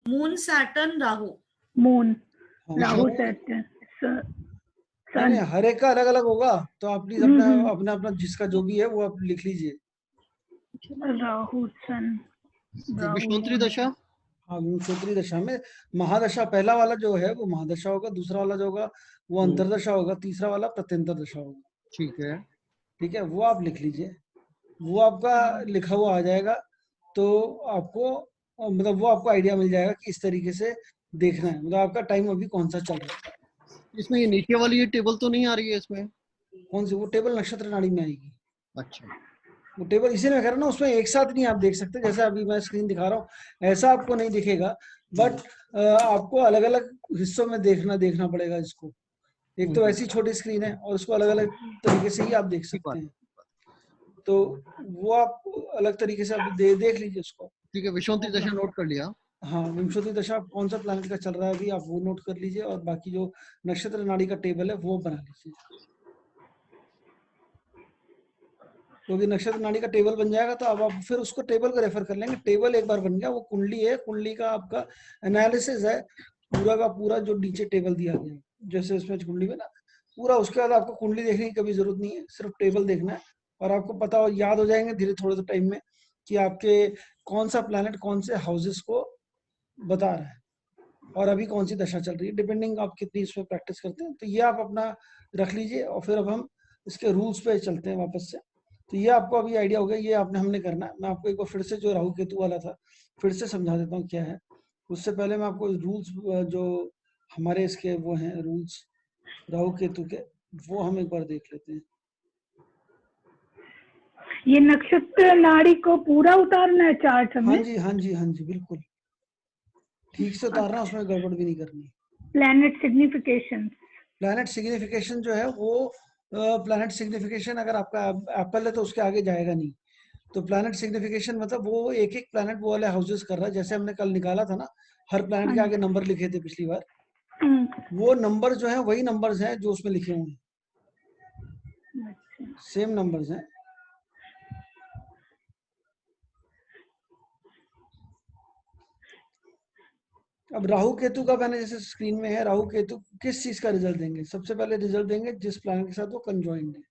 Moon, Saturn, Rahu. Moon, हाँ, राहु, तो Saturn, नहीं नहीं, हर एक का अलग अलग होगा, तो आप प्लीज अपना अपना अपना जिसका जो भी है वो आप लिख लीजिए। राहु सन, विषमोत्तरी दशा, हाँ, विंशोत्तरी दशा में महादशा पहला वाला जो है वो महादशा होगा, दूसरा वाला जो होगा वो अंतरदशा होगा, तीसरा वाला प्रत्यंतर दशा होगा। ठीक है। ठीक है, वो आप लिख लीजिए, वो आपका लिखा हुआ आ जाएगा, तो आपको मतलब वो आपको आइडिया मिल जाएगा कि इस तरीके से देखना है, मतलब आपका टाइम अभी कौन सा चल रहा है। इसमें ये नीचे वाली ये टेबल तो नहीं आ रही है इसमें? कौन सी? वो टेबल नक्षत्र नाड़ी में आएगी। अच्छा, वो टेबल इसी में कह रहा हूं ना, उसमें एक साथ नहीं आप देख सकते, जैसे अभी मैं स्क्रीन दिखा रहा हूँ ऐसा आपको नहीं दिखेगा, बट आपको अलग अलग हिस्सों में देखना पड़ेगा इसको। एक तो ऐसी छोटी स्क्रीन है और उसको अलग अलग तरीके से ही आप देख सकते हैं, तो वो आप अलग तरीके से आप देख लीजिए उसको। ठीक है, विषमोत्तरी दशा नोट कर लिया। हाँ, विंशोत्तरी दशा कौन सा प्लैनेट का चल रहा है अभी आप वो नोट कर लीजिए, और बाकी जो नक्षत्र नाड़ी का टेबल है वो बना लीजिए, क्योंकि नक्षत्र नाड़ी का टेबल बन जाएगा तो अब आप फिर उसको टेबल को रेफर कर लेंगे। टेबल एक बार बन गया, वो कुंडली है, कुंडली का आपका एनालिसिस है पूरा का पूरा, जो नीचे टेबल दिया गया है जैसे इसमें कुंडली में ना पूरा, उसके बाद आपको कुंडली देखने की कभी जरूरत नहीं है, सिर्फ टेबल देखना है और आपको पता हो, याद हो जाएंगे धीरे थोड़े से टाइम में कि आपके कौन सा प्लैनेट कौन से हाउसेस को बता रहा है और अभी कौन सी दशा चल रही है, डिपेंडिंग आप कितनी इसमें प्रैक्टिस करते हैं। तो ये आप अपना रख लीजिए और फिर अब हम इसके रूल्स पे चलते हैं वापस से। तो ये आपको अभी आइडिया हो गया, ये आपने हमने करना है। मैं आपको एक बार फिर से जो राहु केतु वाला था फिर से समझा देता हूँ क्या है। उससे पहले मैं आपको रूल्स जो हमारे इसके वो हैं रूल्स राहु केतु के, वो हम एक बार देख लेते हैं। ये नक्षत्र नाड़ी को पूरा उतारना है चार्ट में? हाँ जी हाँ जी हाँ जी, बिल्कुल ठीक से उतारना, उसमें गड़बड़ भी नहीं करनी। प्लैनेट सिग्निफिकेशन, प्लैनेट सिग्निफिकेशन जो है वो प्लैनेट सिग्निफिकेशन अगर आपका एप्पल है तो उसके आगे जाएगा नहीं। तो प्लैनेट सिग्निफिकेशन मतलब वो एक एक प्लैनेट वो वाले हाउसेस कर रहा है, जैसे हमने कल निकाला था ना, हर प्लैनेट के आगे नंबर लिखे थे पिछली बार, वो नंबर जो है वही नंबर्स हैं जो उसमें लिखे हुए हैं, सेम नंबर्स हैं। अब राहु केतु का मैंने जैसे स्क्रीन में है, राहु केतु किस चीज का रिजल्ट देंगे? सबसे पहले रिजल्ट देंगे जिस प्लैनेट के साथ वो कंजॉइंड है,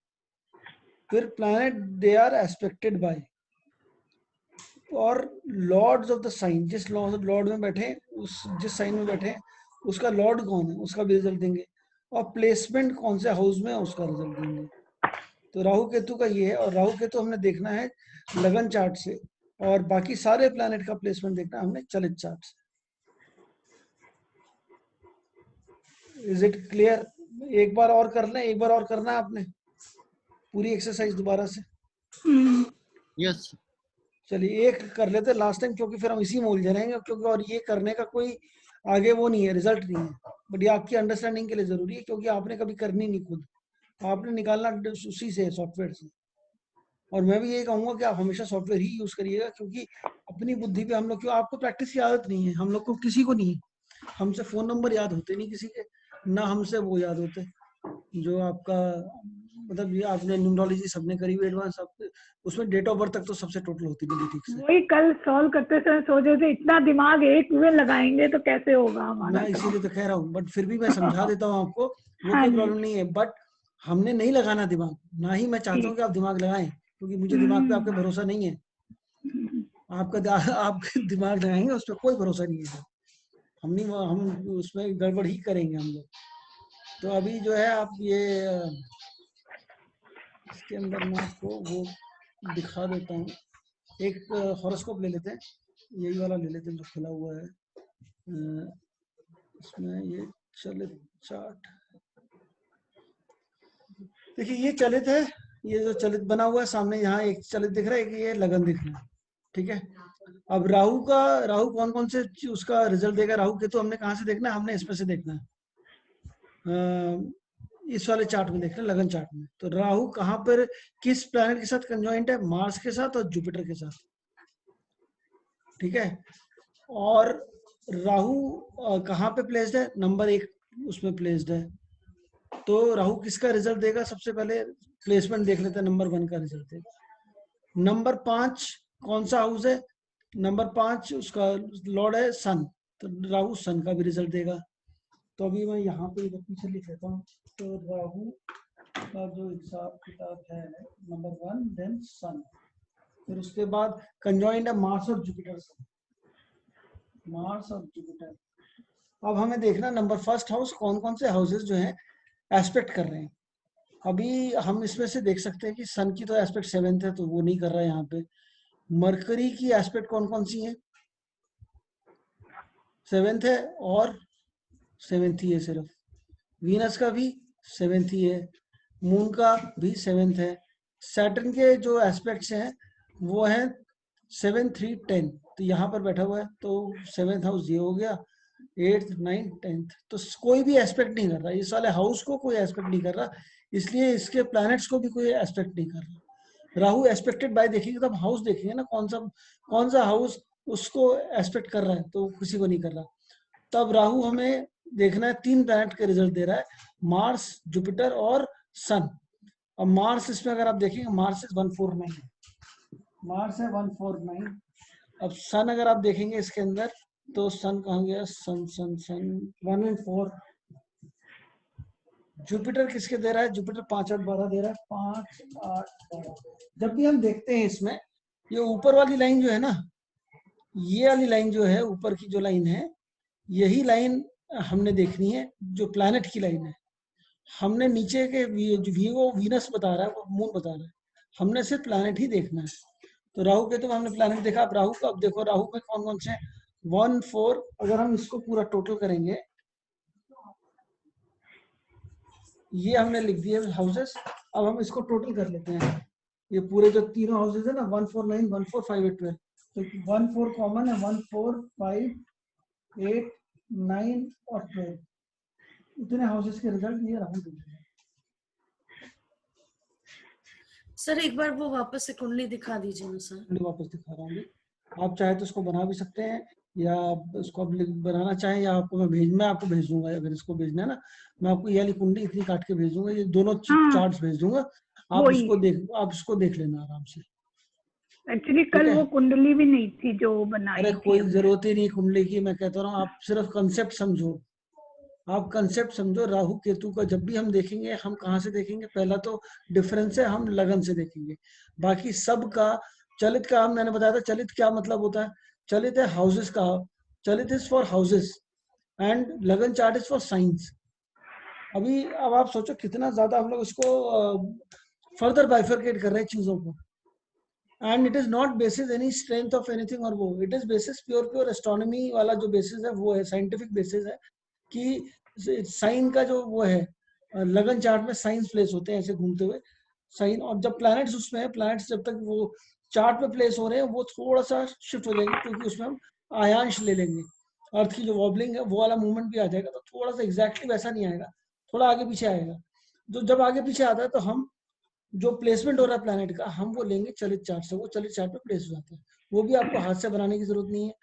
फिर planet they are aspected by, और लॉर्ड्स ऑफ द साइन, जिस लॉर्ड में बैठे उस जिस साइन में बैठे उसका लॉर्ड कौन है उसका भी रिजल्ट देंगे, और प्लेसमेंट कौन से हाउस में है उसका रिजल्ट देंगे। तो राहु केतु का ये है, और राहु केतु हमने देखना है लगन चार्ट से, और बाकी सारे प्लैनेट का प्लेसमेंट देखना है हमने चलित चार्ट से। Is it clear? एक बार और कर लें, एक बार और करना है आपने पूरी एक्सरसाइज दोबारा से? यस। चलिए एक कर लेते हैं लास्ट टाइम, क्योंकि फिर हम इसी में उलझे रहेंगे, क्योंकि और ये करने का कोई आगे वो नहीं है, रिजल्ट नहीं है, बट ये आपकी अंडरस्टैंडिंग के लिए जरूरी है, क्योंकि आपने कभी करनी नहीं खुद, आपने निकालना उसी से सॉफ्टवेयर से। और मैं भी यही कहूंगा कि आप हमेशा सॉफ्टवेयर ही यूज करिएगा, क्योंकि अपनी बुद्धि पे हम लोग, क्यों आपको प्रैक्टिस की आदत नहीं है, हम लोग को किसी को नहीं है, हमसे फोन नंबर याद होते नहीं किसी के, ना हमसे वो याद होते जो आपका मतलब ये आपने न्यूमरोलॉजी सबने करी हुई एडवांस, सब उसमें डेट ऑफ बर्थ तक तो सबसे टोटल होती नहीं ठीक से। वही कल सॉल्व करते समय सोचे थे इतना दिमाग एक में लगाएंगे तो कैसे होगा हमारा। मैं इसीलिए तो कह रहा हूँ, बट फिर भी मैं समझा देता हूँ आपको, वो हाँ कोई जी। प्रॉब्लम नहीं है, बट हमने नहीं लगाना दिमाग, ना ही मैं चाहता हूँ कि आप दिमाग लगाएं, क्योंकि मुझे दिमाग पे आपके भरोसा नहीं है। आपके दिमाग लगाएंगे उस पर कोई भरोसा नहीं है, हम उसमें गड़बड़ ही करेंगे हम लोग। तो अभी जो है आप ये इसके अंदर मैं आपको वो दिखा देता हूँ, एक हॉरोस्कोप ले लेते हैं, यही वाला ले लेते हैं जो खुला हुआ है, इसमें ये चलित चार्ट देखिए, ये चलित है, ये जो चलित बना हुआ है सामने, यहाँ एक चलित दिख रहा है, कि ये लगन दिख रहा है, ठीक है। अब राहु कौन कौन से उसका रिजल्ट देगा, राहु केतु हमने कहाँ से देखना है, हमने इसमें से देखना है, इस वाले चार्ट में देखना है, लगन चार्ट में। तो राहु कहाँ पर किस प्लैनेट के साथ कंजॉइंट है? मार्स के साथ और जुपिटर के साथ, ठीक है। और राहु कहाँ पे प्लेस्ड है? नंबर 1 उसमें प्लेस्ड है। तो राहु किसका रिजल्ट देगा? सबसे पहले प्लेसमेंट देख लेते हैं, नंबर 1 का रिजल्ट देगा। नंबर 5 कौन सा हाउस है? नंबर 5 उसका लॉर्ड है सन, तो राहु सन का भी रिजल्ट देगा। तो अभी मैं यहाँ पे इधर पीछे लिख लेता हूँ। तो राहु का जो हिसाब किताब है नंबर 1, देन सन, फिर उसके बाद कंजॉइंड है मार्स और जुपिटर से, मार्स और जुपिटर। अब हमें देखना नंबर फर्स्ट हाउस कौन कौन से हाउसेस जो हैं एस्पेक्ट कर रहे हैं। अभी हम इसमें से देख सकते हैं कि सन की तो एस्पेक्ट 7th है, तो वो नहीं कर रहा है यहाँ पे। मरकरी की एस्पेक्ट कौन कौन सी है? 7th है और 7th ही है सिर्फ। वीनस का भी 7th ही है, मून का भी 7th है। सैटर्न के जो एस्पेक्ट्स हैं वो हैं 7, 3, 10, तो यहाँ पर बैठा हुआ है, तो 7th हाउस ये हो गया, 8th, 9th, 10th। तो कोई भी एस्पेक्ट नहीं कर रहा, इस वाले हाउस को कोई एस्पेक्ट नहीं कर रहा, इसलिए इसके प्लैनेट्स को भी कोई एस्पेक्ट नहीं कर रहा। राहु एस्पेक्टेड बाय देखेंगे तब हाउस देखेंगे ना, कौन सा हाउस उसको एस्पेक्ट कर रहा है, तो किसी को नहीं कर रहा। तब राहु हमें देखना है 3 प्लैनेट के रिजल्ट दे रहा है, मार्स, जुपिटर और सन। अब मार्स इसमें अगर आप देखेंगे मार्स इज 149 है, मार्स है 149। अब सन अगर आप देखेंगे इसके अंदर तो सन कहाँ गया, सन 1 and 4। जुपिटर किसके दे रहा है? जुपिटर 5, 8, 12 दे रहा है, 5, 8, 12। जब भी हम देखते हैं इसमें ये ऊपर वाली लाइन जो है ना, ये वाली लाइन जो है ऊपर की जो लाइन है, यही लाइन हमने देखनी है जो प्लैनेट की लाइन है। हमने नीचे के वो वीनस बता रहा है, वो मून बता रहा है, हमने सिर्फ प्लैनेट ही देखना है। तो राहु के तो हमने प्लैनेट देखा। अब राहु का, अब देखो राहु में कौन कौन से 1, 4, अगर हम इसको पूरा टोटल करेंगे, ये हमने लिख दिए हाउसेस। अब हम इसको टोटल कर लेते हैं, ये पूरे जो तीनों हाउसेस है ना, 1, 4, 9, 1, 4, 5, 8, 12, तो 1, 4 कॉमन है, 1, 4, 5, 8, 9 और 12, इतने हाउसेस के रिजल्ट ये राहु देंगे। सर एक बार वो वापस से कुंडली दिखा दीजिए ना सर। कुंडली वापस दिखा रहा हूँ, आप चाहे तो इसको बना भी सकते हैं, या इसको आप बनाना चाहें, या आपको मैं आपको भेज दूंगा, अगर इसको भेजना है ना, मैं आपको ये वाली कुंडली इतनी काट के भेज दूंगा, ये दोनों चार्ट्स भेज दूंगा, आप इसको देख लेना आराम से। एक्चुअली कल वो कुंडली भी नहीं थी जो बनाई अरे थी। कोई जरूरत ही नहीं कुंडली की, मैं कहता रहा हूँ आप सिर्फ कंसेप्ट समझो, आप कंसेप्ट समझो। राहु केतु का जब भी हम देखेंगे, हम कहाँ से देखेंगे? पहला तो डिफरेंस है, हम लगन से देखेंगे। बाकी सब का चलित का मैंने बताया था, चलित क्या मतलब होता है? चलित है हाउसेस का, चलित इज फॉर हाउसेस एंड लगन चार्ट इज फॉर साइंस। अभी अब आप सोचो कितना ज्यादा हम लोग इसको फर्दर बाइफरकेट कर रहे हैं चीजों को। And it is not basis any strength of anything, और वो it is basis pure astronomy वाला जो बेसिस है वो है, साइंटिफिक बेसिस है कि साइन का जो वो है, लगन चार्ट में साइंस प्लेस होते हैं ऐसे घूमते हुए साइन, और जब प्लैनेट्स उसमें है, प्लैनेट्स जब तक वो चार्ट में प्लेस हो रहे हैं वो थोड़ा सा शिफ्ट हो जाएंगे, क्योंकि उसमें हम आयांश ले लेंगे, अर्थ की जो वॉबलिंग है वो वाला मूवमेंट भी आ जाएगा, तो थोड़ा सा एग्जैक्टली वैसा नहीं आएगा, थोड़ा आगे पीछे आएगा। जो जब आगे पीछे आता है तो हम जो प्लेसमेंट हो रहा है प्लैनेट का, हम वो लेंगे चलित चार्ट से, वो चलित चार्ट पे प्लेस हो जाता है। वो भी आपको हाथ से बनाने की जरूरत नहीं है,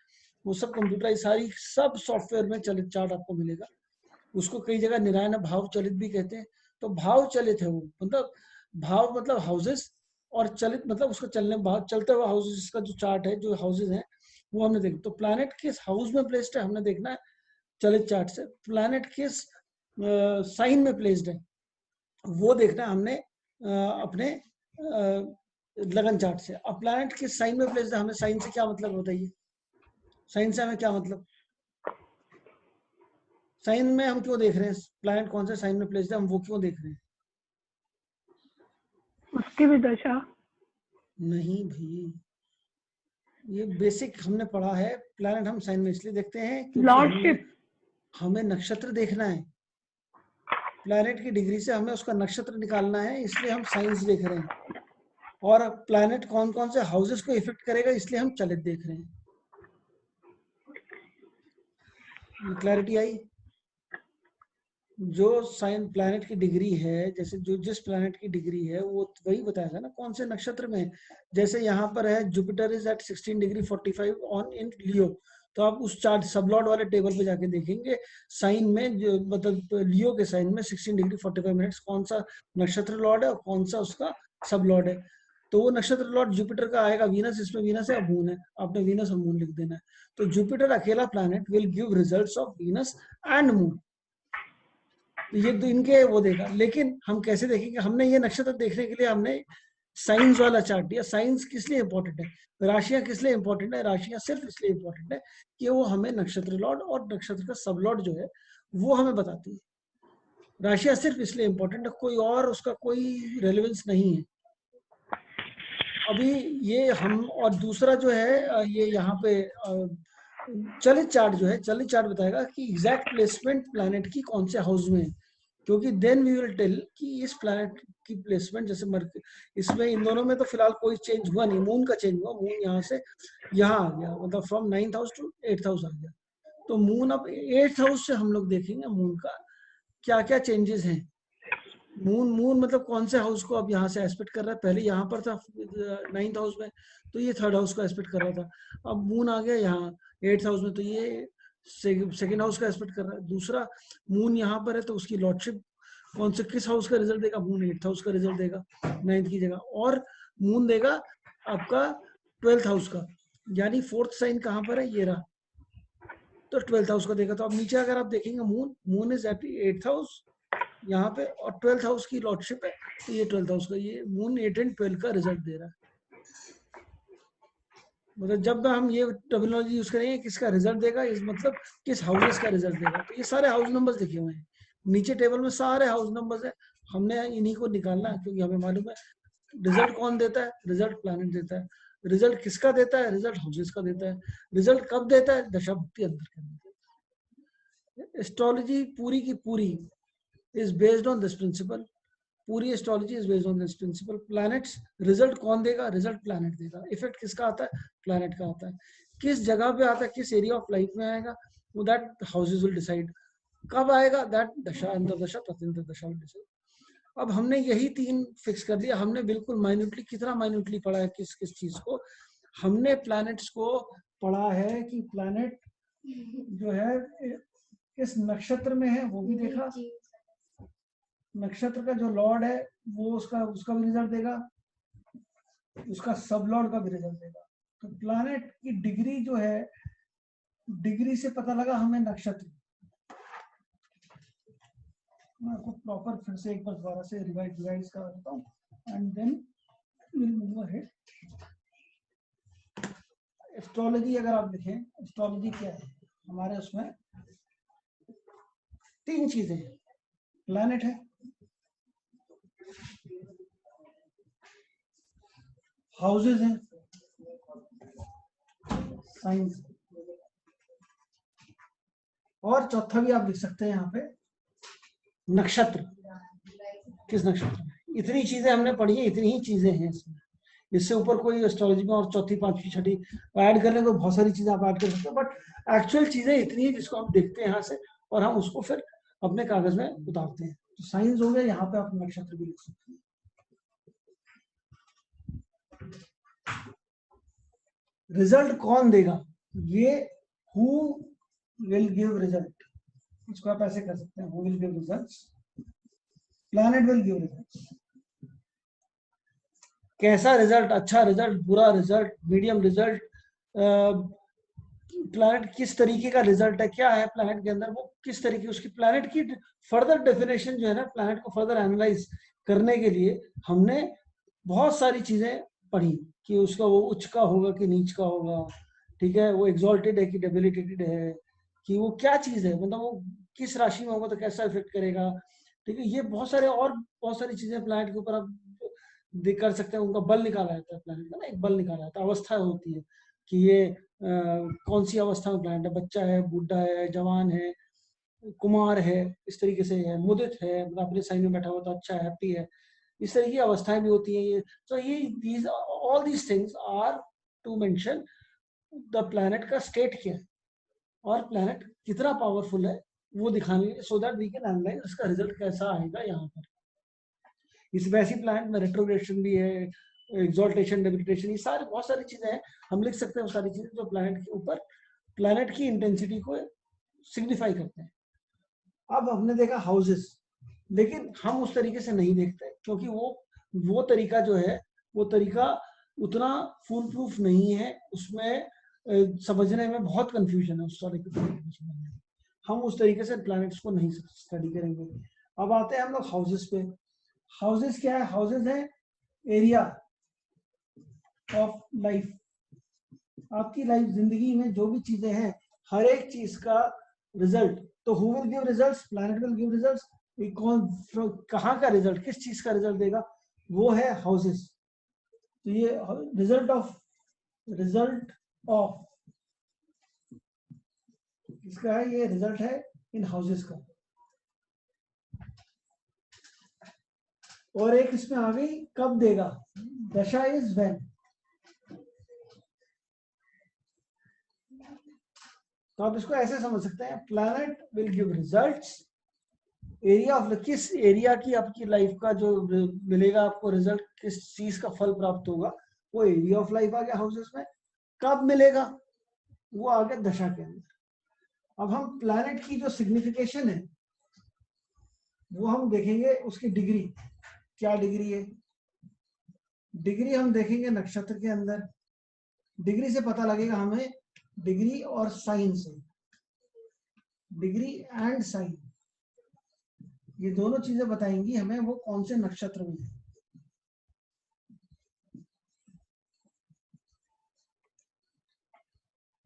वो सब कंप्यूटराइज, सारी सब सॉफ्टवेयर में चलित चार्ट आपको मिलेगा। उसको कई जगह निरायन भाव चलित भी कहते हैं। तो भाव चलित है वो, मतलब भाव मतलब हाउसेस, और चलित मतलब उसका चलने भाव, चलते हुए हाउसेस का जो चार्ट है, जो हाउसेस हैं वो हमने देखा। तो प्लैनेट किस हाउस में प्लेस्ड है हमने देखना है चलित चार्ट से। प्लैनेट किस साइन में प्लेस्ड है वो देखना है हमने अपने लगन चार्ट से। अब प्लैनेट किस साइन में प्लेस्ड है, हमें साइन से क्या मतलब बताइए? साइन से हमें क्या मतलब? साइन में हम क्यों देख रहे हैं प्लैनेट कौन से साइन में प्लेस्ड है, हम वो क्यों देख रहे हैं? उसकी भी दशा नहीं भाई, ये बेसिक हमने पढ़ा है। प्लैनेट हम साइन में इसलिए देखते हैं क्योंकि लॉर्डशिप, हमें नक्षत्र देखना है, प्लैनेट की डिग्री से हमें उसका नक्षत्र निकालना है, इसलिए हम साइंस देख रहे हैं। और प्लैनेट कौन कौन से हाउसेस को इफेक्ट करेगा इसलिए हम चलित देख रहे हैं। क्लैरिटी आई? जो साइन प्लैनेट की डिग्री है, जैसे जो जिस प्लैनेट की डिग्री है वो वही बताया था ना कौन से नक्षत्र में। जैसे यहाँ पर है Jupiter is at 16 degree 45 on in Leo, तो आप उस चार्ट सबलॉर्ड वाले टेबल पे जाके देखेंगे साइन में, जो मतलब लियो के साइन में 16 डिग्री 45 मिनट्स कौन सा नक्षत्र लॉर्ड है और कौन सा उसका सब लॉर्ड है। तो वो नक्षत्र लॉर्ड जुपिटर का आएगा वीनस, इसमें वीनस है, मून है, आपने वीनस और मून लिख देना है। तो जुपिटर अकेला planet will give results of Venus and moon, ये तो इनके वो देगा। लेकिन हम कैसे देखेंगे, हमने ये नक्षत्र देखने के लिए हमने साइंस वाला चार्ट दिया। साइंस किस लिए इंपॉर्टेंट है, राशियां किस लिए इंपॉर्टेंट है, राशियां सिर्फ इसलिए इंपॉर्टेंट है कि वो हमें नक्षत्र लॉर्ड और नक्षत्र का सब लॉर्ड जो है वो हमें बताती है। राशियां सिर्फ इसलिए इंपॉर्टेंट है, कोई और उसका कोई रेलेवेंस नहीं है। अभी ये हम, और दूसरा जो है ये यहाँ पे चलित चार्ट जो है, चलित चार्ट बताएगा कि एग्जैक्ट प्लेसमेंट प्लैनेट की कौन से हाउस में है, क्योंकि देन वी विल टेल कि इस प्लैनेट की प्लेसमेंट, जैसे इसमें इन दोनों में तो फिलहाल कोई चेंज हुआ नहीं, मून का चेंज हुआ, मून यहाँ से यहाँ आ गया, मतलब from 9th house to 8th house आ गया। तो मून अब 8th हाउस से हम लोग देखेंगे मून का क्या क्या चेंजेस हैं। मून मतलब कौन से हाउस को अब यहाँ से एस्पेक्ट कर रहा है, पहले यहाँ पर था 9th हाउस में, तो ये 3rd हाउस को एस्पेक्ट कर रहा था, अब मून आ गया यहाँ 8th हाउस में, तो ये 2nd हाउस का एस्पेक्ट कर रहा है। दूसरा, मून यहाँ पर है तो उसकी लॉर्डशिप कौन से किस हाउस का रिजल्ट देगा, मून 8th हाउस का रिजल्ट देगा 9th की जगह, और मून देगा आपका 12th हाउस का, यानी 4th साइन कहाँ पर है, ये रहा, तो 12th हाउस का देगा। तो अब नीचे अगर आप देखेंगे moon is eight 8th house यहाँ पे, और 12th हाउस की लॉर्डशिप है, तो ये 12th हाउस का, ये मून 8 एंड 12 का रिजल्ट दे रहा है। मतलब जब हम ये टर्मिनोलॉजी यूज करेंगे किसका रिजल्ट देगा, इस मतलब किस हाउसेस का रिजल्ट देगा, तो ये सारे हाउस नंबर्स लिखे हुए हैं नीचे टेबल में, सारे हाउस नंबर्स है, हमने इन्हीं को निकालना है, क्योंकि हमें मालूम है रिजल्ट कौन देता है, रिजल्ट प्लैनेट देता है। रिजल्ट किसका देता है, रिजल्ट हाउसेस का देता है। रिजल्ट कब देता है, दशा भुक्ति अंतर करने। एस्ट्रोलॉजी पूरी की पूरी is based on this principle, पूरी astrology is based on this principle. Planets result कौन देगा, रिजल्ट प्लैनेट देगा। इफेक्ट किसका आता है, प्लैनेट का आता है। किस जगह पे आता है, किस एरिया ऑफ लाइफ में आएगा, वो दैट हाउसेस विल डिसाइड। कब आएगा, दैट दशा, अंतर्दशा, प्रत्यंतरदशा विल डिसाइड। अब हमने यही 3 फिक्स कर दिया, हमने बिल्कुल माइन्यूटली, कितना माइन्यूटली पढ़ा है किस किस चीज को, हमने प्लैनेट्स को पढ़ा है कि प्लैनेट जो है किस नक्षत्र में है वो भी देखा, नक्षत्र का जो लॉर्ड है वो उसका भी रिजल्ट देगा, उसका सब लॉर्ड का भी रिजल्ट देगा। तो प्लैनेट की डिग्री जो है, डिग्री से पता लगा हमें नक्षत्र। मैं आपको प्रॉपर फिर से एक बार दोबारा से रिवाइज कर देता हूँ, and then will move ahead. Astrology अगर आप देखें, एस्ट्रोलॉजी क्या है हमारे, उसमें 3 चीजें हैं। प्लैनेट है, हाउसेस हैं, साइंस, और चौथा भी आप लिख सकते हैं यहाँ पे नक्षत्र, किस नक्षत्र में। इतनी चीजें हमने पढ़ी है, इतनी ही चीजें हैं इसमें, इससे ऊपर कोई एस्ट्रोलॉजी में और चौथी, पांचवी, छठी ऐड करने को बहुत सारी चीजें आप ऐड कर सकते हो, बट एक्चुअल चीजें इतनी है जिसको हम देखते हैं यहाँ से, और हम उसको फिर अपने कागज में उतारते हैं। तो साइंस हो गया, यहाँ पे आप नक्षत्र भी लिख सकते हैं। रिजल्ट कौन देगा, ये हु विल गिव रिजल्ट, इसको आप ऐसे कर सकते हैं, who will give results, planet will give results. कैसा रिजल्ट, अच्छा रिजल्ट, बुरा रिजल्ट, मीडियम रिजल्ट, प्लैनेट किस तरीके का रिजल्ट है, क्या है प्लैनेट के अंदर, वो किस तरीके, उसकी प्लैनेट की फर्दर डेफिनेशन जो है ना, प्लैनेट को फर्दर एनालाइज करने के लिए हमने बहुत सारी चीजें पढ़ी कि उसका वो उच्च का होगा कि नीच का होगा, ठीक है, वो एग्जॉल्टेड है कि डेबिलिटेटेड है, कि वो क्या चीज है, मतलब वो किस राशि में होगा तो कैसा इफेक्ट करेगा, ठीक है। ये बहुत सारे और बहुत सारी चीजें प्लैनेट के ऊपर आप कर सकते हैं। उनका बल निकाला जाता है प्लैनेट का ना, एक बल निकाला जाता है, अवस्था होती है कि ये कौन सी अवस्था में प्लैनेट है, बच्चा है, बूढ़ा है, जवान है, कुमार है, इस तरीके से है, मुदित है, मतलब अपने साइन में बैठा हुआ तो अच्छा है, हैप्पी है, इस तरह की अवस्थाएं भी होती हैं। ये तो ये these all these things are to mention the planet का स्टेट क्या है और प्लैनेट कितना पावरफुल है वो दिखाने, so that we can analyse उसका रिजल्ट कैसा आएगा यहाँ पर। इस वैसी प्लैनेट में रेट्रोग्रेशन भी है, एक्सॉल्टेशन, डेबिलिटेशन, ये सारी बहुत सारी चीजें हैं, हम लिख सकते हैं वो सारी चीजें जो प्लैनेट के ऊपर, प्लैनेट की इंटेंसिटी को सिग्निफाई करते हैं। अब हमने देखा हाउसेस, लेकिन हम उस तरीके से नहीं देखते, क्योंकि वो तरीका जो है वो तरीका उतना फुल प्रूफ नहीं है, उसमें समझने में बहुत कंफ्यूजन है उस तरीके से। हम उस तरीके से प्लैनेट्स को नहीं स्टडी करेंगे। अब आते हैं हम लोग हाउसेस पे। हाउसेस क्या है? हाउसेस है एरिया ऑफ लाइफ। आपकी लाइफ, जिंदगी में जो भी चीजें हैं, हर एक चीज का रिजल्ट, तो who will give results? Planet will give results. कौन, कहाँ का रिजल्ट, किस चीज का रिजल्ट देगा? वो है हाउसेस। तो ये रिजल्ट ऑफ किसका है? ये रिजल्ट है इन हाउसेस का। और एक इसमें आ गई, कब देगा? दशा इज व्हेन। तो आप इसको ऐसे समझ सकते हैं, planet will give results, area of, किस एरिया की आपकी लाइफ का जो मिलेगा आपको रिजल्ट, किस चीज का फल प्राप्त होगा, वो एरिया ऑफ लाइफ आ गया हाउसेस में। कब मिलेगा? वो आ गया दशा के अंदर। अब हम प्लैनेट की जो सिग्निफिकेशन है वो हम देखेंगे, उसकी डिग्री क्या डिग्री है। डिग्री हम देखेंगे नक्षत्र के अंदर। डिग्री से पता लगेगा हमें, डिग्री और साइन से, डिग्री एंड साइन, ये दोनों चीजें बताएंगी हमें वो कौन से नक्षत्र में है।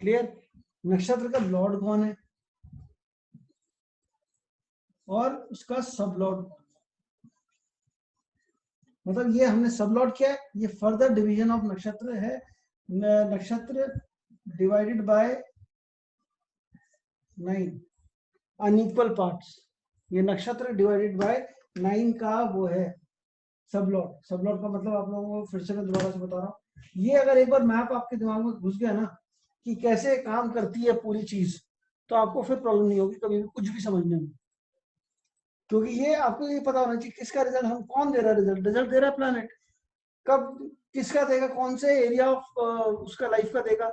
क्लियर? नक्षत्र का लॉर्ड कौन है और उसका सब लॉर्ड, मतलब ये हमने सब लॉर्ड क्या है, ये फर्दर डिवीजन ऑफ नक्षत्र है। नक्षत्र डिवाइडेड बाय 9 अनइक्वल पार्ट्स, ये नक्षत्र डिवाइडेड बाय 9 का वो है सब लॉर्ड। सब लॉर्ड का मतलब आप लोगों को फिर से मैं दोबारा से बता रहा हूँ, ये अगर एक बार मैप आपके दिमाग में घुस गया ना कि कैसे काम करती है पूरी चीज, तो आपको फिर प्रॉब्लम नहीं होगी कभी भी कुछ भी समझने में, क्योंकि ये आपको ये पता होना चाहिए किसका रिजल्ट, हम कौन दे रहा है रिजल्ट। रिजल्ट दे रहा है प्लैनेट, कब किसका देगा, कौन से एरिया ऑफ उसका लाइफ का देगा।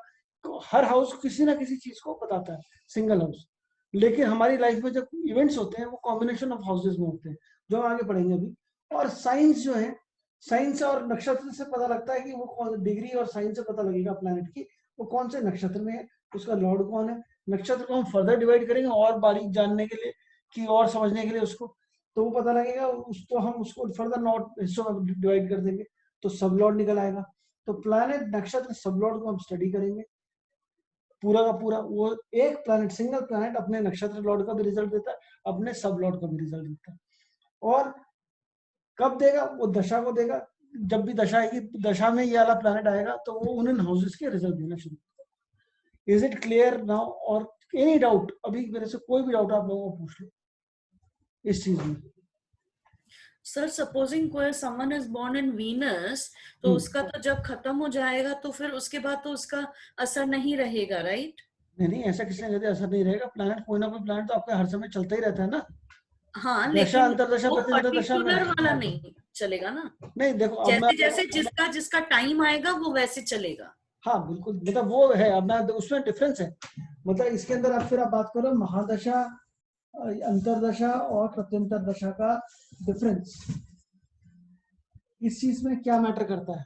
हर हाउस किसी ना किसी चीज को बताता है, सिंगल हाउस। लेकिन हमारी लाइफ में जब इवेंट्स होते हैं वो कॉम्बिनेशन ऑफ हाउसेस में होते हैं, जो हम आगे पढ़ेंगे अभी। और साइंस जो है, साइंस और नक्षत्र से पता लगता है कि वो कौन, डिग्री और साइंस से पता लगेगा प्लैनेट की वो कौन से नक्षत्र में है, उसका लॉर्ड कौन है। नक्षत्र को हम फर्दर डिवाइड करेंगे और बारीक जानने के लिए कि और समझने के लिए उसको, तो वो पता लगेगा, उसको हम उसको फर्दर नॉट हिस्सों में डिवाइड कर देंगे तो सब लॉर्ड निकल आएगा। तो प्लैनेट, नक्षत्र, सब लॉर्ड को हम स्टडी करेंगे पूरा का पूरा। वो एक प्लैनेट, सिंगल प्लैनेट अपने नक्षत्र लॉर्ड का भी रिजल्ट देता है, अपने सब लॉर्ड का भी रिजल्ट देता है। और कब देगा? वो दशा को देगा। जब भी दशा आएगी, दशा में ये वाला प्लैनेट आएगा तो वो उन हाउसेस के रिजल्ट देना शुरू करेगा। Is it clear now? और एनी डाउट? अभी मेरे से कोई भी डाउट आप लोगों को पूछ लो इस चीज में। सर सपोजिंग कोई someone is born in Venus, तो उसका तो जब खत्म हो जाएगा तो फिर उसके बाद तो उसका असर नहीं रहेगा, राइट? नहीं, ऐसा किसी ने कहते असर नहीं रहेगा। प्लैनेट, कोई ना कोई प्लैनेट तो आपके हर समय चलता ही रहता है ना। हाँ, दशा, लेकिन अंतरदशा, वो प्रत्यंतरदशा में पर्टिकुलर वाला नहीं चलेगा ना। नहीं, देखो अब जैसे मैं, जैसे जिसका जिसका टाइम आएगा वो वैसे चलेगा। हाँ बिल्कुल, मतलब वो है। अब मैं, उसमें डिफरेंस है, मतलब इसके अंदर आप फिर आप बात करो महादशा, अंतरदशा और प्रत्यंतर दशा का डिफरेंस, इस चीज में क्या मैटर करता है।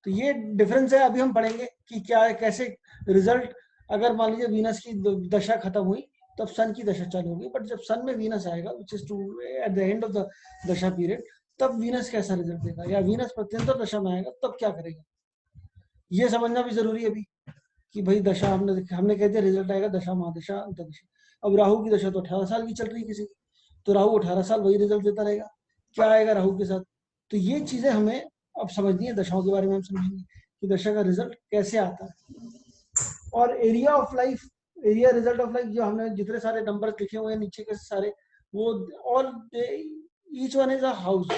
तो ये डिफरेंस है, अभी हम पढ़ेंगे कि क्या है, कैसे रिजल्ट। अगर मान लीजिए वीनस की दशा खत्म हुई तब सन की दशा चालू होगी, बट जब सन में वीनस आएगा which is to at the end of the dasha period, तब वीनस कैसा रिजल्ट देगा, या वीनस प्रत्यंतर दशा में आएगा तब क्या करेगा, ये समझना भी जरूरी है अभी कि भाई दशा हमने कह दिया रिजल्ट आएगा दशा, महादशा, अंतरदशा। अब राहु की दशा तो 18 साल की चल रही है किसी की, तो राहु 18 साल वही रिजल्ट देता रहेगा, क्या आएगा राहु के साथ। तो ये चीजें हमें अब समझनी है, दशाओं के बारे में हम समझेंगे कि दशा का रिजल्ट कैसे आता है। और area of life, area result of life, जो हमने जितने सारे नंबर लिखे हुए हैं नीचे के सारे, वो all each one is a house,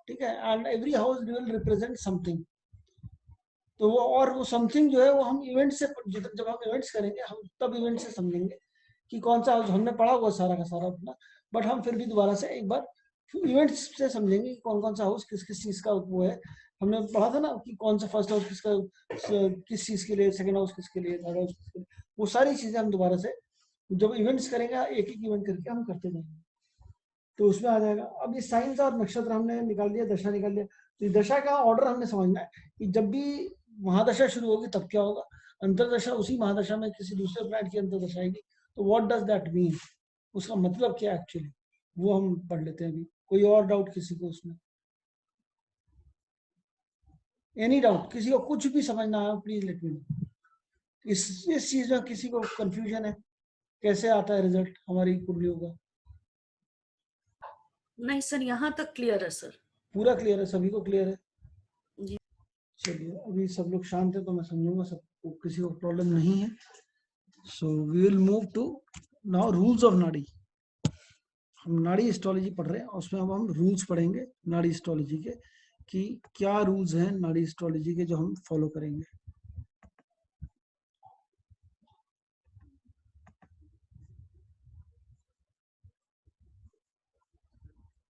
ठीक है, and every house will represent something. तो वो, और वो समथिंग जो है वो हम इवेंट से, जब हम इवेंट्स करेंगे हम तब इवेंट से समझेंगे कि कौन सा हाउस, हमने पढ़ा हुआ सारा का सारा अपना, बट हम फिर भी दोबारा से एक बार इवेंट्स से समझेंगे कि कौन कौन सा हाउस किस किस चीज का वो है। हमने पढ़ा था ना कि कौन सा फर्स्ट हाउस किसका, किस चीज के लिए, सेकंड हाउस किसके लिए, थर्ड हाउस किसके लिए, वो सारी चीजें हम दोबारा से जब इवेंट्स करेंगे एक एक इवेंट करके हम करते जाएंगे, तो उसमें आ जाएगा। अब ये साइंस और नक्षत्र हमने निकाल दिया, दशा निकाल दिया, तो दशा का ऑर्डर हमने समझना है कि जब भी महादशा शुरू होगी तब क्या होगा, अंतरदशा उसी महादशा में किसी दूसरे प्लैनेट की अंतरदशा आएगी, तो व्हाट डज दैट मीन, उसका मतलब क्या एक्चुअली, वो हम पढ़ लेते हैं अभी। कोई और डाउट किसी को उसमें? एनी डाउट, किसी को कुछ भी समझना आया प्लीज लेट मी नो। इस चीज में किसी को कंफ्यूजन है, कैसे आता है रिजल्ट हमारी कुंडलियों का? नहीं सर, यहाँ तक क्लियर है सर। पूरा क्लियर है, सभी को क्लियर है? जी। चलिए अभी सब लोग शांत है तो मैं समझूंगा सबको, किसी को प्रॉब्लम नहीं है। So we will move to now rules of nadi. हम नाड़ी एस्ट्रोलॉजी पढ़ रहे हैं, उसमें अब हम रूल्स पढ़ेंगे नाड़ी एस्ट्रोलॉजी के, कि क्या रूल्स हैं नाड़ी एस्ट्रोलॉजी के जो हम फॉलो करेंगे।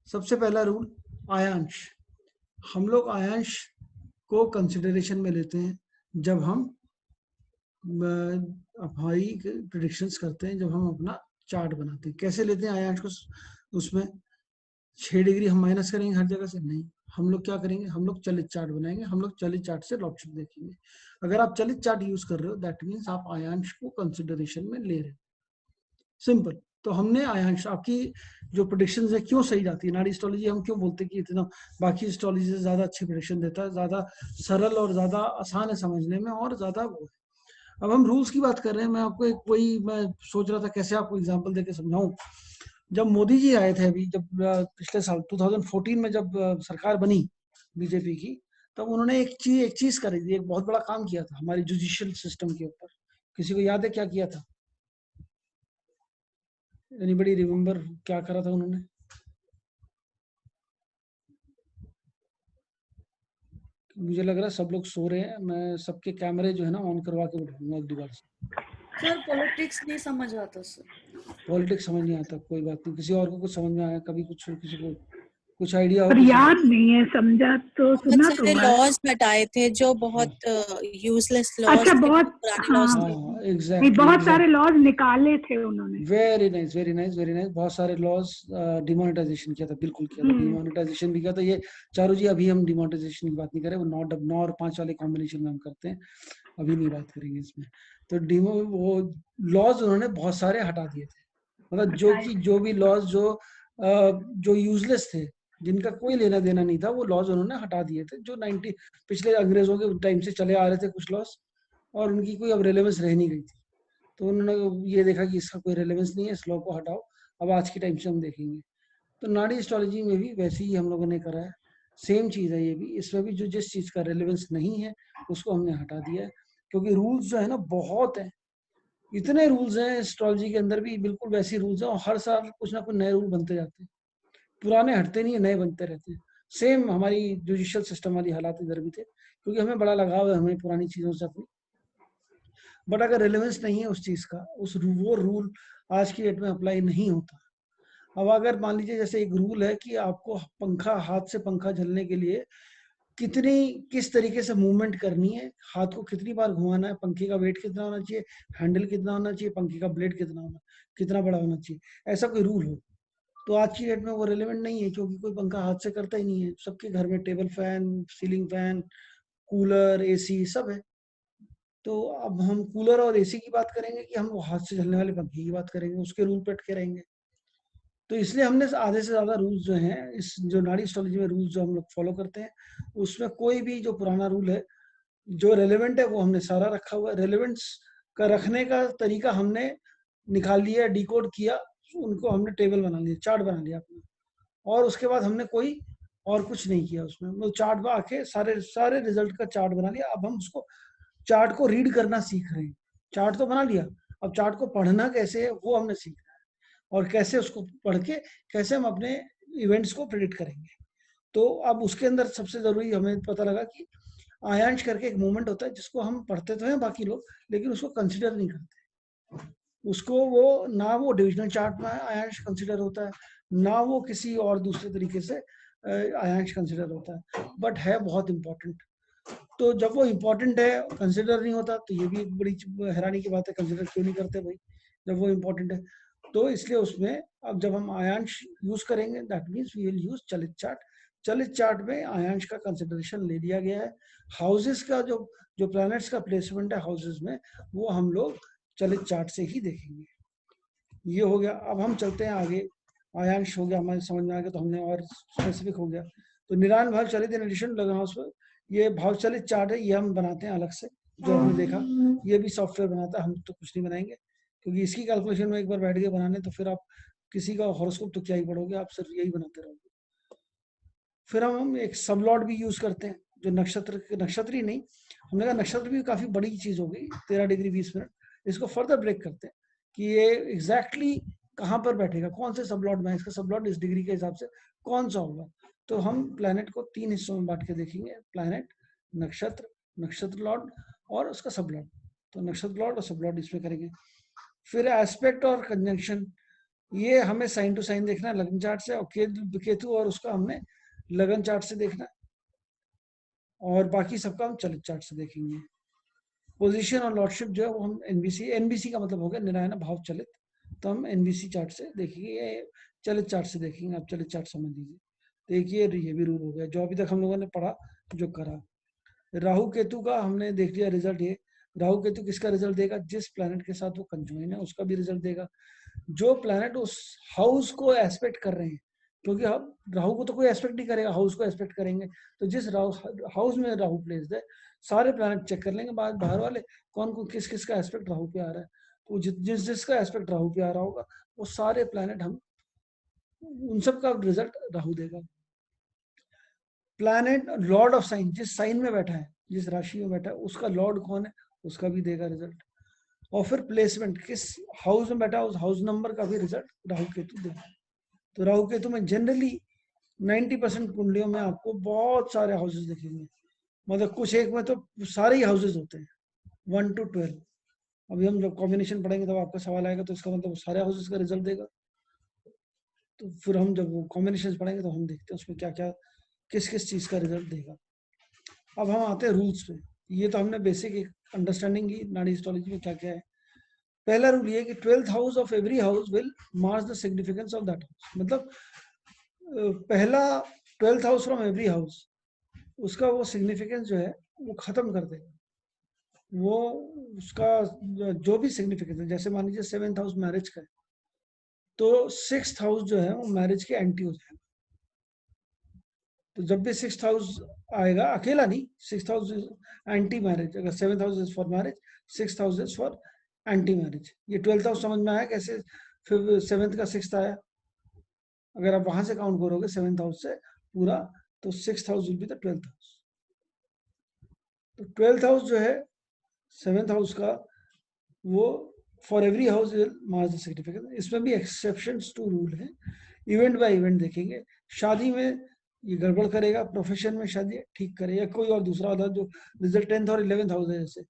सबसे पहला रूल, आयांश। हम लोग आयांश को कंसिडरेशन में लेते हैं जब हम हमारी प्रेडिक्शंस करते हैं, जब हम अपना चार्ट बनाते हैं। कैसे लेते हैं आयांश को? उसमें 6 डिग्री हम माइनस करेंगे हर जगह से? नहीं, हम लोग क्या करेंगे, हम लोग चलित चार्ट बनाएंगे, हम लोग चलित चार्ट से लॉपशिप देखेंगे। अगर आप चलित चार्ट यूज कर रहे हो दैट मीन्स आप आयांश को कंसिडरेशन में ले रहे हो, सिंपल। तो हमने आयांश, आपकी जो प्रेडिक्शन है क्यों सही जाती है, नाड़ी एस्ट्रोलॉजी हम क्यों बोलते हैं कि इतना बाकी एस्ट्रोलॉजी से ज्यादा अच्छी प्रेडिक्शन देता है, ज्यादा सरल और ज्यादा आसान है समझने में और ज्यादा वो है। अब हम रूल्स की बात कर रहे हैं, मैं आपको एक वही मैं सोच रहा था कैसे आपको एग्जांपल देके समझाऊं। जब मोदी जी आए थे अभी, जब पिछले साल 2014 में जब सरकार बनी बीजेपी की, तब उन्होंने एक चीज करी थी, एक बहुत बड़ा काम किया था हमारी जुडिशियल सिस्टम के ऊपर। किसी को याद है क्या किया था? एनीबडी रिमेम्बर क्या करा था उन्होंने? मुझे लग रहा है सब लोग सो रहे हैं, मैं सबके कैमरे जो है ना ऑन करवा के उठाऊंगा अगली बार से। सर पॉलिटिक्स नहीं समझ आता सर। पॉलिटिक्स समझ नहीं आता, कोई बात नहीं। किसी और को कुछ समझ में आया कभी, कुछ किसी को कुछ आइडिया हो पर किसी याद नहीं है, समझा तो बहुत सुना तो सारे है। लॉज हटाए थे जो बहुत यूजलेस लॉज अच्छा, थे, बहुत पुराने लॉज हाँ, थे। नहीं एग्जैक्टली बहुत सारे लॉज निकाले थे उन्होंने। Very nice very nice very nice. बहुत सारे लॉज डिमोनेटाइजेशन किया था, बिल्कुल किया था, डिमोनेटाइजेशन भी किया था। ये चारू जी अभी हम डिमोनेटाइजेशन की बात नहीं करें, वो 9 और 5 वाले कॉम्बिनेशन में हम करते हैं, अभी नहीं बात करेंगे इसमें। तो वो लॉज उन्होंने बहुत सारे हटा दिए थे, मतलब जो भी लॉज जो यूजलेस थे, जिनका कोई लेना देना नहीं था, वो लॉज उन्होंने हटा दिए थे, जो 90 पिछले अंग्रेजों के टाइम से चले आ रहे थे कुछ लॉज, और उनकी कोई अब रेलेवेंस रह नहीं गई थी। तो उन्होंने ये देखा कि इसका कोई रेलेवेंस नहीं है, इस लॉ को हटाओ, अब आज के टाइम से हम देखेंगे। तो नाड़ी एस्ट्रोलॉजी में भी वैसे ही हम लोगों ने करा है, सेम चीज है ये भी। इसमें भी जो जिस चीज का रेलेवेंस नहीं है उसको हमने हटा दिया है, क्योंकि रूल्स जो है ना बहुत है, इतने रूल्स हैं एस्ट्रोलॉजी के अंदर भी, बिल्कुल वैसे रूल्स हैं, और हर साल कुछ ना कुछ नए रूल बनते जाते हैं, पुराने हटते नहीं है, नए बनते रहते हैं। सेम हमारी जुडिशियल सिस्टम वाली हालात इधर भी थे, क्योंकि हमें बड़ा लगाव है हमें पुरानी चीजों से अपनी। बट अगर रिलेवेंस नहीं है उस चीज का, वो रूल आज की डेट में अप्लाई नहीं होता। अब अगर मान लीजिए जैसे एक रूल है कि आपको पंखा, हाथ से पंखा झलने के लिए किस तरीके से मूवमेंट करनी है, हाथ को कितनी बार घुमाना है, पंखे का वेट कितना होना चाहिए, हैंडल कितना होना चाहिए, पंखे का ब्लेड कितना बड़ा होना चाहिए, ऐसा कोई रूल हो, तो आज की डेट में वो रिलेवेंट नहीं है, क्योंकि कोई पंखा हाथ से करता ही नहीं है। सबके घर में table fan, ceiling fan, cooler, AC सब है। तो अब हम कूलर और एसी की बात करेंगे कि हम वो हाथ से चलने वाले पंखे की बात करेंगे, उसके रूल पे अटके रहेंगे। तो इसलिए हमने आधे से ज्यादा रूल्स जो हैं, इस जो नाड़ी एस्ट्रोलॉजी में रूल्स जो हम लोग फॉलो करते हैं, उसमें कोई भी जो पुराना रूल है जो रेलेवेंट है वो हमने सारा रखा हुआ है। रेलेवेंस का रखने का तरीका हमने निकाल लिया, डिकोड किया, उनको हमने टेबल बना लिया, चार्ट बना लिया अपना, और उसके बाद हमने कोई और कुछ नहीं किया उसमें। वो चार्ट में आके सारे रिजल्ट का चार्ट बना लिया। अब हम उसको चार्ट को रीड करना सीख रहे हैं। चार्ट तो बना लिया, अब चार्ट को पढ़ना कैसे है वो हमने सीखना है, और कैसे उसको पढ़ के कैसे हम अपने इवेंट्स को प्रेडिक्ट करेंगे। तो अब उसके अंदर सबसे जरूरी हमें पता लगा कि आयांश करके एक मूवमेंट होता है, जिसको हम पढ़ते तो हैं बाकी लोग, लेकिन उसको कंसिडर नहीं करते। उसको वो ना वो डिविजनल चार्ट में आयांश कंसिडर होता है, ना वो किसी और दूसरे तरीके से आयांश कंसिडर होता है, बट है बहुत इंपॉर्टेंट। तो जब वो इम्पोर्टेंट है कंसिडर नहीं होता, तो ये भी एक बड़ी हैरानी की बात है, कंसिडर क्यों नहीं करते भाई जब वो इम्पोर्टेंट है। तो इसलिए उसमें अब जब हम आयांश यूज करेंगे that means we will use chalit chart, chalit chart में आयांश का कंसिडरेशन ले लिया गया है। हाउसेस का जो प्लैनेट्स का प्लेसमेंट है हाउसेस में, वो हम लोग चलित चार्ट से ही देखेंगे। ये हो गया। अब हम चलते हैं आगे। आयांश हो गया, हमारे समझ में आ गया, तो हमने और स्पेसिफिक हो गया। तो निरायन भाव चलित इन एडिशन लगा हाउस पर, ये भाव चलित चार्ट है, ये हम बनाते हैं अलग से, जो हमने देखा। ये भी सॉफ्टवेयर बनाता है, हम तो कुछ नहीं बनाएंगे, क्योंकि इसकी कैलकुलेशन में एक बार बैठ के बनाने तो फिर आप किसी का हॉरोस्कोप तो क्या ही पढ़ोगे, आप सिर्फ यही बनाते रहोगे। फिर हम एक सबलॉट भी यूज करते हैं, जो नक्षत्र ही नहीं, हमने कहा नक्षत्र भी काफी बड़ी चीज हो गई, 13 डिग्री 20 मिनट। इसको फर्दर ब्रेक करते हैं कि ये एग्जैक्टली कहाँ पर बैठेगा, कौन से सबलॉट में, इसका सबलॉट इस डिग्री के हिसाब से कौन सा होगा। तो हम प्लैनेट को 3 हिस्सों में बांट के देखेंगे, प्लैनेट, नक्षत्र, नक्षत्र लॉर्ड और उसका सबलॉट। तो नक्षत्र लॉर्ड और सबलॉट इसमें करेंगे। फिर एस्पेक्ट और कंजंक्शन, ये हमें साइन टू साइन देखना है लग्न चार्ट से, और केतु और उसका हमने लगन चार्ट से देखना है, और बाकी सबका हम चलित चार्ट से देखेंगे। पोजीशन और लॉर्डशिप जो है वो हम एनबीसी का मतलब हो गया निरायन भाव चलित, तो हम एनबीसी चार्ट से देखेंगे, चलित चार्ट से देखेंगे। आप चलित चार्ट समझ लीजिए। देखिए ये भी रूल हो गया जो अभी तक हम लोगों ने पढ़ा, जो करा। राहु केतु का हमने देख लिया रिजल्ट। ये राहु केतु किसका रिजल्ट देगा, जिस प्लैनेट के साथ वो कंजॉइन है उसका भी रिजल्ट देगा। जो प्लैनेट उस हाउस को एस्पेक्ट कर रहे हैं, क्योंकि हम राहु को तो कोई एस्पेक्ट नहीं करेगा, हाउस को एस्पेक्ट करेंगे। तो जिस हाउस में राहु प्लेस्ड है, सारे प्लैनेट चेक कर लेंगे बाहर वाले, कौन किस का एस्पेक्ट राहु पे आ रहा है। तो जिसका एस्पेक्ट राहु पे आ रहा होगा, वो सारे प्लैनेट हम उन सब का रिजल्ट राहु देगा। प्लैनेट लॉर्ड ऑफ साइन, जिस साइन में बैठा है, जिस राशि में बैठा है, उसका लॉर्ड कौन है, उसका भी देगा रिजल्ट। और फिर प्लेसमेंट, किस हाउस में बैठा, उस हाउस नंबर का भी रिजल्ट राहु केतु देगा। तो राहु केतु में जनरली 90% कुंडलियों में आपको बहुत सारे हाउसेस दिखेंगे, मतलब कुछ एक में तो सारे ही हाउसेस होते हैं 1 to 12। अभी हम जब कॉम्बिनेशन पढ़ेंगे तब आपका सवाल आएगा, तो इसका मतलब सारे हाउसेस का रिजल्ट देगा। तो फिर हम जब वो कॉम्बिनेशन पढ़ेंगे तो हम देखते हैं उसमें क्या क्या किस चीज का रिजल्ट देगा। अब हम आते हैं रूल्स पे। ये तो हमने बेसिक एक अंडरस्टैंडिंग की नाड़ी एस्ट्रोलॉजी में क्या क्या है। पहला रूल ये कि 12th house of every house will mark the significance of that house. मतलब पहला 12th house from every house, उसका वो सिग्निफिकेंस जो है वो खत्म कर देगा। वो उसका जो भी सिग्निफिकेंस है, जैसे मान लीजिए 7th हाउस मैरिज का है, तो 6th हाउस जो है वो मैरिज के एंटी हो जाएगा। तो जब भी 6th हाउस आएगा, अकेला नहीं, 6th house is anti marriage. अगर 7th house is for marriage, 6th house is for anti marriage. ये 12th हाउस समझ में आया कैसे फिर 7th का 6th आया। अगर आप वहां से काउंट करोगे 7th हाउस से पूरा, तो 6th house will be the 12th house. तो 12th हाउस जो है 7th हाउस का, वो for every house will mark the significance. इसमें भी एक्सेप्शंस टू रूल है, इवेंट बाय इवेंट देखेंगे। शादी में ये गड़बड़ करेगा, प्रोफेशन में शादी ठीक करेगा, कोई और दूसरा होता जो रिजल्ट 10th और 11th हाउस है, जैसे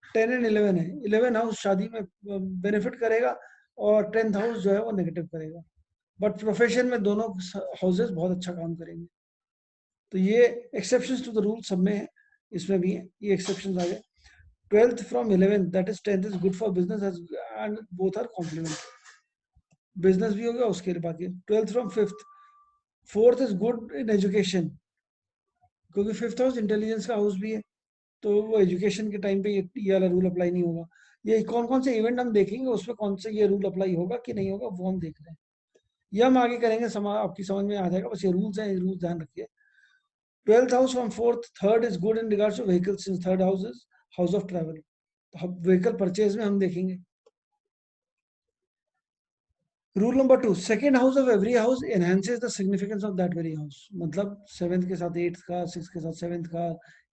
10 and 11 है, 11 हाउस शादी में बेनिफिट करेगा और 10th हाउस जो है वो नेगेटिव करेगा। बट प्रोफेशन में दोनों हाउसेस बहुत अच्छा काम करेंगे। तो ये एक्सेप्शंस टू द रूल सब में है, इसमें भी है, ये एक्सेप्शंस आ गए। 12th from 11th, that is 10th is good for business and both are complementary. Business भी हो गया, उसके बाद 12th from 5th, 4th is good in education, क्योंकि 5th हाउस इंटेलिजेंस का हाउस भी है, तो वो एजुकेशन के टाइम पे ये वाला रूल अप्लाई नहीं होगा। ये कौन कौन से इवेंट हम देखेंगे, उसमें कौन से ये रूल अप्लाई होगा कि नहीं होगा, वो हम देख रहे हैं। ये हम आगे करेंगे, आपकी समझ में आ जाएगा। बस ये रूल्स हैं, ये रूल्स ध्यान रखिए। 12th house from 4th, 3rd is good in regards to vehicle, since 3rd house is house of travel. तो व्हीकल परचेज में हम देखेंगे। Rule number 2, second house of every house enhances the significance of that very house. मतलब 7th के साथ 8th का, 6th के साथ 7th का,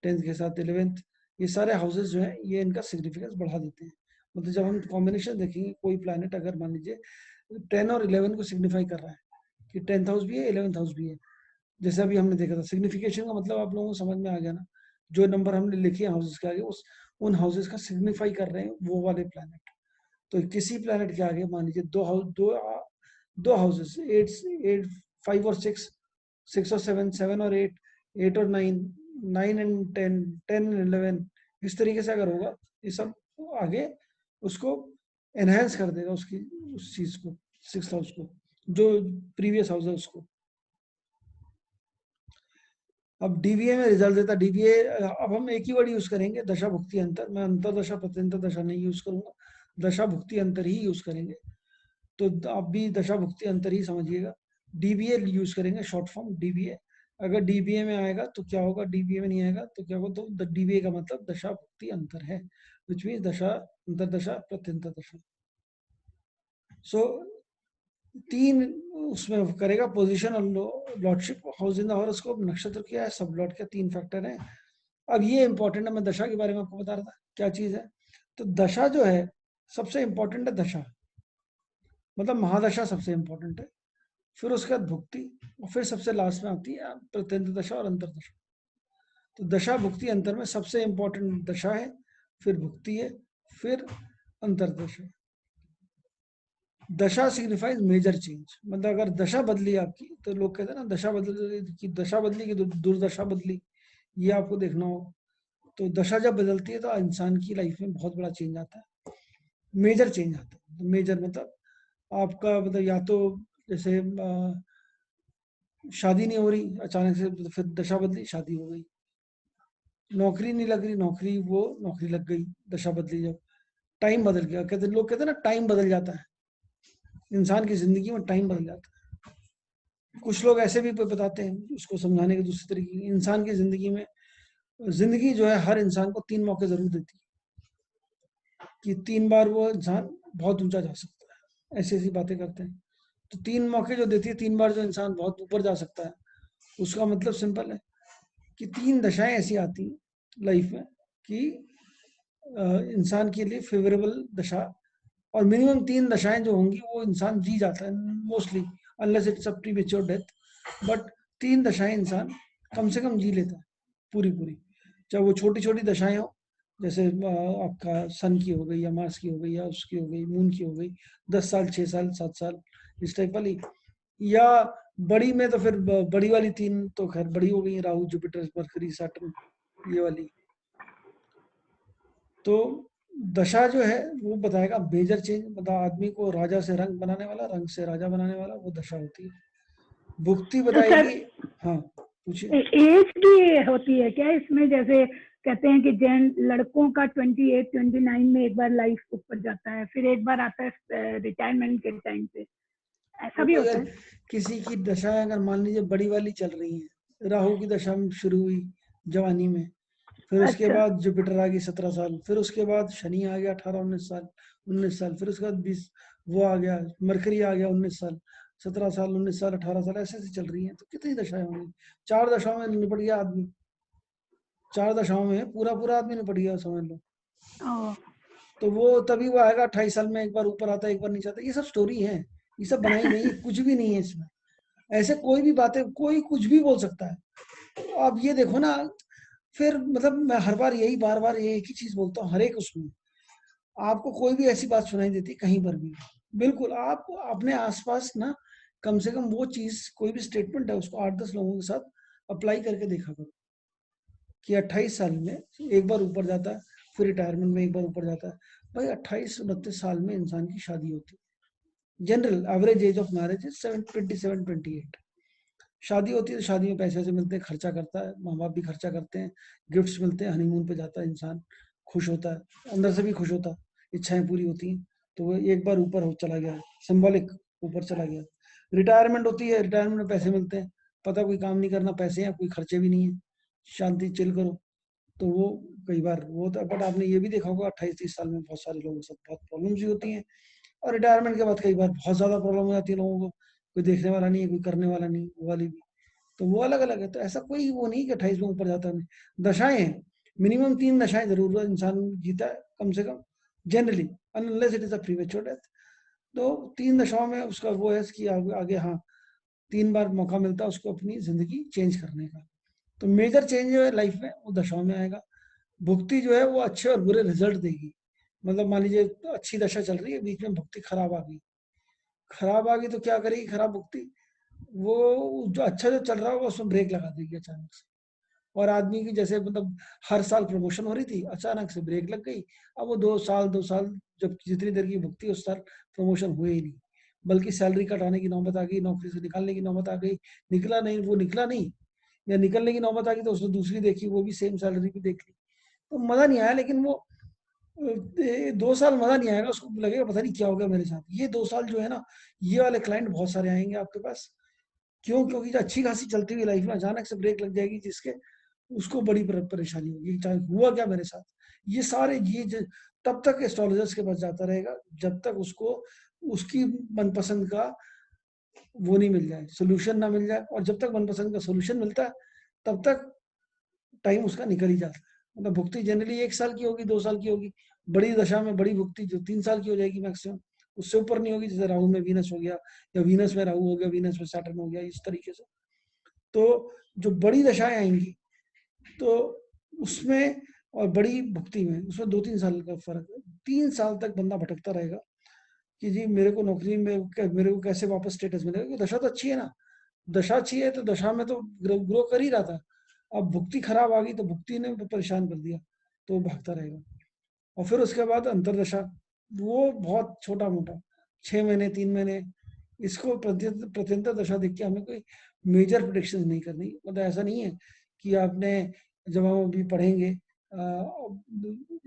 10th के साथ 11th, ये सारे हाउसेस जो है ये इनका सिग्निफिकेंस बढ़ा देते हैं। मतलब जब हम कॉम्बिनेशन देखेंगे, कोई प्लैनेट अगर मान लीजिए 10 और 11 को सिग्निफाई कर रहा है कि 10th हाउस भी है, 11th हाउस भी है, जैसे अभी हमने देखा था। सिग्निफिकेशन का मतलब आप लोगों को समझ में आ गया ना, जो नंबर हमने लिखे हाउसेस के आगे, उन हाउसेस का सिग्निफाई कर रहे हैं वो वाले प्लैनेट। तो किसी प्लैनेट के आगे मान लीजिए दो हाउसेस 8, 5 और 6, 6 और 7, 7 और 8, 8 और 9, 9 एंड 10, 10 एंड 11, इस तरीके से अगर होगा, ये सब आगे उसको एनहेंस कर देगा, उसकी उस चीज को, 6th हाउस को, जो प्रीवियस हाउस है उसको। अब डीवीए में रिजल्ट देता है। डीवीए अब हम एक ही वर्ड यूज करेंगे, दशा भुक्ति अंतर। मैं अंतरदशा प्रत्यंतर दशा नहीं यूज करूंगा, दशा भुक्ति अंतर ही यूज करेंगे। तो आप भी दशा भुक्ति अंतर ही समझिएगा। डीबीए यूज करेंगे, शॉर्ट फॉर्म डीबीए। अगर डीबीए में आएगा तो क्या होगा, डीबीए में नहीं आएगा तो क्या होगा, तो डीबीए का मतलब दशा भुक्ति अंतर है, विच मीन्स दशा अंतरदशा प्रत्यंतर दशा। सो 3 उसमें करेगा, पोजीशन और lordship, house in the horoscope, नक्षत्र क्या है, सब लॉर्ड क्या, 3 फैक्टर है। अब ये इंपॉर्टेंट है, मैं दशा के बारे में आपको बता रहा था क्या चीज है। तो दशा जो है सबसे इंपॉर्टेंट है, दशा मतलब महादशा सबसे इंपॉर्टेंट है, फिर उसके बाद भुक्ति, और फिर सबसे लास्ट में आती है प्रत्यंतर दशा और अंतरदशा। तो दशा भुक्ति अंतर में सबसे इंपॉर्टेंट दशा है, फिर भुक्ति है, फिर अंतरदशा। दशा सिग्निफाइज मेजर चेंज, मतलब अगर दशा बदली आपकी, तो लोग कहते हैं ना दशा बदली कि दुर्दशा बदली, ये आपको देखना हो। तो दशा जब बदलती है तो इंसान की लाइफ में बहुत बड़ा चेंज आता है, मेजर चेंज आता है। तो मेजर मतलब आपका मतलब या तो जैसे शादी नहीं हो रही अचानक से, तो फिर दशा बदली, शादी हो गई। नौकरी नहीं लग रही, नौकरी लग गई, दशा बदली। जब टाइम बदल गया, कहते लोग कहते हैं ना टाइम बदल जाता है, इंसान की जिंदगी में टाइम बदल जाता है। कुछ लोग ऐसे भी बताते हैं उसको समझाने के दूसरे तरीके, इंसान की जिंदगी जो है हर इंसान को 3 मौके जरूर देती है, कि 3 बार वो इंसान बहुत ऊंचा जा सकता है, ऐसी ऐसी बातें करते हैं। तो 3 मौके जो देती है, 3 बार जो इंसान बहुत ऊपर जा सकता है, उसका मतलब सिंपल है कि 3 दशाएं ऐसी आती हैं लाइफ में कि इंसान के लिए फेवरेबल दशा, और मिनिमम 3 दशाएं जो होंगी वो इंसान जी जाता है mostly, unless it's a premature death, but 3 दशाएं इंसान कम से कम जी लेता है पूरी पूरी, चाहे वो छोटी छोटी दशाएं हो, जैसे आपका सन की हो गई या मार्स की हो गई या उसकी हो गई, मून की हो गई, 10 साल 6 साल 7 साल इस टाइप वाली, या बड़ी में तो फिर बड़ी वाली 3 तो खैर बड़ी हो गई, राहु जुपिटर मरकरी सैटर्न ये वाली। तो दशा जो है वो बताएगा मेजर चेंज, मतलब आदमी को राजा से रंग बनाने वाला, रंग से राजा बनाने वाला, वो दशा होती है। भुक्ति तो सर बताएगी, हाँ पूछिए। एज की होती है क्या इसमें, जैसे कहते हैं कि जेंट लड़कों का 28 29 में एक बार लाइफ ऊपर जाता है, फिर एक बार आता है रिटायरमेंट के टाइम पे, ऐसा भी देखो होता अगर है? किसी की दशा अगर मान लीजिए बड़ी वाली चल रही है, राहु की दशा में शुरू हुई जवानी में, फिर उसके अच्छा, बाद जुपिटर आ गई 17 साल, फिर उसके बाद शनि आ गया 18 19 साल, फिर उसके बाद 20 वो आ गया, मरकरी आ गया 19 साल, 17 साल 19 साल 18 साल, ऐसे ऐसे चल रही है, तो कितनी दशाएं होंगी। 4 दशाओं में निपट गया आदमी, 4 दशाओं में पूरा पूरा आदमी निपट गया समझ लो। ओ, तो वो तभी वो आएगा 28 साल में, एक बार ऊपर आता है एक बार नीचे आता है, ये सब स्टोरी है, ये सब बनाई गई है, कुछ भी नहीं है इसमें। ऐसे कोई भी बातें, कोई कुछ भी बोल सकता है। तो आप ये देखो ना, फिर मतलब मैं हर बार यही बार बार ये एक ही चीज बोलता हूँ, हर एक उसमें आपको कोई भी ऐसी बात सुनाई देती कहीं पर भी, बिल्कुल आप अपने आसपास ना कम से कम वो चीज, कोई भी स्टेटमेंट है उसको 8-10 लोगों के साथ अप्लाई करके देखा करो, कि 28 साल में एक बार ऊपर जाता है, फिर रिटायरमेंट में एक बार ऊपर जाता है। भाई 28-29 साल में इंसान की शादी होती है, general average age of marriage is 27-28। शादी होती है तो शादी में पैसे से मिलते हैं, खर्चा करता है, माँ बाप भी खर्चा करते हैं, गिफ्ट्स मिलते हैं, हनीमून पे जाता है इंसान, खुश होता है, अंदर से भी खुश होता है, इच्छाएं पूरी होती हैं। तो वो एक बार ऊपर हो चला गया, सिंबॉलिक ऊपर चला गया। रिटायरमेंट होती है, रिटायरमेंट में पैसे मिलते हैं, पता कोई काम नहीं करना, पैसे हैं, कोई खर्चे भी नहीं है, शांति चिल करो। तो वो कई बार वो होता है, बट आपने ये भी देखा होगा 28-30 साल में बहुत सारे लोगों के साथ बहुत प्रॉब्लम्स भी होती हैं, और रिटायरमेंट के बाद कई बार बहुत ज्यादा प्रॉब्लम हो जाती है लोगों को, कोई देखने वाला नहीं है, कोई करने वाला नहीं, वो वाली भी। तो वो अलग अलग है, तो ऐसा कोई वो नहीं कि 28 में ऊपर जाता है। दशाएं हैं, मिनिमम 3 दशाएं जरूर इंसान जीता है कम से कम, generally, unless it is a premature death. तो 3 दशाओं में उसका वो है कि आगे हाँ 3 बार मौका मिलता है उसको अपनी जिंदगी चेंज करने का। तो मेजर चेंज जो है लाइफ में वो दशाओं में आएगा। भुक्ति जो है वो अच्छे और बुरे रिजल्ट देगी, मतलब मान लीजिए अच्छी दशा चल रही है, बीच में भुक्ति खराब आ गई तो क्या करेगी खराब भुक्ति, वो जो अच्छा जो चल रहा होगा उसमें ब्रेक लगा देगी अचानक से। और आदमी की जैसे मतलब हर साल प्रमोशन हो रही थी, अचानक से ब्रेक लग गई, अब वो 2 साल जब जितनी देर की भुगती उस साल प्रमोशन हुए ही नहीं, बल्कि सैलरी कटाने की नौबत आ गई, नौकरी से निकालने की नौबत आ गई, निकला नहीं, या निकलने की नौबत आ गई तो उसने दूसरी देखी, वो भी सेम सैलरी पे देख ली, तो मजा नहीं आया। लेकिन वो 2 साल मजा नहीं आएगा, उसको लगेगा पता नहीं क्या हो गया मेरे साथ। ये 2 साल जो है ना, ये वाले क्लाइंट बहुत सारे आएंगे आपके पास। क्यों? क्योंकि अच्छी खासी चलती हुई लाइफ में अचानक से ब्रेक लग जाएगी, जिसके उसको बड़ी परेशानी होगी, चाहे हुआ क्या मेरे साथ। ये सारे तब तक एस्ट्रोलॉजर्स के पास जाता रहेगा जब तक उसको उसकी मनपसंद का वो नहीं मिल जाए, सोल्यूशन ना मिल जाए। और जब तक मनपसंद का सोल्यूशन मिलता है तब तक टाइम उसका निकल ही जाता है। मतलब भुक्ति जनरली 1 साल की होगी, 2 साल की होगी। बड़ी दशा में बड़ी भुक्ति जो 3 साल की हो जाएगी मैक्सिमम, उससे ऊपर नहीं होगी। जैसे राहु में वीनस हो गया, या वीनस में राहु हो गया, वीनस में सैटर्न हो गया, इस तरीके से। तो जो बड़ी दशाएं आएंगी तो उसमें, और बड़ी भुक्ति में, उसमें 2-3 साल का फर्क है। 3 साल तक बंदा भटकता रहेगा कि जी मेरे को नौकरी में मेरे को कैसे वापस स्टेटस मिलेगा, क्योंकि दशा तो अच्छी है ना। दशा अच्छी है तो दशा में तो ग्रो कर ही रहा था। अब भुक्ति खराब आ गई तो भुक्ति ने परेशान कर दिया, तो वो भागता रहेगा। और फिर उसके बाद अंतरदशा, वो बहुत छोटा मोटा 6 महीने 3 महीने, इसको प्रत्यंतर दशा देख के हमें कोई मेजर प्रेडिक्शन नहीं करनी। मतलब ऐसा नहीं है कि आपने, जब हम अभी पढ़ेंगे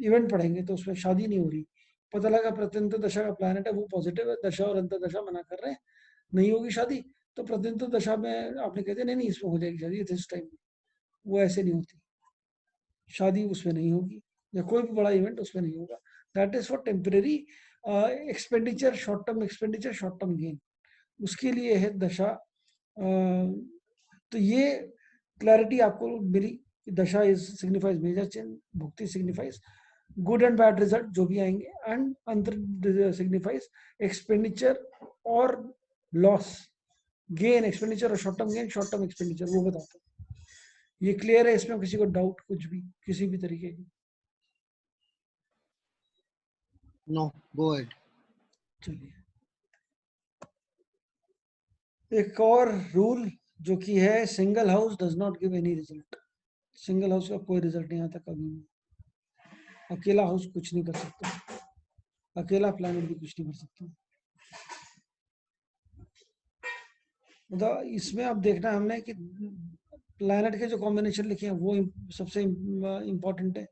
इवेंट पढ़ेंगे तो उसमें शादी नहीं हो रही, पता लगा प्रत्यंतर दशा का प्लैनेट है वो पॉजिटिव है, दशा और अंतर दशा मना कर रहे हैं, नहीं होगी शादी, तो प्रत्यंतर दशा में आपने कहते नहीं इसमें हो जाएगी शादी इस टाइम में। वो ऐसे नहीं होती, शादी उसमें नहीं होगी, या कोई भी बड़ा इवेंट उसमें नहीं होगा। That is for temporary expenditure, short term expenditure, short term gain, उसके लिए है दशा। तो ये क्लैरिटी आपको मिली। Dasha is signifies major change, bhukti signifies good and bad result जो भी आएंगे, एंड अंतर सिग्निफाइज एक्सपेंडिचर और लॉस, गेन एक्सपेंडिचर और short term gain, short term expenditure, वो बताता है। ये क्लियर है? इसमें किसी को डाउट कुछ भी किसी भी तरीके की? No, go ahead. चलिए, एक और रूल जो कि है, single house does not give any result. Single house का कोई रिजल्ट नहीं आता कभी भी। अकेला हाउस कुछ नहीं कर सकता, अकेला प्लैनेट भी कुछ नहीं कर सकता। मतलब इसमें अब देखना हमने कि प्लैनेट के जो कॉम्बिनेशन लिखे हैं वो सबसे इम्पोर्टेंट है,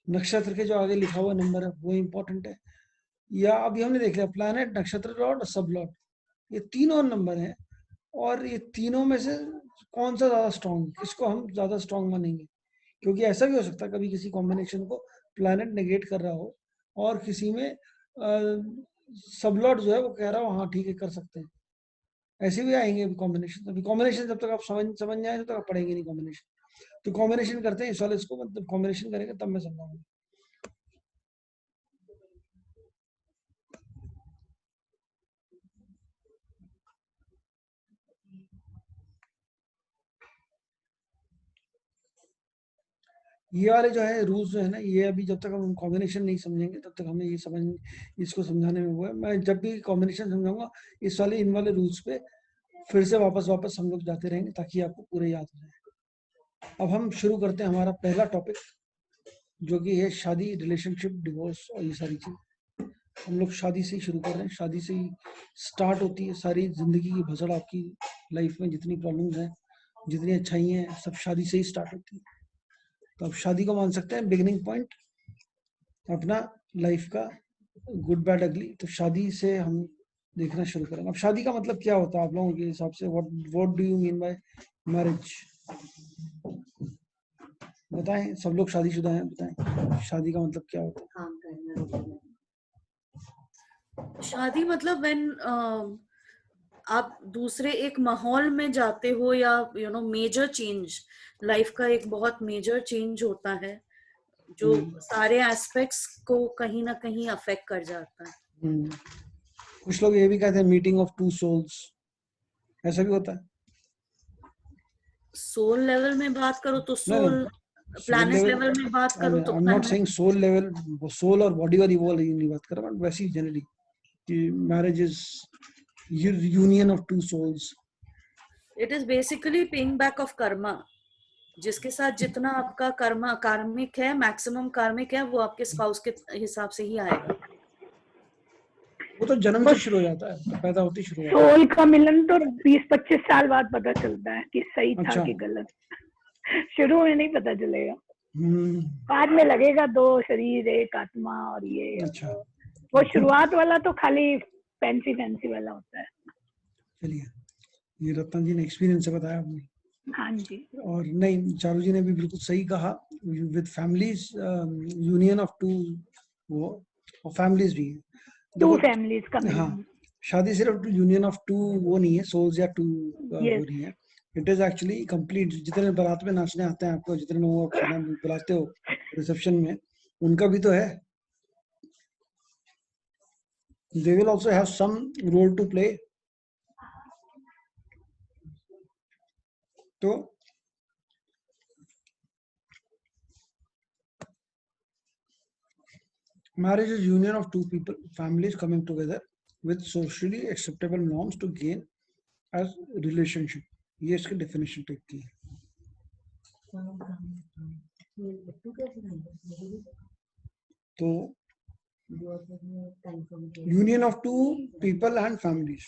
नक्षत्र के जो आगे लिखा हुआ नंबर है वो इम्पोर्टेंट है। या अभी हमने देख लिया प्लैनेट, नक्षत्र लॉर्ड और सब लॉर्ड, ये तीनों नंबर हैं, और ये तीनों में से कौन सा ज्यादा स्ट्रॉन्ग, किसको हम ज्यादा स्ट्रॉन्ग मानेंगे। क्योंकि ऐसा भी हो सकता है कभी किसी कॉम्बिनेशन को प्लैनेट नेगेट कर रहा हो और किसी में सब लॉर्ड जो है वो कह रहा हो हाँ ठीक है कर सकते हैं। ऐसे भी आएंगे कॉम्बिनेशन। अभी कॉम्बिनेशन जब तक आप समझ जाए तब तक आप पढ़ेंगे नहीं कॉम्बिनेशन। तो कॉम्बिनेशन करते हैं इस वाले इसको, मतलब कॉम्बिनेशन करेंगे तब मैं समझाऊंगा। ये वाले जो है रूल्स जो है ना, ये अभी जब तक हम कॉम्बिनेशन नहीं समझेंगे तब तक हमें ये इसको समझाने में वो है। मैं जब भी कॉम्बिनेशन समझाऊंगा इस वाले इन वाले रूल्स पे फिर से वापस हम लोग जाते रहेंगे ताकि आपको पूरे याद हो जाए। अब हम शुरू करते हैं हमारा पहला टॉपिक, जो कि है शादी, रिलेशनशिप, डिवोर्स और ये सारी चीज। हम लोग शादी से ही शुरू कर रहे हैं। शादी से ही स्टार्ट होती है सारी जिंदगी की भसड़। आपकी लाइफ में जितनी प्रॉब्लम्स हैं, जितनी अच्छाइयाँ हैं, सब शादी से ही स्टार्ट होती है। तो आप शादी को मान सकते हैं बिगिनिंग पॉइंट अपना लाइफ का, गुड बैड अगली। तो शादी से हम देखना शुरू करेंगे। अब शादी का मतलब क्या होता है आप लोगों के हिसाब से? What do you mean by marriage? बताएं, सब लोग शादीशुदा हैं, बताएं शादी का मतलब क्या होता है? शादी मतलब व्हेन आप दूसरे एक माहौल में जाते हो, या मेजर चेंज, लाइफ का एक बहुत मेजर चेंज होता है जो सारे एस्पेक्ट्स को कहीं ना कहीं अफेक्ट कर जाता है। कुछ लोग ये भी कहते हैं मीटिंग ऑफ टू सोल्स, ऐसा भी होता है। सोल लेवल में बात करो तो सोल, प्लैनेट लेवल में बात करो तो I am not saying soul level, soul और बॉडी वाली वो नहीं बात कर रहा, बट वैसे ही जनरली कि marriage is union of two souls. It is basically paying back of karma. जिसके साथ जितना आपका कर्मा कार्मिक है, मैक्सिमम कार्मिक है, वो आपके स्पाउस के हिसाब से ही आएगा। वो तो जन्म वो से शुरू हो जाता है, तो पैदा होती शुरू होता सोल का मिलन तो 20-25 साल बाद पता चलता है कि सही है। था अच्छा। कि गलत। शुरू में नहीं पता चलेगा, हम्म। बाद में लगेगा दो शरीर एक आत्मा और ये अच्छा, वो गुड। शुरुआत वाला तो खाली फैंसी फैंसी वाला होता है। चलिए, ये रत्ना जी ने एक्सपीरियंस से बताया आपने। हाँ जी, और नहीं, चारू जी ने भी बिल्कुल सही कहा, with families, union of two, वो और फैमिलीज भी है। टू देखो, फैमिलीज का हाँ, मिलन। शादी सिर्फ यूनियन ऑफ टू वो नहीं है, सोल्स या टू वो यस, नहीं है। It is actually complete. जितने बारात में नाचने आते हैं आपको, जितने लोगों को खाना बुलाते हो रिसेप्शन में, उनका भी तो है। They will also have some role to play. तो marriage is union of two people, families coming together with socially acceptable norms to gain as relationship. ये इसकी डेफिनेशन टाइप की है। तो union of two people and families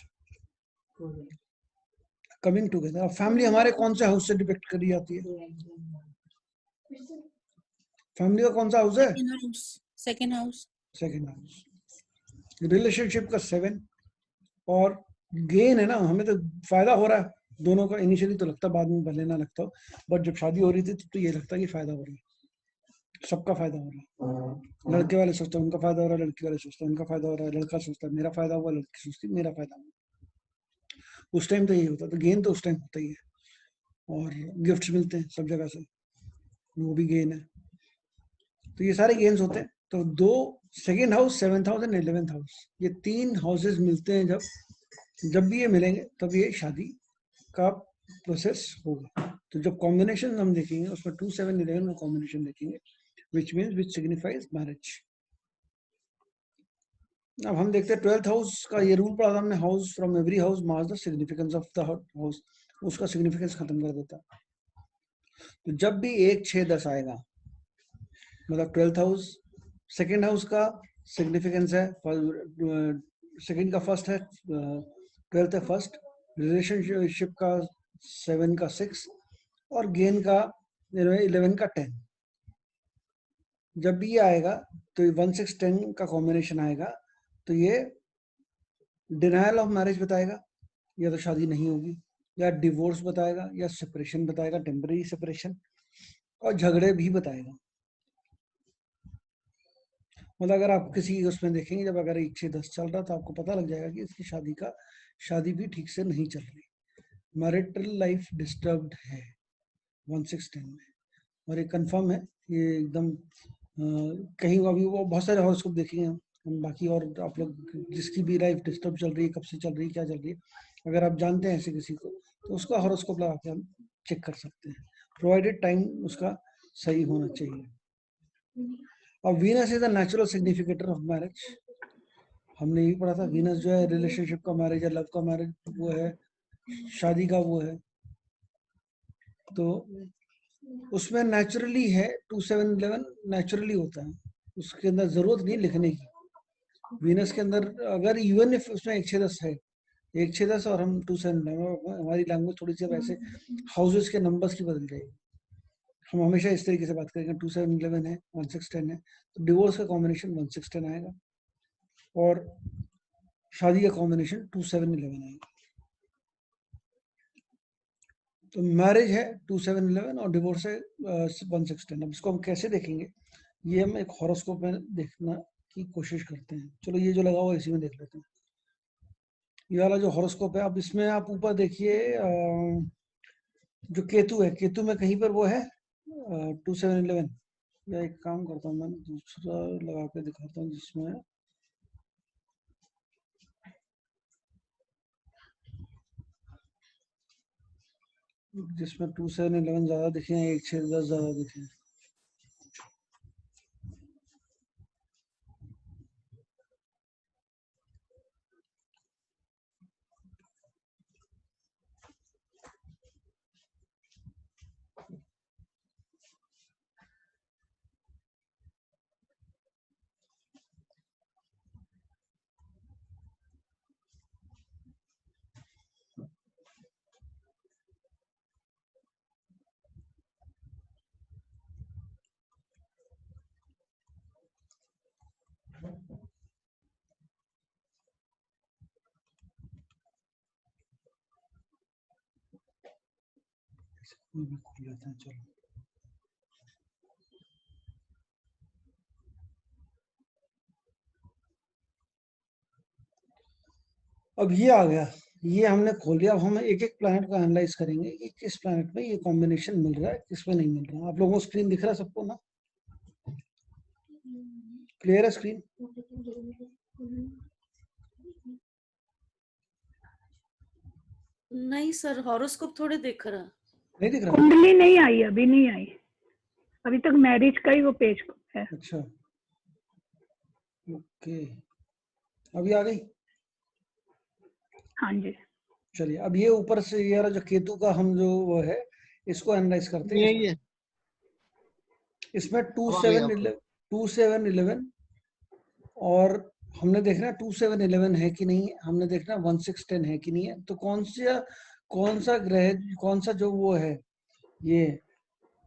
coming together. अब family हमारे कौन से हाउस से डिपेक्ट करी जाती है? फैमिली का कौन सा हाउस है? Second house. Second house. Relationship का 7। और गेन है ना, हमें तो फायदा हो रहा है दोनों का। इनिशियली तो लगता, बाद में भले ना लगता हो, बट जब शादी हो रही थी तो ये लगता है कि फायदा हो रहा है, सबका फायदा हो रहा है। लड़के वाले सोचते हैं उनका फायदा हो रहा है, लड़की वाले सोचते हैं उनका फायदा हो रहा है, लड़का सोचता है मेरा फायदा हुआ, लड़की सोचती है मेरा फायदा हुआ। उस टाइम तो यही होता है, तो गेन तो उस टाइम होता ही है। और गिफ्ट्स मिलते हैं सब जगह से, वो भी गेन है। तो ये सारे गेन्स होते हैं। तो दो, second house, 7th house and 11th house, ये 3 हाउसेस मिलते हैं। जब भी ये मिलेंगे तब ये शादी का प्रोसेस होगा। तो जब कॉम्बिनेशन हम देखेंगे उसमें 2, 7, 11 का कॉम्बिनेशन देखेंगे, which means which signifies marriage। अब हम देखते हैं 12th हाउस का ये रूल पढ़ा था हमने, house from every house marks the significance of the house. उसका सिग्निफिकेंस खत्म कर देता है। तो जब भी 1, 6, 10 आएगा, मतलब 12th हाउस, सेकेंड हाउस का सिग्निफिकेंस है, सेकेंड का फर्स्ट है, 12th है फर्स्ट, रिलेशनशिप का 7 का 6, और गेन का 11 का 10। जब भी ये आएगा तो 1, 6, 10 का कॉम्बिनेशन आएगा, तो ये डिनायल ऑफ मैरिज बताएगा, या तो शादी नहीं होगी, या डिवोर्स बताएगा, या सेपरेशन बताएगा, टेम्पररी सेपरेशन, और झगड़े भी बताएगा। मतलब अगर आप किसी उसमें देखेंगे, जब अगर 1, 6, 10 चल रहा, तो आपको पता लग जाएगा कि इसकी शादी भी ठीक से नहीं चल रही, मैरिटल लाइफ डिस्टर्ब्ड है 1, 6, 10 में। और ये कंफर्म है, ये एकदम कहीं अभी वो बहुत सारे हॉरोस्कोप देखेंगे हम बाकी, और आप लोग जिसकी भी लाइफ डिस्टर्ब चल रही है, कब से चल रही है, क्या चल रही है, अगर आप जानते हैं ऐसे किसी को, तो उसका हॉरोस्कोप लगा के हम चेक कर सकते हैं, प्रोवाइडेड टाइम उसका सही होना चाहिए। अब Venus is the natural significator of marriage. हमने यही पढ़ा था, वीनस जो है रिलेशनशिप का मैरिज है, लव का मैरिज वो है, शादी का वो है। तो उसमें नेचुरली है 2, 7, 11 नेचुरली होता है, उसके अंदर जरूरत नहीं लिखने की। वीनस के अंदर अगर इवन इफ उसमें 1, 6, 10 है, 1, 6, 10 और हम 2, 7, 11, हमारी लैंग्वेज थोड़ी सी वैसे हाउसेस के नंबर्स की बदल जाएगी। हम हमेशा इस तरीके से बात करेंगे, 2, 7, 11 है, 1, 6, 10 है, तो डिवोर्स का कॉम्बिनेशन 1, 6, 10 आएगा, और शादी का कॉम्बिनेशन 2, 7, 11 आएगा। तो मैरिज है 2, 7, 11 और डिवोर्स है 1, 6, 10। अब इसको हम कैसे देखेंगे, ये हम एक हॉरोस्कोप में देखना की कोशिश करते हैं। चलो ये जो लगा हुआ है इसी में देख लेते हैं। ये वाला जो हॉरोस्कोप है, अब इसमें आप ऊपर देखिए, जो केतु है, केतु में कहीं पर वो है 2, 7, 11। या एक काम करता हूँ, मैं दूसरा लगा के दिखाता हूँ जिसमें जिसमें 2, 7, 11 ज्यादा दिखे हैं, 1, 6, 10 ज्यादा दिखे हैं। कोई भी खोल लेते हैं, चलो। अब ये आ गया, ये हमने खोल लिया। अब हम एक एक प्लैनेट को एनालाइज करेंगे कि किस प्लैनेट में ये कॉम्बिनेशन मिल रहा है, किस में नहीं मिल रहा। आप लोगों को स्क्रीन दिख रहा है सबको ना? क्लियर है स्क्रीन? नहीं सर, हॉरोस्कोप थोड़े दिख रहा। नहीं दिख रहा? कुंडली नहीं आई, अभी नहीं आई, अभी तक मैरिज का ही वो पेज है। अच्छा, ओके, अभी आ गई। हाँ जी। चलिए, अब ये ऊपर से ये रहा जो केतु का हम जो वो है, इसको एनालाइज करते हैं। यही है। इसमें 2 अब आ गई 7 आपको। 2 7 11 और हमने देखना है 2 7 11 है कि नहीं है, हमने देखना 1 6 10 है कि नहीं है। तो कौन सा ग्रह, कौन सा जो वो है ये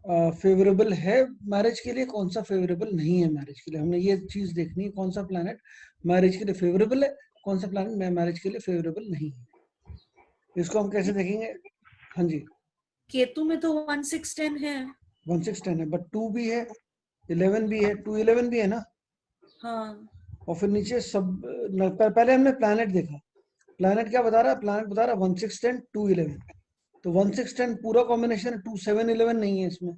फेवरेबल है मैरिज के लिए, कौन सा फेवरेबल नहीं है मैरिज के लिए। हमने ये चीज देखनी है, कौन सा प्लैनेट मैरिज के लिए फेवरेबल है, कौन सा प्लैनेट मैरिज के लिए फेवरेबल नहीं है। इसको हम कैसे देखेंगे? हाँ जी, केतु में तो 1 6 10 है। 1 6 10 है, बट 2 भी है, 11 भी है, 2 11 भी है ना। हाँ, और फिर नीचे सब पहले हमने प्लैनेट देखा। प्लैनेट क्या बता रहा है? प्लैनेट बता रहा है 1 6 10 2 11। तो 1 6 10 पूरा कॉम्बिनेशन है, 2 7 11 नहीं है इसमें।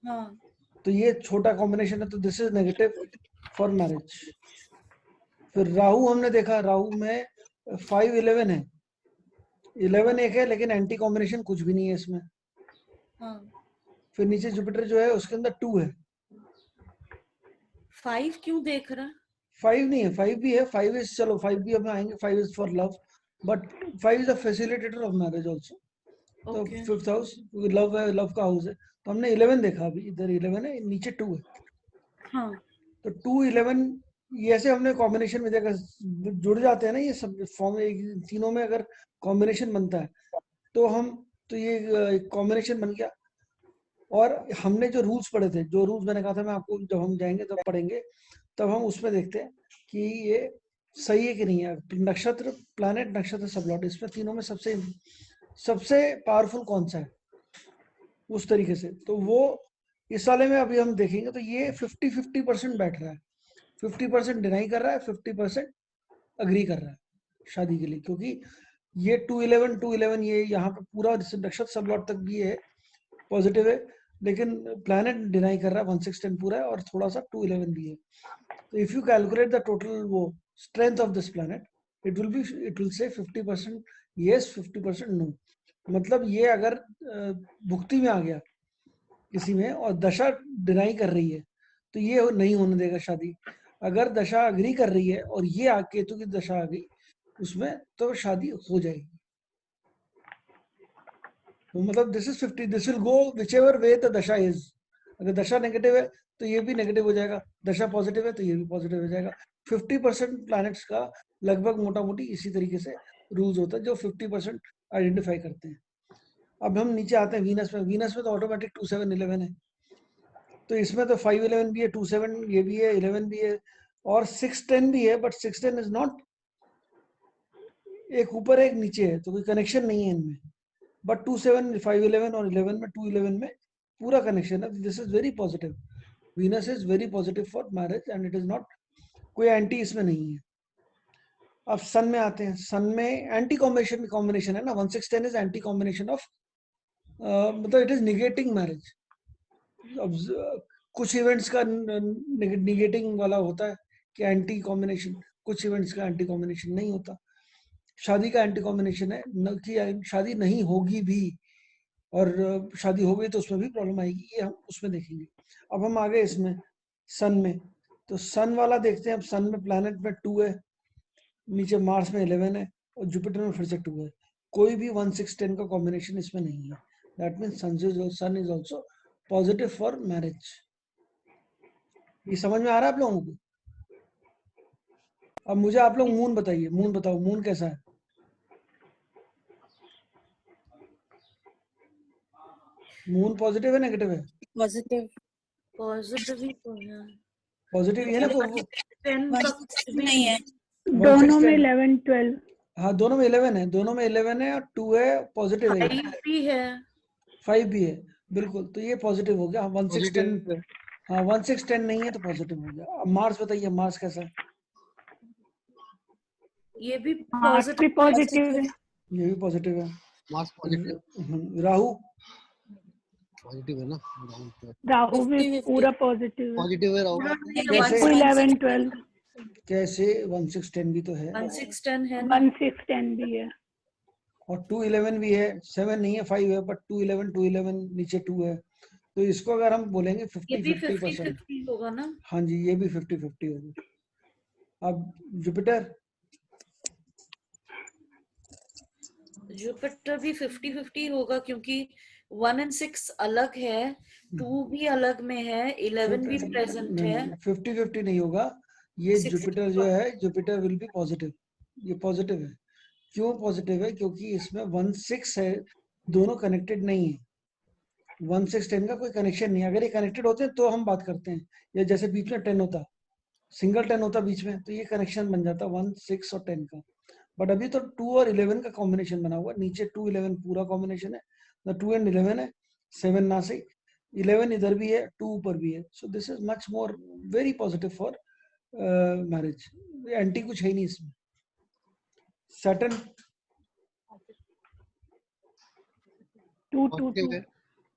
हाँ, तो ये छोटा कॉम्बिनेशन है, तो this is negative for marriage. फिर राहु हमने देखा, राहु में 5 11 है, 11 एक है लेकिन एंटी कॉम्बिनेशन कुछ भी नहीं है इसमें। हाँ। फिर नीचे जुपिटर जो है उसके अंदर 2 है। 5 क्यों देख रहा? 5 नहीं है, 5 भी है, 5 इज, चलो 5 भी अब आएंगे, 5 is for love, but 5 is a facilitator of marriage also. तो ओके। 5th हाउस लव है, लव का हाउस है। तो हमने 11 देखा, अभी इधर 11 है, नीचे 2 है। हाँ, तो 2 11 ये ऐसे हमने कॉम्बिनेशन में देखा, जुड़ जाते हैं ना ये सब फॉर्म, तीनों में अगर कॉम्बिनेशन बनता है तो हम, तो ये कॉम्बिनेशन बन गया। और हमने जो रूल्स पढ़े थे, जो रूल्स मैंने कहा था मैं आपको, जब हम जाएंगे तब पढ़ेंगे, तब हम उसमें देखते हैं कि ये सही है कि नहीं है। नक्षत्र, प्लैनेट, नक्षत्र, सबलॉट, इसमें तीनों में सबसे पावरफुल कौन सा है उस तरीके से। तो वो इस वाले में अभी हम देखेंगे तो ये 50-50% बैठ रहा है। 50% डिनाई कर रहा है, 50% अग्री कर रहा है शादी के लिए, क्योंकि ये 2 11 ये यहाँ पे पूरा नक्षत्र सबलॉट तक भी है, पॉजिटिव है, लेकिन प्लैनेट डिनाई कर रहा है, 1 6 10 पूरा है और थोड़ा सा 2 11 भी है। तो if you calculate the total वो strength of this planet, it will say 50% yes 50% no. मतलब ये अगर भुक्ति में आ गया किसी में और दशा डिनाई कर रही है तो ये नहीं होने देगा शादी। अगर दशा अग्री कर रही है और ये केतु की दशा आ गई उसमें, तो शादी हो जाएगी। तो मतलब this is 50, this will go which ever way the दशा इज। अगर दशा नेगेटिव है तो ये भी नेगेटिव हो जाएगा, दशा पॉजिटिव है तो ये भी पॉजिटिव हो जाएगा। 50% प्लैनेट्स का लगभग मोटा मोटी इसी तरीके से रूल्स होता है, जो 50% आइडेंटिफाई करते हैं। अब हम नीचे आते हैं वीनस में। वीनस में तो ऑटोमेटिक 2 7 11 है, तो इसमें तो 5 11 भी है, 2 7 ये भी है, 11 भी है और 6 10 भी है, बट 6 10 इज नॉट, एक ऊपर एक नीचे है, तो कोई कनेक्शन नहीं है इनमें। बट 2 7 5 11 और 11 में 2 11 में पूरा कनेक्शन है। This is very positive, Venus is very positive for marriage and it is not, कोई एंटी इसमें नहीं है। अब सन में आते हैं। सन में एंटी कॉम्बिनेशन है ना, 1 6 10 इज एंटी कॉम्बिनेशन ऑफ, मतलब इट इज निगेटिंग मैरिज। अब कुछ इवेंट्स का निगेटिंग वाला होता है कि एंटी कॉम्बिनेशन, कुछ इवेंट्स का एंटी कॉम्बिनेशन नहीं होता। शादी का एंटी कॉम्बिनेशन है न कि शादी नहीं होगी भी, और शादी हो गई तो उसमें भी प्रॉब्लम आएगी, ये हम उसमें देखेंगे। अब हम आ गए इसमें सन में। तो सन वाला देखते हैं। अब सन में प्लैनेट में 2 है, नीचे मार्स में 11 है और जुपिटर में फिर से 2 है। कोई भी 1 6 10 का कॉम्बिनेशन इसमें नहीं है। That means sun is also positive for marriage. ये समझ में आ रहा है आप लोगों को? अब मुझे आप लोग मून बताइए, मून बताओ, मून कैसा है? मून पॉजिटिव है नेगेटिव है? पॉजिटिव। पॉजिटिव ही तो है। पॉजिटिव ही है ना। 10 का कुछ भी नहीं है। दोनों में 11 12। हाँ, दोनों में 11 है, दोनों में 11 है और 2 है, पॉजिटिव है। 5 भी है। 5 भी है, बिल्कुल। तो ये पॉजिटिव हो गया। 1610, पॉजिटिव है। हाँ 1610 नहीं है तो पॉजिटिव हो गया। अब मार्स बताइए, मार्स कैसा है? ये भी मार्स भी पॉजिटिव पॉजिटिव है। ये भी पॉजिटिव है। मार्स पॉजिटिव राहु पॉजिटिव है ना? राहु भी 50-50 पूरा पॉजिटिव है। पॉजिटिव है राहु। पूरा नहीं है, कैसे? 11, 12 कैसे? 1610 भी तो है 1610 है ना। 1610 भी है। और 211 भी है, 7 नहीं है 5 है, बट 211 नीचे 2 है। तो इसको अगर हम बोलेंगे ये 50 भी 50%। 50-50 होगा ना। हाँ जी, ये भी 50-50 होगा। अब जुपिटर, जुपिटर भी 50-50 होगा, क्योंकि 1 और 6 अलग है, 2 भी अलग में है, 11 भी प्रेजेंट है। 50-50 नहीं होगा। ये 60 जुपिटर जो है, जुपिटर विल बी पॉजिटिव। ये पॉजिटिव है। क्यों पॉजिटिव है? क्योंकि इसमें 1-6 है, दोनों कनेक्टेड नहीं है। 1-6-10 का कोई कनेक्शन नहीं है। अगर ये कनेक्टेड होते हैं तो हम बात करते हैं, या जैसे बीच में 10 होता, सिंगल 10 होता बीच में, तो ये कनेक्शन बन जाता 1, 6 और 10 का। बट अभी तो 2 और 11 का कॉम्बिनेशन बना हुआ है। नीचे 2, 11 पूरा कॉम्बिनेशन है, ना 2 एंड 11 है, 7 ना से 11 इधर भी है, 2 ऊपर भी है। So this is much more very positive for marriage. Anti कुछ है ही नहीं इसमें। सैटर्न 222 है।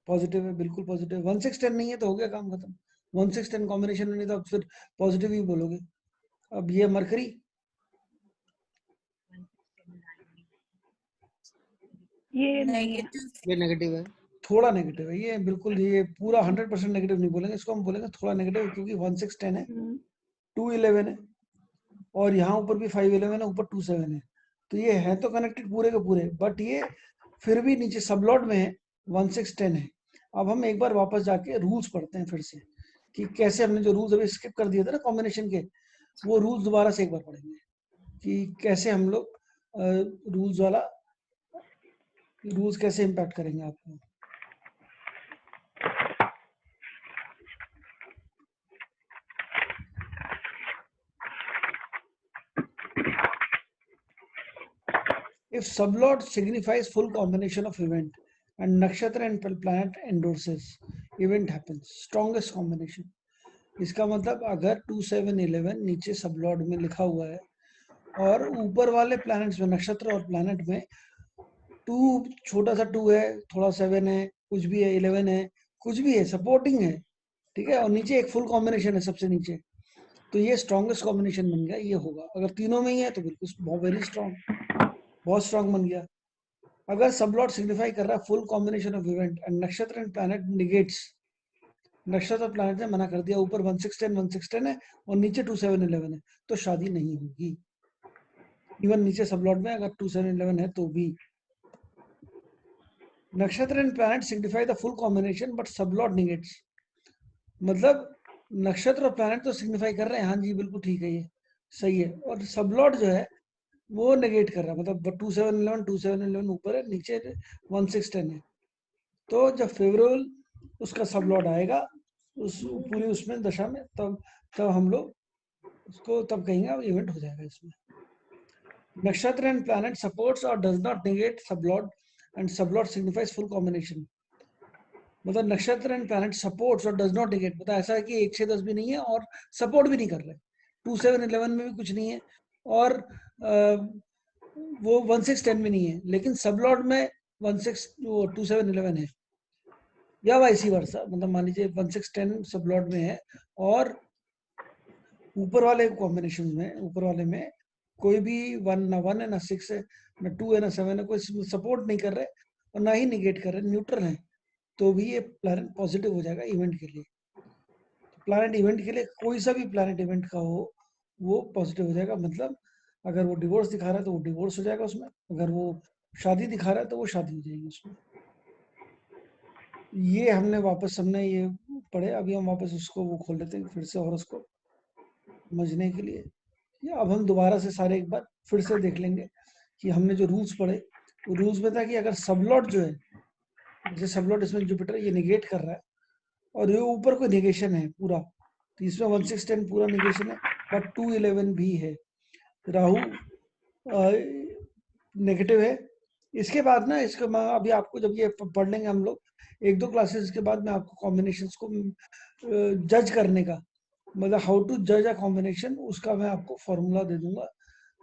पॉजिटिव है, बिल्कुल पॉजिटिव। 1-6-10 नहीं है तो हो गया काम खत्म। 1-6-10 कॉम्बिनेशन में नहीं था, फिर पॉजिटिव ही बोलोगे। अब ये मरकरी, ये नहीं है। नेगेटिव। ये नेगेटिव है। थोड़ा नेगेटिव है ये, बिल्कुल। ये पूरा 100% नेगेटिव नहीं बोलेंगे इसको, हम बोलेंगे थोड़ा नेगेटिव, क्योंकि 1-6-10 है, 2-11 है, और यहाँ ऊपर भी 5-11 है, ऊपर 2-7 है। तो ये है तो कनेक्टेड पूरे के पूरे, बट ये फिर भी नीचे सबलॉट में है, 1-6-10 है। अब हम एक बार वापस जाके रूल्स पढ़ते हैं फिर से, कि कैसे हमने जो रूल्स अभी स्किप कर दिए थे ना कॉम्बिनेशन के, वो रूल्स दोबारा से एक बार पढ़ेंगे कि कैसे हम लोग रूल्स वाला, रूल्स कैसे इम्पैक्ट करेंगे आपको। If sublord signifies full combination of event and nakshatra and planet endorses, event happens. Strongest combination. इसका मतलब अगर 2, 7, 11 नीचे सबलॉर्ड में लिखा हुआ है और ऊपर वाले प्लैनेट्स में, नक्षत्र और प्लैनेट में 2, छोटा सा 2 है, थोड़ा 7 है, कुछ भी है, 11 है, कुछ भी है, सपोर्टिंग है, ठीक है, और नीचे एक फुल कॉम्बिनेशन है सबसे नीचे, तो ये स्ट्रॉन्गेस्ट कॉम्बिनेशन बन गया, ये होगा। अगर तीनों में ही है तो बिल्कुल वेरी स्ट्रॉन्ग, बहुत स्ट्रॉन्ग बन गया। अगर सबलॉट सिग्निफाई कर रहा है full combination of event and नक्षत्र एंड प्लैनेट निगेट्स, नक्षत्र और प्लैनेट ने मना कर दिया, ऊपर 1-6-10 है और नीचे 2-7-11 है, तो शादी नहीं होगी। इवन नीचे सबलॉट में अगर 2-7-11 है तो भी। Nakshatra and planet signify the full combination but sub lord negates, मतलब नक्षत्र और प्लैनेट तो सिग्निफाई कर रहे हैं, हाँ जी बिल्कुल ठीक है, ये सही है, और सबलॉट जो है वो नेगेट कर रहा है, मतलब 2-7-11 ऊपर है, नीचे 1-6-10 है। तो जब फेवरेबल उसका सबलॉट आएगा उस पूरी उसमें दशा में, तब हम लोग उसको तब कहेंगे इवेंट हो जाएगा इसमें। नक्षत्र एंड प्लैनेट सपोर्ट्स और does not negate sub lord and sub lord signifies full combination. मतलब नक्षत्र एंड प्लैनेट सपोर्ट्स और डज नॉट नेगेट, मतलब ऐसा है कि 1-6-10 भी नहीं है और सपोर्ट भी नहीं कर रहे, 2-7-11 में भी कुछ नहीं है, और वो 1-6-10 में नहीं है, लेकिन सबलॉट में 2-7-11 है, या वाइसी वर्सा। मतलब मान लीजिए 1-6-10 सबलॉट में है और ऊपर वाले कॉम्बिनेशन में, ऊपर वाले में कोई भी 1 ना 1 है ना 6 है ना 2 है ना 7 है, कोई सपोर्ट नहीं कर रहे और ना ही निगेट कर रहे, न्यूट्रल है, तो भी ये प्लैनेट पॉजिटिव हो जाएगा इवेंट के लिए। प्लैनेट इवेंट के लिए, कोई सा भी प्लैनेट इवेंट का हो वो पॉजिटिव हो जाएगा। मतलब अगर वो डिवोर्स दिखा रहा है तो वो डिवोर्स हो जाएगा उसमें, अगर वो शादी दिखा रहा है तो वो शादी हो जाएगी उसमें। ये हमने ये पढ़े, अभी हम वापस उसको वो खोल लेते हैं फिर से और उसको समझने के लिए। या अब हम दोबारा से सारे एक बार फिर से देख लेंगे कि हमने जो रूल्स पढ़े, वो रूल्स में था कि अगर सबलॉट जो है, जैसे सबलॉट इसमें जुपिटर ये निगेट कर रहा है और ये ऊपर कोई निगेशन है पूरा, तो इसमें 1-6-10 पूरा निगेशन है, बट 2-11 भी है। राहु नेगेटिव है, इसके बाद ना इसको मैं अभी आपको जब ये पढ़ लेंगे हम लोग 1-2 क्लासेस के बाद मैं आपको कॉम्बिनेशंस को जज करने का मतलब हाउ टू जज अ कॉम्बिनेशन उसका मैं आपको फॉर्मूला दे दूंगा,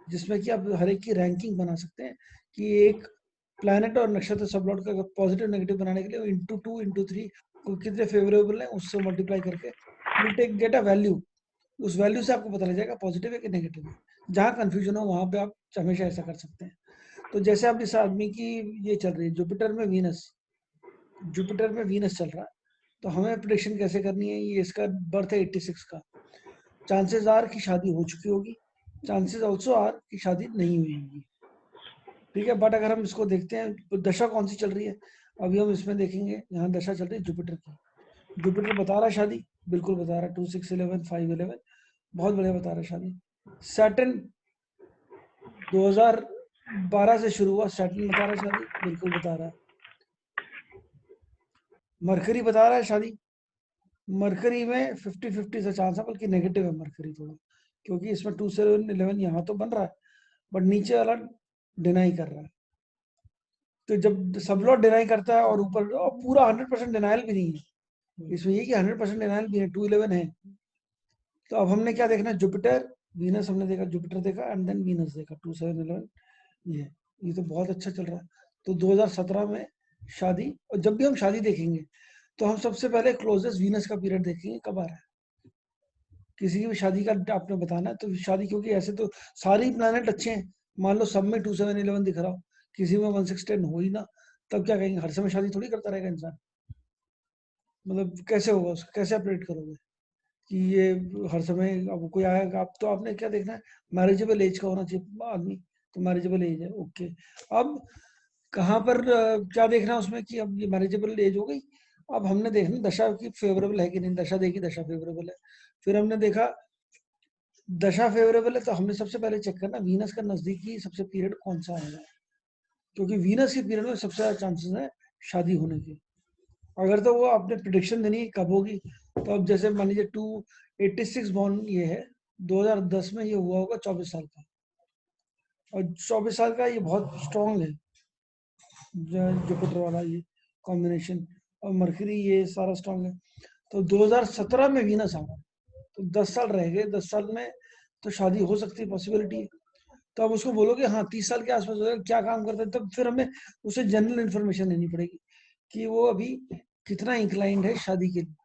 जिसमें कि आप हर एक की रैंकिंग बना सकते हैं कि एक प्लैनेट और नक्षत्र सबलॉट का पॉजिटिव नेगेटिव बनाने के लिए इंटू 2 इंटू 3 कितने फेवरेबल है उससे मल्टीप्लाई करके will take get a value. उस वैल्यू से आपको पता लग जाएगा पॉजिटिव है कि नेगेटिव है। जहाँ कंफ्यूजन हो वहां पे आप हमेशा ऐसा कर सकते हैं। तो जैसे अब इस आदमी की ये चल रही है जुपिटर में वीनस चल रहा है, तो हमें प्रेडिक्शन कैसे करनी है। ये इसका बर्थ है 86 का, चांसेस आर की शादी हो चुकी होगी, चांसेस ऑल्सो आर की शादी नहीं हुई होगी, ठीक है। बट अगर हम इसको देखते हैं तो दशा कौन सी चल रही है, अभी हम इसमें देखेंगे। यहाँ दशा चल रही है जुपिटर की, जुपिटर बता रहा है शादी, बिल्कुल बता रहा है 2 6 11 5 11 बहुत बढ़िया बता रहा है शादी। सैटर्न 2012 से शुरू हुआ, सैटर्न बता रहा है शादी, बिल्कुल बता रहा है। मरकरी बता रहा है शादी, मरकरी में 50-50 से चांस है, बल्कि नेगेटिव है मरकरी थोड़ा, क्योंकि इसमें 2 7 11 यहाँ तो बन रहा है बट नीचे वाला डिनाई कर रहा है। तो जब सबलॉट डिनाई करता है और ऊपर पूरा 100% डिनाइल भी नहीं है इसमें, ये कि 100% डिनाइल भी है, 211 है। तो अब हमने क्या देखना है, जुपिटर वीनस हमने देखा, जुपिटर देखा एंड देन वीनस देखा 2 7 11 ये तो बहुत अच्छा चल रहा है। तो 2017 में शादी, और जब भी हम शादी देखेंगे तो हम सबसे पहले क्लोजेस्ट वीनस का पीरियड देखेंगे कब आ रहा है। किसी की भी शादी का आपने बताना है तो शादी, क्योंकि ऐसे तो सारे ही प्लैनेट अच्छे हैं, मान लो सब में 2 7 11 दिख रहा हो, किसी में 1 6 10 हो ही ना, तब क्या कहेंगे, हर समय शादी थोड़ी करता रहेगा इंसान। मतलब कैसे होगा उसका, कैसे ऑपरेट करोगे कि ये हर समय अब कोई आएगा। आप तो आपने क्या देखना है, मैरिजेबल एज का होना चाहिए आदमी, तो मैरिजेबल एज है ओके। अब कहाँ पर क्या देखना है उसमें कि अब ये मैरिजेबल एज हो गई, अब हमने देखना दशा की फेवरेबल है कि नहीं, दशा देखी दशा फेवरेबल है, फिर हमने देखा दशा फेवरेबल है तो हमने सबसे पहले चेक करना वीनस का नजदीकी सबसे पीरियड कौन सा आएगा, क्योंकि वीनस के पीरियड में सबसे ज्यादा चांसेस है शादी होने के। अगर तो वो आपने प्रिडिक्शन देनी है कब होगी, तो अब जैसे मान लीजिए 286 बॉर्न ये है, 2010 में ये हुआ होगा 24 साल का, और 24 साल का ये बहुत स्ट्रॉन्ग है जुपिटर वाला ये कॉम्बिनेशन, और मरकरी ये सारा स्ट्रॉन्ग है। तो 2017 में वीनस आ रहा है, तो 10 साल रह गए, 10 साल में तो शादी हो सकती है, पॉसिबिलिटी है। तो अब उसको बोलोगे हाँ 30 साल के आसपास हो क्या काम करता है, तब फिर हमें उसे जनरल इन्फॉर्मेशन देनी पड़ेगी कि वो अभी कितना इंक्लाइंड है शादी के लिए,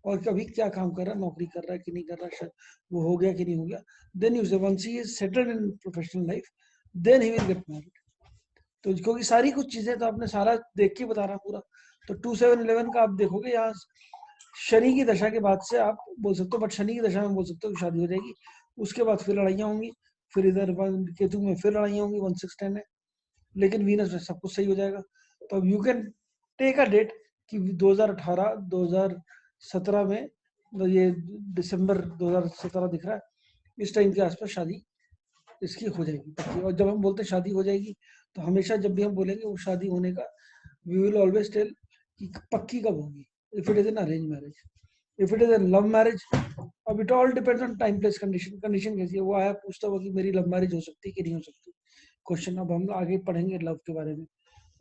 और कभी क्या काम कर रहा है, नौकरी कर रहा है कि नहीं कर रहा है, वो हो गया कि नहीं हो गया। Then you say once he is settled in professional life then he will get married. तो क्योंकि सारी कुछ चीजें तो आपने सारा देख के बता रहा पूरा, तो 2 7 11 का आप देखोगे यहाँ शनि की दशा के बाद से आप बोल सकते हो, बट शनि की दशा में बोल सकते हो कि शादी हो जाएगी, उसके बाद फिर लड़ाइयाँ होंगी, फिर इधर केतु में फिर लड़ाइयाँ होंगी 1 6 10 है, लेकिन वीनस में सब कुछ सही हो जाएगा। तो अब you can take a date कि 2018 2017 में, मतलब ये दिसंबर 2017 दिख रहा है, इस टाइम के आसपास शादी इसकी हो जाएगी पक्की। और जब हम बोलते हैं शादी हो जाएगी, तो हमेशा जब भी हम बोलेंगे वो शादी होने का, वी विल ऑलवेज टेल कि पक्की कब होगी, if it is an arrange marriage, if it is a love marriage. अब it all depends on time place condition, condition कैसी है, वो आया पूछता हुआ कि मेरी लव मैरिज हो सकती है कि नहीं हो सकती क्वेश्चन। अब हम आगे पढ़ेंगे लव के बारे में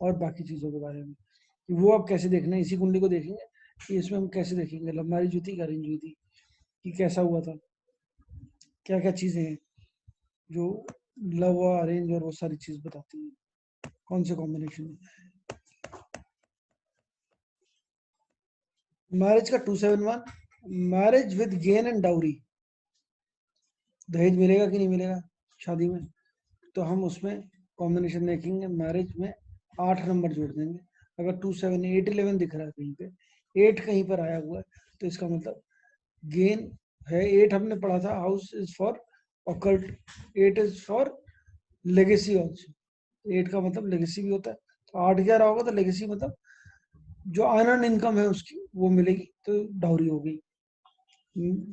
और बाकी चीजों के बारे में, कि वो अब कैसे देखना है, इसी कुंडली को देखेंगे कि इसमें हम कैसे देखेंगे लव मैरिज हुई थी कि अरेंज हुई थी, कि कैसा हुआ था, क्या क्या चीजें हैं जो लव और अरेंज और वो सारी चीज बताती है, कौन से कॉम्बिनेशन में। मैरिज का 271, marriage with gain and dowry, दहेज मिलेगा कि नहीं मिलेगा शादी में, तो हम उसमें कॉम्बिनेशन देखेंगे। मैरिज में 8 नंबर जोड़ देंगे, अगर 2 7 8 11 दिख रहा है कहीं पे, 8 कहीं पर आया हुआ है, तो इसका मतलब गेन है। 8 हमने पढ़ा था, house is for occult, 8 is for legacy also, 8 का मतलब लेगेसी भी होता है। तो 8 11 होगा तो लेगेसी मतलब जो अनअर्न इनकम है उसकी वो मिलेगी, तो डाउरी हो गई।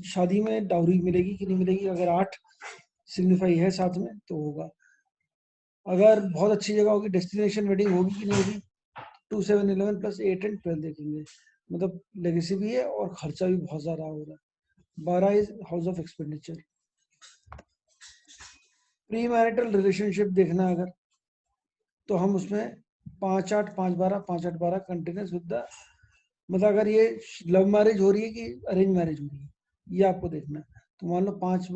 शादी में डाउरी मिलेगी कि नहीं मिलेगी, अगर 8 सिग्निफाई है साथ में तो होगा। अगर बहुत अच्छी जगह होगी, डेस्टिनेशन वेडिंग होगी कि नहीं होगी, 2 7 11 प्लस 8 एंड 12 देखेंगे, मतलब लेगेसी भी है और खर्चा भी बहुत ज्यादा हो रहा है। 12 is house of expenditure. Pre marital relationship देखना अगर, तो हम उसमें 5 8 5 12 5 8 12 कंटिन्यूस विद द, मतलब अगर ये लव मैरिज हो रही है कि अरेंज मैरिज हो रही है, ये आपको देखना है। तो मान लो 5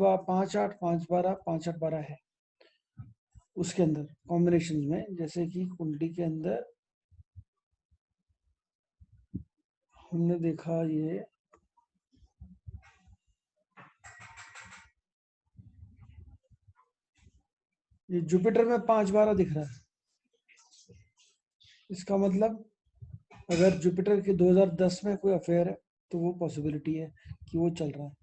8 5 12 5 8 12 है उसके अंदर कॉम्बिनेशन में, जैसे कि कुंडली के अंदर हमने देखा ये जुपिटर में 5 12 दिख रहा है। इसका मतलब अगर जुपिटर के 2010 में कोई अफेयर है तो वो पॉसिबिलिटी है कि वो चल रहा है।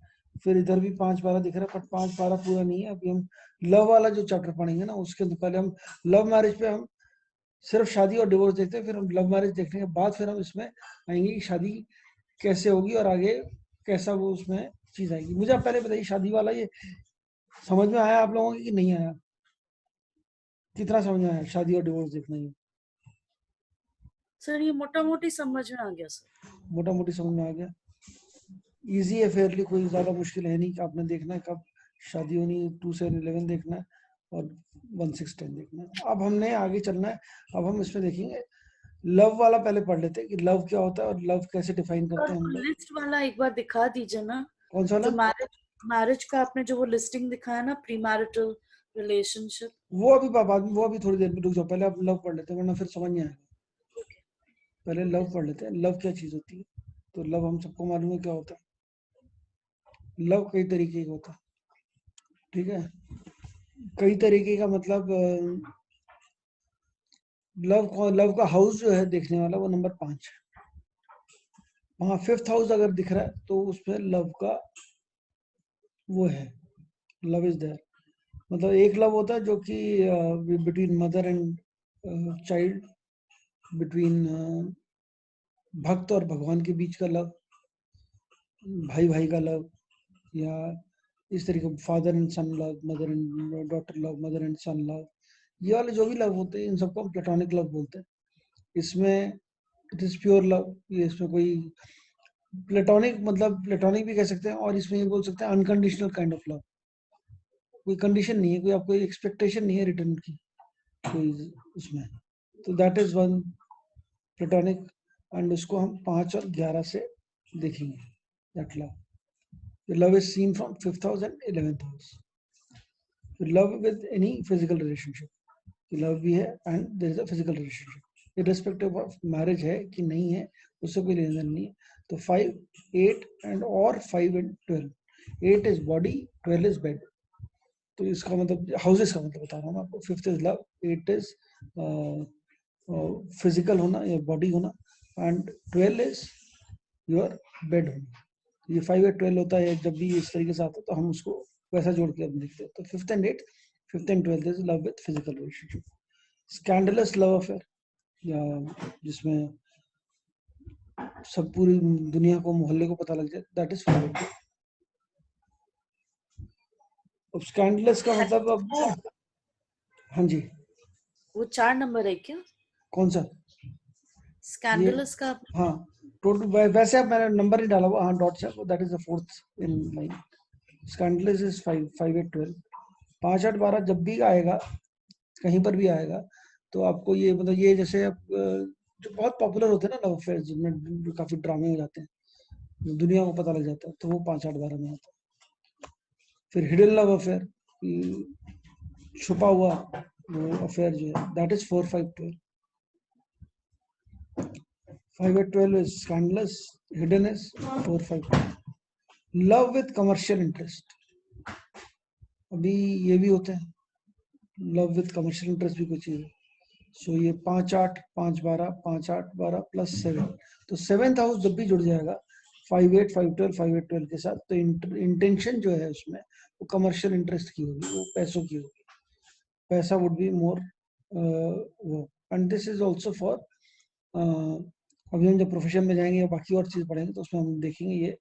फिर इधर भी 5 12 दिख रहा है, पर 5 12 पूरा नहीं है। अभी हम लव वाला जो चैप्टर पढ़ेंगे ना, उसके अंदर पहले हम लव मैरिज पे हम सिर्फ शादी और डिवोर्स देखते हैं, फिर हम लव मैरिज देखने के बाद फिर हम इसमें आएंगे कि शादी कैसे होगी और आगे कैसा वो उसमें चीज आएगी। मुझे आप पहले बताइए, शादी वाला ये समझ में आया आप लोगों को कि नहीं आया? कितना समझ में आया शादी और डिवोर्स देखना? ये सर ये मोटा मोटी समझ में आ गया सर। मोटा मोटी समझ में आ गया। इजी है फेयरली, कोई ज्यादा मुश्किल है नहीं कि आपने देखना है कब शादी होनी है। 2 से 11 देखना है और 1 6 10 देखना है। अब हमने आगे चलना है। अब हम इसमें देखेंगे लव वाला पहले पढ़ लेते हैं कि लव क्या होता है और लव कैसे डिफाइन करते हैं हम लोग। लिस्ट वाला एक बार दिखा दीजिए ना, कौन सा जो वाला? मैरिज का आपने जो वो लिस्टिंग दिखाया ना, प्री मैरिटल रिलेशनशिप। वो अभी बाद में, वो अभी थोड़ी देर में, रुक जाओ, पहले आप लव पढ़ लेते हैं वरना फिर समझ नहीं आएगा। पहले लव पढ़ लेते हैं, लव क्या चीज होती है। तो लव हम सबको मालूम है क्या होता है। लव कई तरीके का होता है, ठीक है। कई तरीके का मतलब लव का हाउस जो है देखने वाला वो नंबर 5 है। वहाँ 5th हाउस अगर दिख रहा है तो उसमें लव का वो है, लव इज देयर। मतलब एक लव होता है जो कि between mother and child, between भक्त और भगवान के बीच का लव, भाई भाई का लव, या इस तरीके father and son love, mother and daughter love, mother and son love. ये वाले जो भी लव होते हैं इन सबको हम प्लेटोनिक लव बोलते हैं। इसमें इट इज प्योर लव। ये इसमें कोई प्लेटोनिक, मतलब प्लेटोनिक भी कह सकते हैं, और इसमें ये बोल सकते हैं अनकंडीशनल काइंड ऑफ लव। कोई कंडीशन नहीं है, कोई आपको एक्सपेक्टेशन नहीं है रिटर्न की कोई उसमें। तो that is one platonic, and उसको हम 5 और 11 से देखेंगे। That love, love is seen from 5th house and 11th house. Love with any physical relationship, love भी है and there is a physical relationship, irrespective of marriage है कि नहीं है, उससे कोई लेना नहीं है। तो 5 8 एंड और 5 and 12। 8 is body, 12 is bed. तो इसका मतलब हाउसेस का मतलब बता रहा हूँ मैं आपको। 5th is love, 8 is physical होना या बॉडी होना, एंड 12 इज योर बेड होना। ये 5 या 12 होता है जब भी इस तरीके से आता है तो हम उसको वैसा जोड़ के हम देखते हैं। तो 5th and 8, 5th and 12 is love with physical relationship. Scandalous love affair, या जिसमें सब पूरी दुनिया को, मोहल्ले को पता लग जाए, दैट इज फेवरेट। अब स्कैंडलस का मतलब, अब हाँ जी, वो 4 नंबर है क्या कौन सा? ये स्कैंडलस का? हाँ, टोटल वैसे अब मैंने नंबर नहीं डाला हुआ, हाँ डॉट से, that is the 4th in line. Scandalous is 5 5 8 12। 5 8 12 जब भी आएगा, कहीं पर भी आएगा, तो आपको ये मतलब ये जैसे अब जो बहुत पॉपुलर होते हैं ना लव अफेयर, जिनमें काफी ड्रामे हो जाते हैं, दुनिया को पता लग जाता है, तो वो 5 8 12 में आता है। फिर हिडन लव अफेयर, छुपा हुआ वो अफेयर जो है, that is 4 5 12। 5 8 12 is scandalous, hidden is 4 5 12. Love with commercial interest, अभी ये भी होते हैं। लव विद कमर्शियल इंटरेस्ट भी कुछ चीज है। सो ये 5 8 5 12 5 8 12 प्लस 7, तो 7th हाउस जब भी जुड़ जाएगा 5 8 5 12 5 8 12 के साथ, तो इंटेंशन जो है उसमें वो कमर्शियल इंटरेस्ट की होगी, वो पैसों की होगी। पैसा वुड बी मोर वो, and this is also for, अभी हम जब प्रोफेशन में जाएंगे या बाकी और चीज पढ़ेंगे तो उसमें हम देखेंगे ये।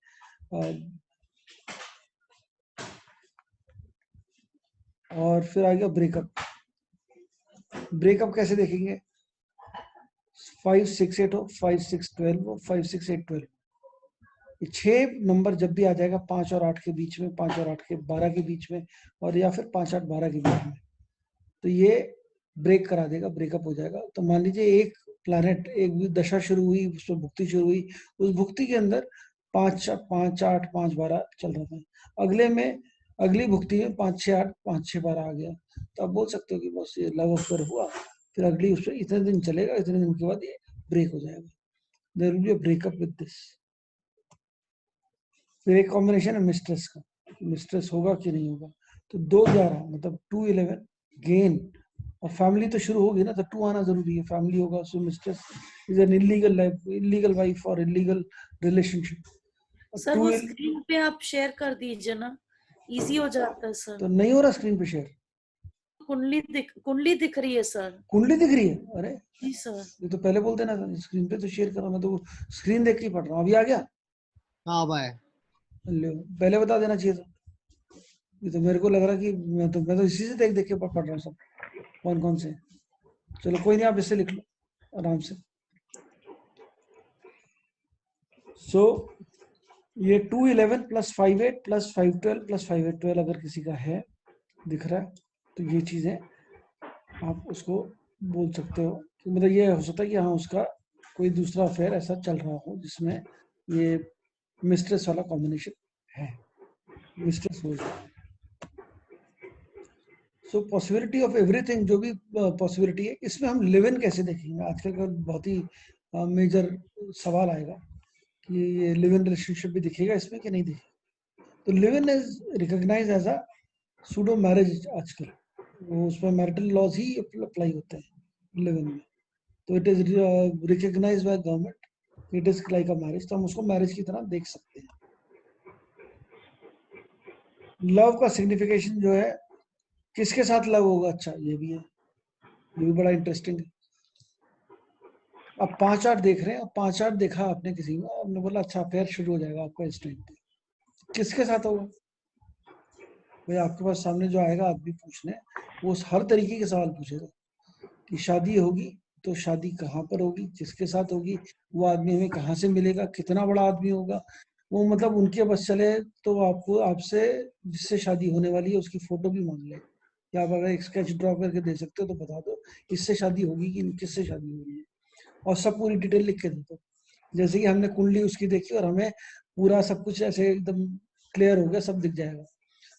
और फिर आ गया ब्रेकअप। ब्रेकअप कैसे देखेंगे? 5 6 8 हो, 5 6 12 हो, 5 6 8 12। ये 6 नंबर जब भी आ जाएगा 5 और 8 के बीच में, 5 और 8 के 12 के बीच में, और या फिर 5 8 12 के बीच में, तो ये ब्रेक करा देगा, ब्रेकअप हो जाएगा। तो मान लीजिए एक प्लैनेट, एक दशा शुरू हुई, उसमें भुक्ति शुरू हुई, उस भुक्ति के अंदर 5 5 8 5 12 चल रहा था, अगले में अगली भुक्ति में 5 6 8 5 6 12 आ गया, तो आप बोल सकते हो कि बस ये लव अफेयर हुआ, फिर अगली उसमें इतने दिन चलेगा, इतने दिन के बाद ये ब्रेक हो जाएगा, there will be a breakup with this. फिर एक कॉम्बिनेशन है मिस्ट्रेस का, मिस्ट्रेस होगा कि नहीं होगा। तो 2 11 मतलब 2 11 गेन, और फैमिली तो शुरू होगी ना, तो 2 आना जरूरी है, फैमिली होगा, so mistress is an illegal life, illegal wife और इलीगल रिलेशनशिप। सर वो स्क्रीन पे आप शेयर कर दीजिए ना, इजी हो जाता है सर। तो नहीं हो रहा स्क्रीन पे शेयर, कुंडली दिख रही है सर। कुंडली दिख रही है? अरे जी सर। ये तो पहले बोलते ना, स्क्रीन पे तो शेयर करो, मैं तो स्क्रीन देख के ही पढ़ रहा हूँ। अभी आ गया? हाँ भाई, लो, पहले बता देना चाहिए था। ये तो मेरे को लग रहा कि मैं तो इसी से देख देख के पढ़ रहा हूँ सब, कौन कौन से। चलो कोई नहीं, आप इससे लिख लो आराम से। सो ये 2 11 प्लस 5 8 प्लस 5 12 प्लस 5 8 12 अगर किसी का है, दिख रहा है, तो ये चीजें आप उसको बोल सकते हो कि मतलब ये हो सकता है कि हाँ उसका कोई दूसरा अफेयर ऐसा चल रहा हो जिसमें ये मिस्ट्रेस वाला कॉम्बिनेशन है, मिस्ट्रेस हो जाए। सो पॉसिबिलिटी ऑफ एवरीथिंग, जो भी पॉसिबिलिटी है, इसमें हम लिव इन कैसे देखेंगे? आजकल का बहुत ही मेजर सवाल आएगा कि ये लिव इन रिलेशनशिप भी दिखेगा इसमें कि नहीं दिखेगा। तो live in is recognize as a pseudo marriage आजकल, वो उसमें मैरिटल लॉज ही अप्लाई होते हैं लिव इन में, तो it is recognize by government, it is like a marriage, तो हम उसको मैरिज की तरह देख सकते हैं। लव का सिग्निफिकेशन जो है, किसके साथ लव होगा, अच्छा ये भी है, ये भी बड़ा इंटरेस्टिंग है। अब 5 8 देख रहे हैं, अब 5 8 देखा आपने किसी में, आपने बोला अच्छा अफेयर शुरू हो जाएगा आपका इस टाइम पे, किसके साथ होगा? भाई आपके पास सामने जो आएगा आदमी पूछने, वो हर तरीके के सवाल पूछेगा कि शादी होगी तो शादी कहाँ पर होगी, किसके साथ होगी, वो आदमी हमें कहाँ से मिलेगा, कितना बड़ा आदमी होगा, वो मतलब उनके बस चले तो आपको आपसे जिससे शादी होने वाली है उसकी फोटो भी मांग ले, या आप अगर एक स्केच ड्रॉ करके दे सकते हो तो बता दो इससे शादी होगी कि किससे शादी हो रही है, और सब पूरी डिटेल लिख के दे दो। जैसे कि हमने कुंडली उसकी देखी और हमें पूरा सब कुछ ऐसे एकदम क्लियर हो गया, सब दिख जाएगा,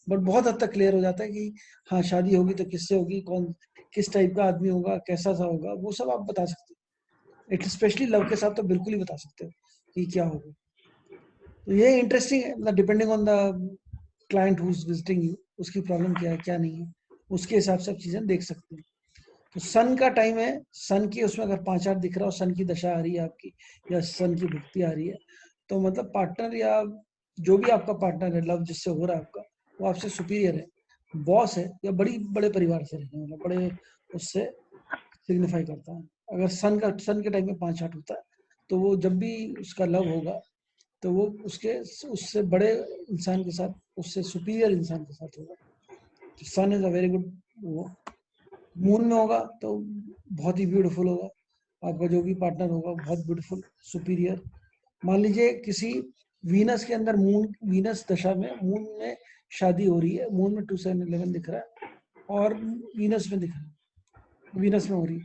बट बहुत हद तक क्लियर हो जाता है कि हाँ शादी होगी तो किससे होगी, कौन किस टाइप का आदमी होगा, कैसा सा होगा, वो सब आप बता सकते हो। इट स्पेशली लव के साथ तो बिल्कुल ही बता सकते हो कि क्या होगा। तो ये इंटरेस्टिंग है, मतलब depending on the client who is visiting you, उसकी प्रॉब्लम क्या है क्या नहीं है, उसके हिसाब से आप चीजें देख सकते हैं। तो सन का टाइम है, सन की उसमें अगर 5 8 दिख रहा हो, सन की दशा आ रही है आपकी, या सन की भुक्ति आ रही है, तो मतलब पार्टनर या जो भी आपका पार्टनर है, लव जिससे हो रहा है आपका, वो आपसे सुपीरियर है, बॉस है, या बड़ी बड़े परिवार से रहने वाला, बड़े उससे सिग्निफाई करता है। अगर सन के टाइम में 5 8 होता है, तो वो जब भी उसका लव होगा तो वो उसके उससे बड़े इंसान के साथ, उससे सुपीरियर इंसान के साथ होगा। तो सन इज अ वेरी गुड वो। मून में होगा तो बहुत ही ब्यूटीफुल होगा, आपका जो भी पार्टनर होगा बहुत ब्यूटीफुल सुपीरियर। मान लीजिए किसी वीनस के अंदर, मून वीनस दशा में मून में शादी हो रही है, मून में 2 7 11 दिख रहा है और वीनस में दिख रहा है, वीनस में हो रही है,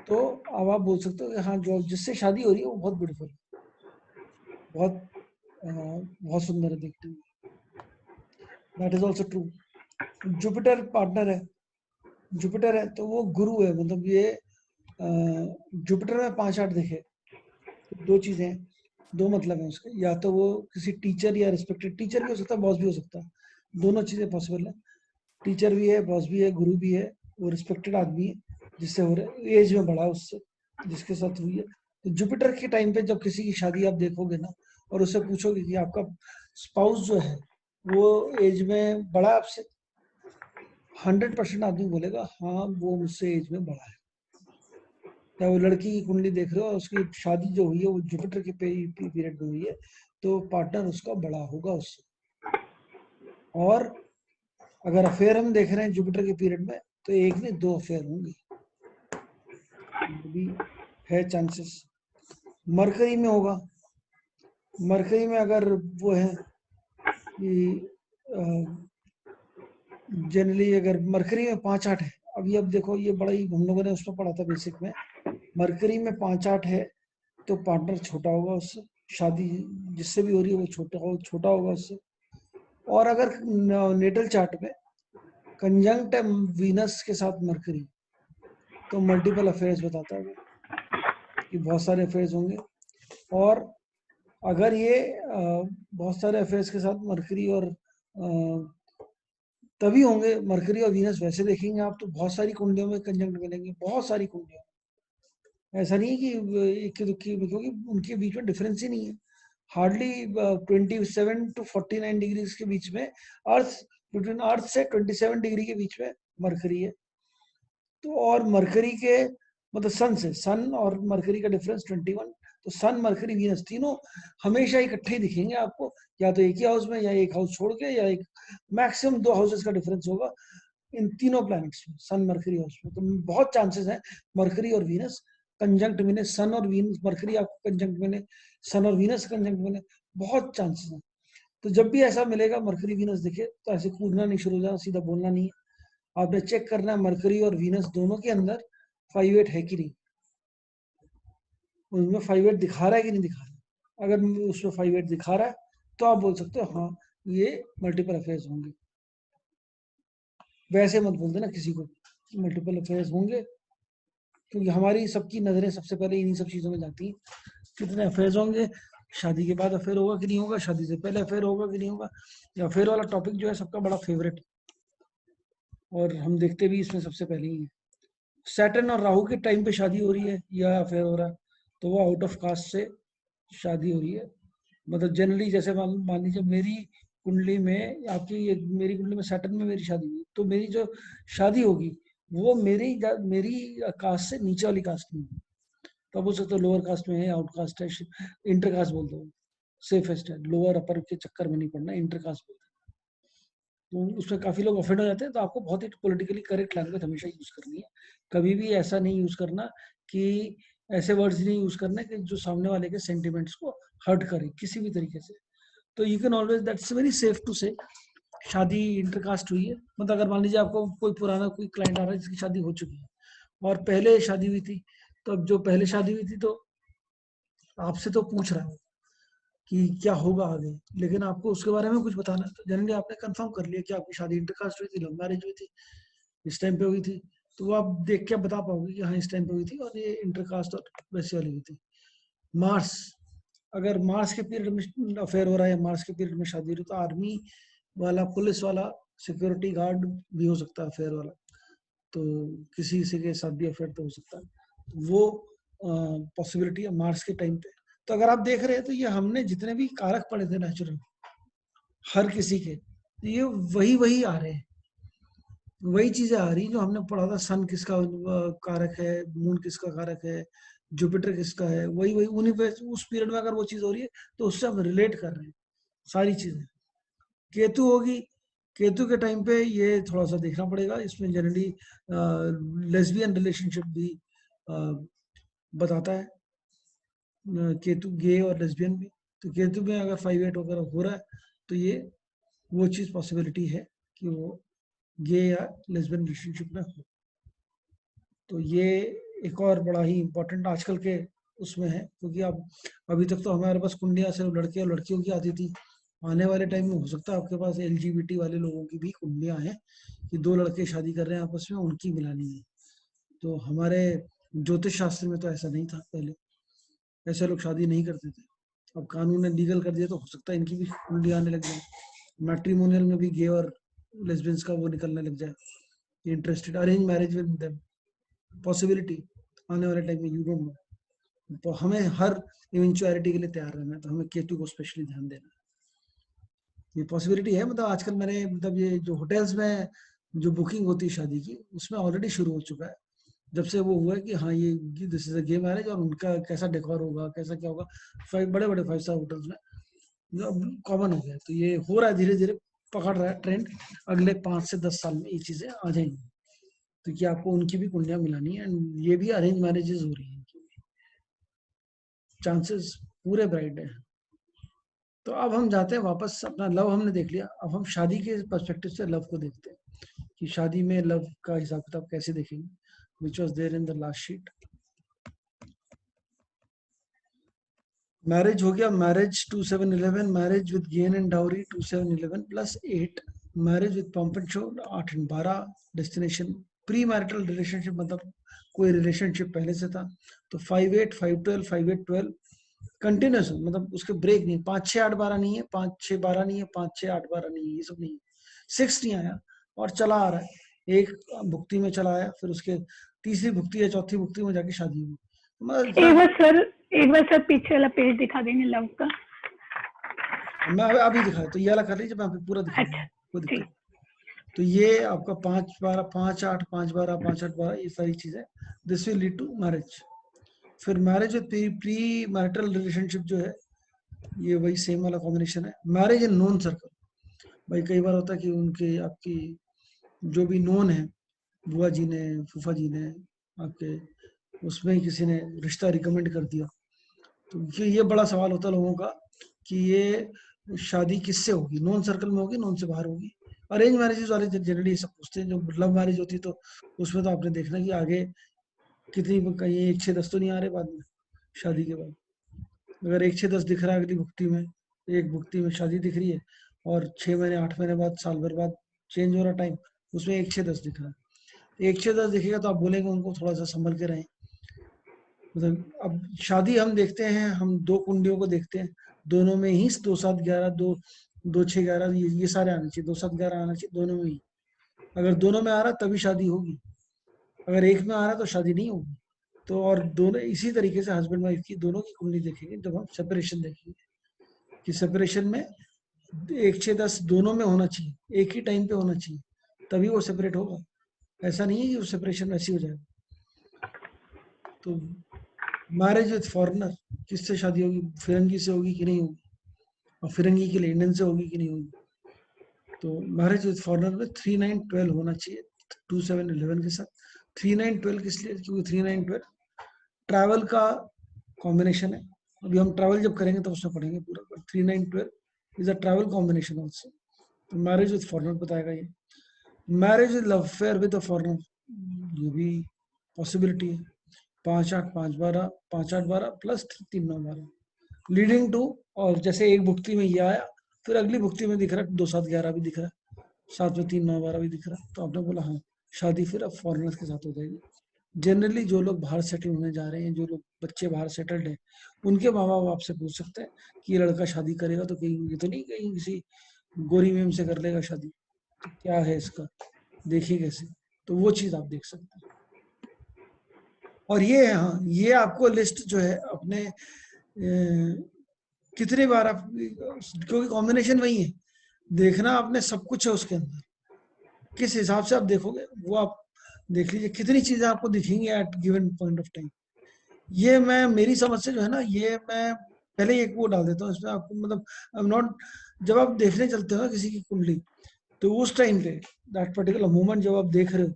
तो अब आप बोल सकते हो कि हाँ जो जिससे शादी हो रही है वो बहुत ब्यूटीफुल, बहुत बहुत सुंदर है देखने में, that is also true. Jupiter partner है, जुपिटर है तो वो गुरु है, मतलब ये जुपिटर में 5 8 दिखे तो दो चीजें हैं, दो मतलब है उसके, या तो वो किसी टीचर या रिस्पेक्टेड टीचर भी हो सकता है, बॉस भी हो सकता है, दोनों चीजें पॉसिबल है, टीचर भी है, बॉस भी है, गुरु भी है, वो रिस्पेक्टेड आदमी है जिससे हो रहा है, एज में बड़ा है उससे जिसके साथ हुई है। तो जुपिटर के टाइम पे जब किसी की शादी आप देखोगे ना, और उससे पूछोगे कि आपका स्पाउस जो है वो एज में बड़ा आपसे, 100% आदमी बोलेगा हाँ वो मुझसे एज में बड़ा है। या वो लड़की की कुंडली देख रहे हो, उसकी शादी जो हुई है वो जुपिटर के पीरियड में हुई है, तो पार्टनर उसका बड़ा होगा उससे। और अगर अफेयर हम देख रहे हैं जुपिटर के पीरियड में, तो एक नहीं 2 अफेयर होंगे, भी है चांसेस। मरकरी में होगा, मरकरी में अगर वो है कि जनरली अगर मरकरी में 5 8 है, अभी अब देखो ये बड़ा ही हम लोगों ने उसमें पढ़ा था बेसिक में, मरकरी में 5-8 है तो पार्टनर छोटा होगा उससे, शादी जिससे भी हो रही है वो छोटा होगा उससे। और अगर नेटल चार्ट में कंजंक्ट है वीनस के साथ मरकरी तो मल्टीपल अफेयर्स बताता है वो, कि बहुत सारे अफेयर्स होंगे। और अगर ये बहुत सारे अफेयर्स के साथ मरकरी और तभी होंगे, मरकरी और वीनस वैसे देखेंगे आप तो बहुत सारी कुंडलियों में कंजंक्ट मिलेंगे, बहुत सारी कुंडलियों में। ऐसा नहीं है कि इक्की दुक्की, क्योंकि उनके बीच में डिफरेंस ही नहीं है, हार्डली 27 to 49 डिग्रीज के बीच में अर्थ, बिटवीन अर्थ से 27 डिग्री के बीच में मरकरी है। तो और मरकरी के मतलब सन से, सन और मरकरी का डिफरेंस 21, तो सन मरकरी वीनस तीनों हमेशा इकट्ठे ही दिखेंगे आपको, या तो एक ही हाउस में, या एक हाउस छोड़ के, या एक मैक्सिमम 2 हाउसेस का डिफरेंस होगा इन तीनों प्लैनेट्स में, सन मरकरी हाउस में। तो बहुत चांसेस हैं मरकरी और वीनस कंजंक्ट मिले, सन और वीनस, मरकरी आपको कंजंक्ट मिले, सन और वीनस कंजंक्ट मिले, बहुत चांसेस हैं। तो जब भी ऐसा मिलेगा मरकरी वीनस दिखे तो ऐसे कूदना नहीं शुरू हो जाना, सीधा बोलना नहीं है, आपने चेक करना है मरकरी और वीनस दोनों के अंदर 5-8 है कि नहीं, उनमें 5-8 दिखा रहा है कि नहीं दिखा रहा है। अगर उसमें 5-8 दिखा रहा है तो आप बोल सकते हो हाँ ये मल्टीपल अफेयर्स होंगे। वैसे मत बोल देना किसी को मल्टीपल अफेयर्स होंगे, क्योंकि हमारी सबकी नजरें सबसे पहले इन्हीं सब चीजों में जाती हैं, कितने अफेयर्स होंगे, शादी के बाद अफेयर होगा कि नहीं होगा, शादी से पहले अफेयर होगा कि नहीं होगा। या अफेयर वाला टॉपिक जो है सबका बड़ा फेवरेट, और हम देखते भी इसमें सबसे पहले ही है। सैटर्न और राहु के टाइम पे शादी हो रही है या अफेयर हो रहा है तो वो आउट ऑफ कास्ट से शादी हो रही है। मतलब जनरली जैसे मान लीजिए मेरी कुंडली में, आपकी मेरी कुंडली में सैटर्न में मेरी शादी हुई, तो मेरी जो शादी होगी वो मेरी कास्ट से नीचे वाली कास्ट में, तो बोल सकते हो लोअर कास्ट में है, आउट कास्ट है, इंटर कास्ट बोल दो, सेफेस्ट है, लोअर अपर के चक्कर में नहीं पड़ना, इंटर कास्ट बोलते हैं। तो उसमें काफी लोग ऑफेंड हो जाते हैं, तो आपको बहुत ही पॉलिटिकली करेक्ट लैंग्वेज हमेशा यूज करनी है, कभी भी ऐसा नहीं यूज करना कि ऐसे वर्ड्स नहीं यूज करने कि जो सामने वाले के सेंटिमेंट्स को हर्ट करे किसी भी तरीके से। तो you can always, that's very safe to say शादी इंटरकास्ट हुई है, मतलब अगर मान लीजिए आपको कोई पुराना कोई क्लाइंट आ रहा है जिसकी शादी हो चुकी है और पहले शादी हुई थी, तो अब जो पहले शादी हुई थी तो आपसे तो पूछ रहा है कि क्या होगा आगे, लेकिन आपको उसके बारे में कुछ बताना है। तो जनरली आपने कंफर्म कर लिया कि आपकी शादी इंटरकास्ट हुई थी, लव मैरिज हुई थी, इस टाइम पे हुई थी, तो वो आप देख के बता पाओगे कि हाँ इस टाइम पे हुई थी और ये इंटरकास्ट और वैसे वाली हुई थी। मार्स, अगर मार्स के पीरियड में अफेयर हो रहा है या मार्स के पीरियड में शादी हो रही, तो आर्मी वाला, पुलिस वाला, सिक्योरिटी गार्ड भी हो सकता है अफेयर वाला, तो किसी के साथ भी अफेयर तो हो सकता है, वो पॉसिबिलिटी है मार्स के टाइम पे। तो अगर आप देख रहे हैं तो ये हमने जितने भी कारक पढ़े थे नेचुरल हर किसी के, तो ये वही आ रहे हैं, वही चीजें आ रही जो हमने पढ़ा था, सन किसका कारक है, मून किसका कारक है, जुपिटर किसका है, वही उन्हीं पे उस पीरियड में अगर वो चीज हो रही है तो उससे हम रिलेट कर रहे हैं सारी चीजें। केतु होगी, केतु के टाइम पे ये थोड़ा सा देखना पड़ेगा, इसमें जनरली लेस्बियन रिलेशनशिप भी बताता है, केतु गे और लेस्बियन भी। तो केतु में अगर 5-8 वगैरह हो रहा है तो ये वो चीज पॉसिबिलिटी है कि वो गे या लेस्बियन रिलेशनशिप में हो। तो ये एक और बड़ा ही इम्पोर्टेंट आजकल के उसमें है, क्योंकि अब अभी तक तो हमारे पास कुंडलियां सिर्फ लड़के और लड़कियों की आती थी, आने वाले टाइम में हो सकता है आपके पास LGBT वाले लोगों की भी कुंडलियां हैं कि 2 लड़के शादी कर रहे हैं आपस में, उनकी मिलानी है। तो हमारे ज्योतिष शास्त्र में तो ऐसा नहीं था पहले, ऐसे लोग शादी नहीं करते थे। अब कानून ने लीगल कर दिया तो हो सकता है इनकी भी कुंडली आने लग जाए, मैट्रिमोनियल में भी गे और लेस्बियंस का वो निकलने लग जाए, interested, arrange marriage with them, possibility आने वाले टाइम में, यू डोंट नो। तो हमें हर इवेंचुअलिटी के लिए तैयार रहना है, तो हमें केतु को स्पेशली ध्यान देना है, ये पॉसिबिलिटी है। मतलब आजकल मैंने, मतलब ये जो होटल्स में जो बुकिंग होती है शादी की, उसमें ऑलरेडी शुरू हो चुका है, जब से वो हुआ है कि हाँ ये this is a gay marriage, और उनका कैसा डेकोर होगा, कैसा क्या होगा, बड़े बड़े 5 स्टार होटल्स में जो कॉमन हो गया है। तो ये हो रहा है, धीरे धीरे पकड़ रहा है ट्रेंड, अगले 5 से 10 साल में ये चीजें आ जाएंगी, तो कि आपको उनकी भी कुंडलियां मिलानी है, एंड ये भी अरेंज मैरिजेस हो रही है, चांसेस पूरे ब्राइट है। तो अब हम जाते हैं वापस, अपना लव हमने देख लिया, अब हम शादी के पर्सपेक्टिव से लव को देखते हैं कि शादी में लव का हिसाब किताब कैसे देखेंगे, which was there in the last sheet. Marriage हो गया, marriage 2711, marriage with gain and dowry 2711 plus 8, marriage with pomp and show 8 and 12, destination pre marital relationship, मतलब कोई रिलेशनशिप पहले से था, तो 5-8 5-12 5-8 12 कंटिन्यूस, मतलब उसके ब्रेक नहीं, 5-6-8-12 नहीं है, 5-6-12 नहीं है, 5-6-8-12 नहीं है, ये सब नहीं है, 6 नहीं आया और चला आ रहा है, एक भुक्ति में चला आया, फिर उसके तीसरी भुक्ति या चौथी भुक्ति में जाके शादी हुई। मतलब एक बार सर पीछे वाला पेज दिखा देंगे लव का। मैं अभी दिखा, तो ये वाला कर लीजिए, मैं अभी पूरा दिखा दूंगा, कोई दिक्कत नहीं। तो ये आपका 5-12 5-8 5-12 5-8 12 ये सारी चीजें, this will lead to marriage. फिर marriage with pre marital relationship जो है, ये वही सेम वाला कॉम्बिनेशन है। मैरिज इन नोन सर्कल, भाई कई बार होता है कि उनके आपकी जो भी नोन है, बुआ जी ने, फूफा जी ने, आपके उसमें ही किसी ने रिश्ता रिकमेंड कर दिया, तो ये बड़ा सवाल होता है लोगों का कि ये शादी किससे होगी, नॉन सर्कल में होगी, नॉन से बाहर होगी। अरेंज मैरिजेस वाले जनरली सब पूछते हैं, जो लव मैरिज होती है तो उसमें तो आपने देखना कि आगे कितनी, कहीं 1-6-10 तो नहीं आ रहे बाद में शादी के बाद। अगर 1-6-10 दिख रहा है अगली भुक्ति में, एक भुक्ति में शादी दिख रही है और 6 महीने 8 महीने बाद, साल भर बाद चेंज हो रहा टाइम, उसमें 1-6-10 दिख रहा है, 1-6-10 दिखेगा तो आप बोलेंगे उनको थोड़ा सा संभल के रहें। मतलब अब शादी हम देखते हैं, हम 2 कुंडियों को देखते हैं, दोनों में ही 2-7-11 2-6-11 ये सारे आने चाहिए, 2-7-11 आना चाहिए दोनों में ही। अगर दोनों में आ रहा तभी शादी होगी, अगर एक में आ रहा तो शादी नहीं होगी। तो और दोनों इसी तरीके से हस्बैंड वाइफ की दोनों की कुंडली देखेंगे जब हम सेपरेशन देखेंगे, कि सेपरेशन में 1-6-10 दोनों में होना चाहिए, एक ही टाइम पे होना चाहिए, तभी वो सेपरेट होगा। ऐसा नहीं है कि वो सेपरेशन वैसे हो जाएगा। तो मैरिज विद फॉरेनर, किससे शादी होगी, फिरंगी से होगी कि नहीं होगी, और फिरंगी के लिए इंडियन से होगी कि नहीं होगी। तो मैरिज विद फॉरेनर में 3-9-12 होना चाहिए 2711 के साथ। 3-9-12 किस लिए, क्योंकि 3-9-12 ट्रैवल का कॉम्बिनेशन है। अभी हम ट्रैवल जब करेंगे तो उसमें पढ़ेंगे पूरा। 3-9-12 is a travel combination also. तो मैरिज विद फॉरेनर बताएगा ये। Marriage with love affair with a foreigner, ये भी पॉसिबिलिटी है। 5-8 5-12 5-8 12 प्लस 3-9-12 लीडिंग टू, और जैसे एक भुक्ति में ये आया, फिर अगली भुक्ति में दिख रहा है 2-7-11 भी दिख रहा है, साथ में 3-9-12 भी दिख रहा है, तो आपने बोला हाँ शादी फिर अब फॉरेनर्स के साथ हो जाएगी। जनरली जो लोग बाहर सेटल होने जा रहे हैं, जो लोग बच्चे बाहर सेटल्ड हैं, उनके माँ बाप आपसे पूछ सकते हैं कि ये लड़का शादी करेगा तो कहीं ये तो नहीं कहीं किसी गोरी मेम से कर लेगा शादी, तो क्या है इसका, देखिए कैसे, तो वो चीज आप देख सकते हैं। और ये है, हाँ ये आपको लिस्ट जो है अपने कितने बार आप, क्योंकि कॉम्बिनेशन वही है, देखना आपने सब कुछ है उसके अंदर, किस हिसाब से आप देखोगे वो आप देख लीजिए, कितनी चीजें आपको दिखेंगी at given point of time. ये मैं मेरी समझ से जो है ना, ये मैं पहले ही एक वो डाल देता हूँ इसमें आपको, मतलब आई एम नॉट, जब आप देखने चलते हो ना किसी की कुंडली, तो उस टाइम पे दैट पर्टिकुलर मोमेंट जब आप देख रहे हो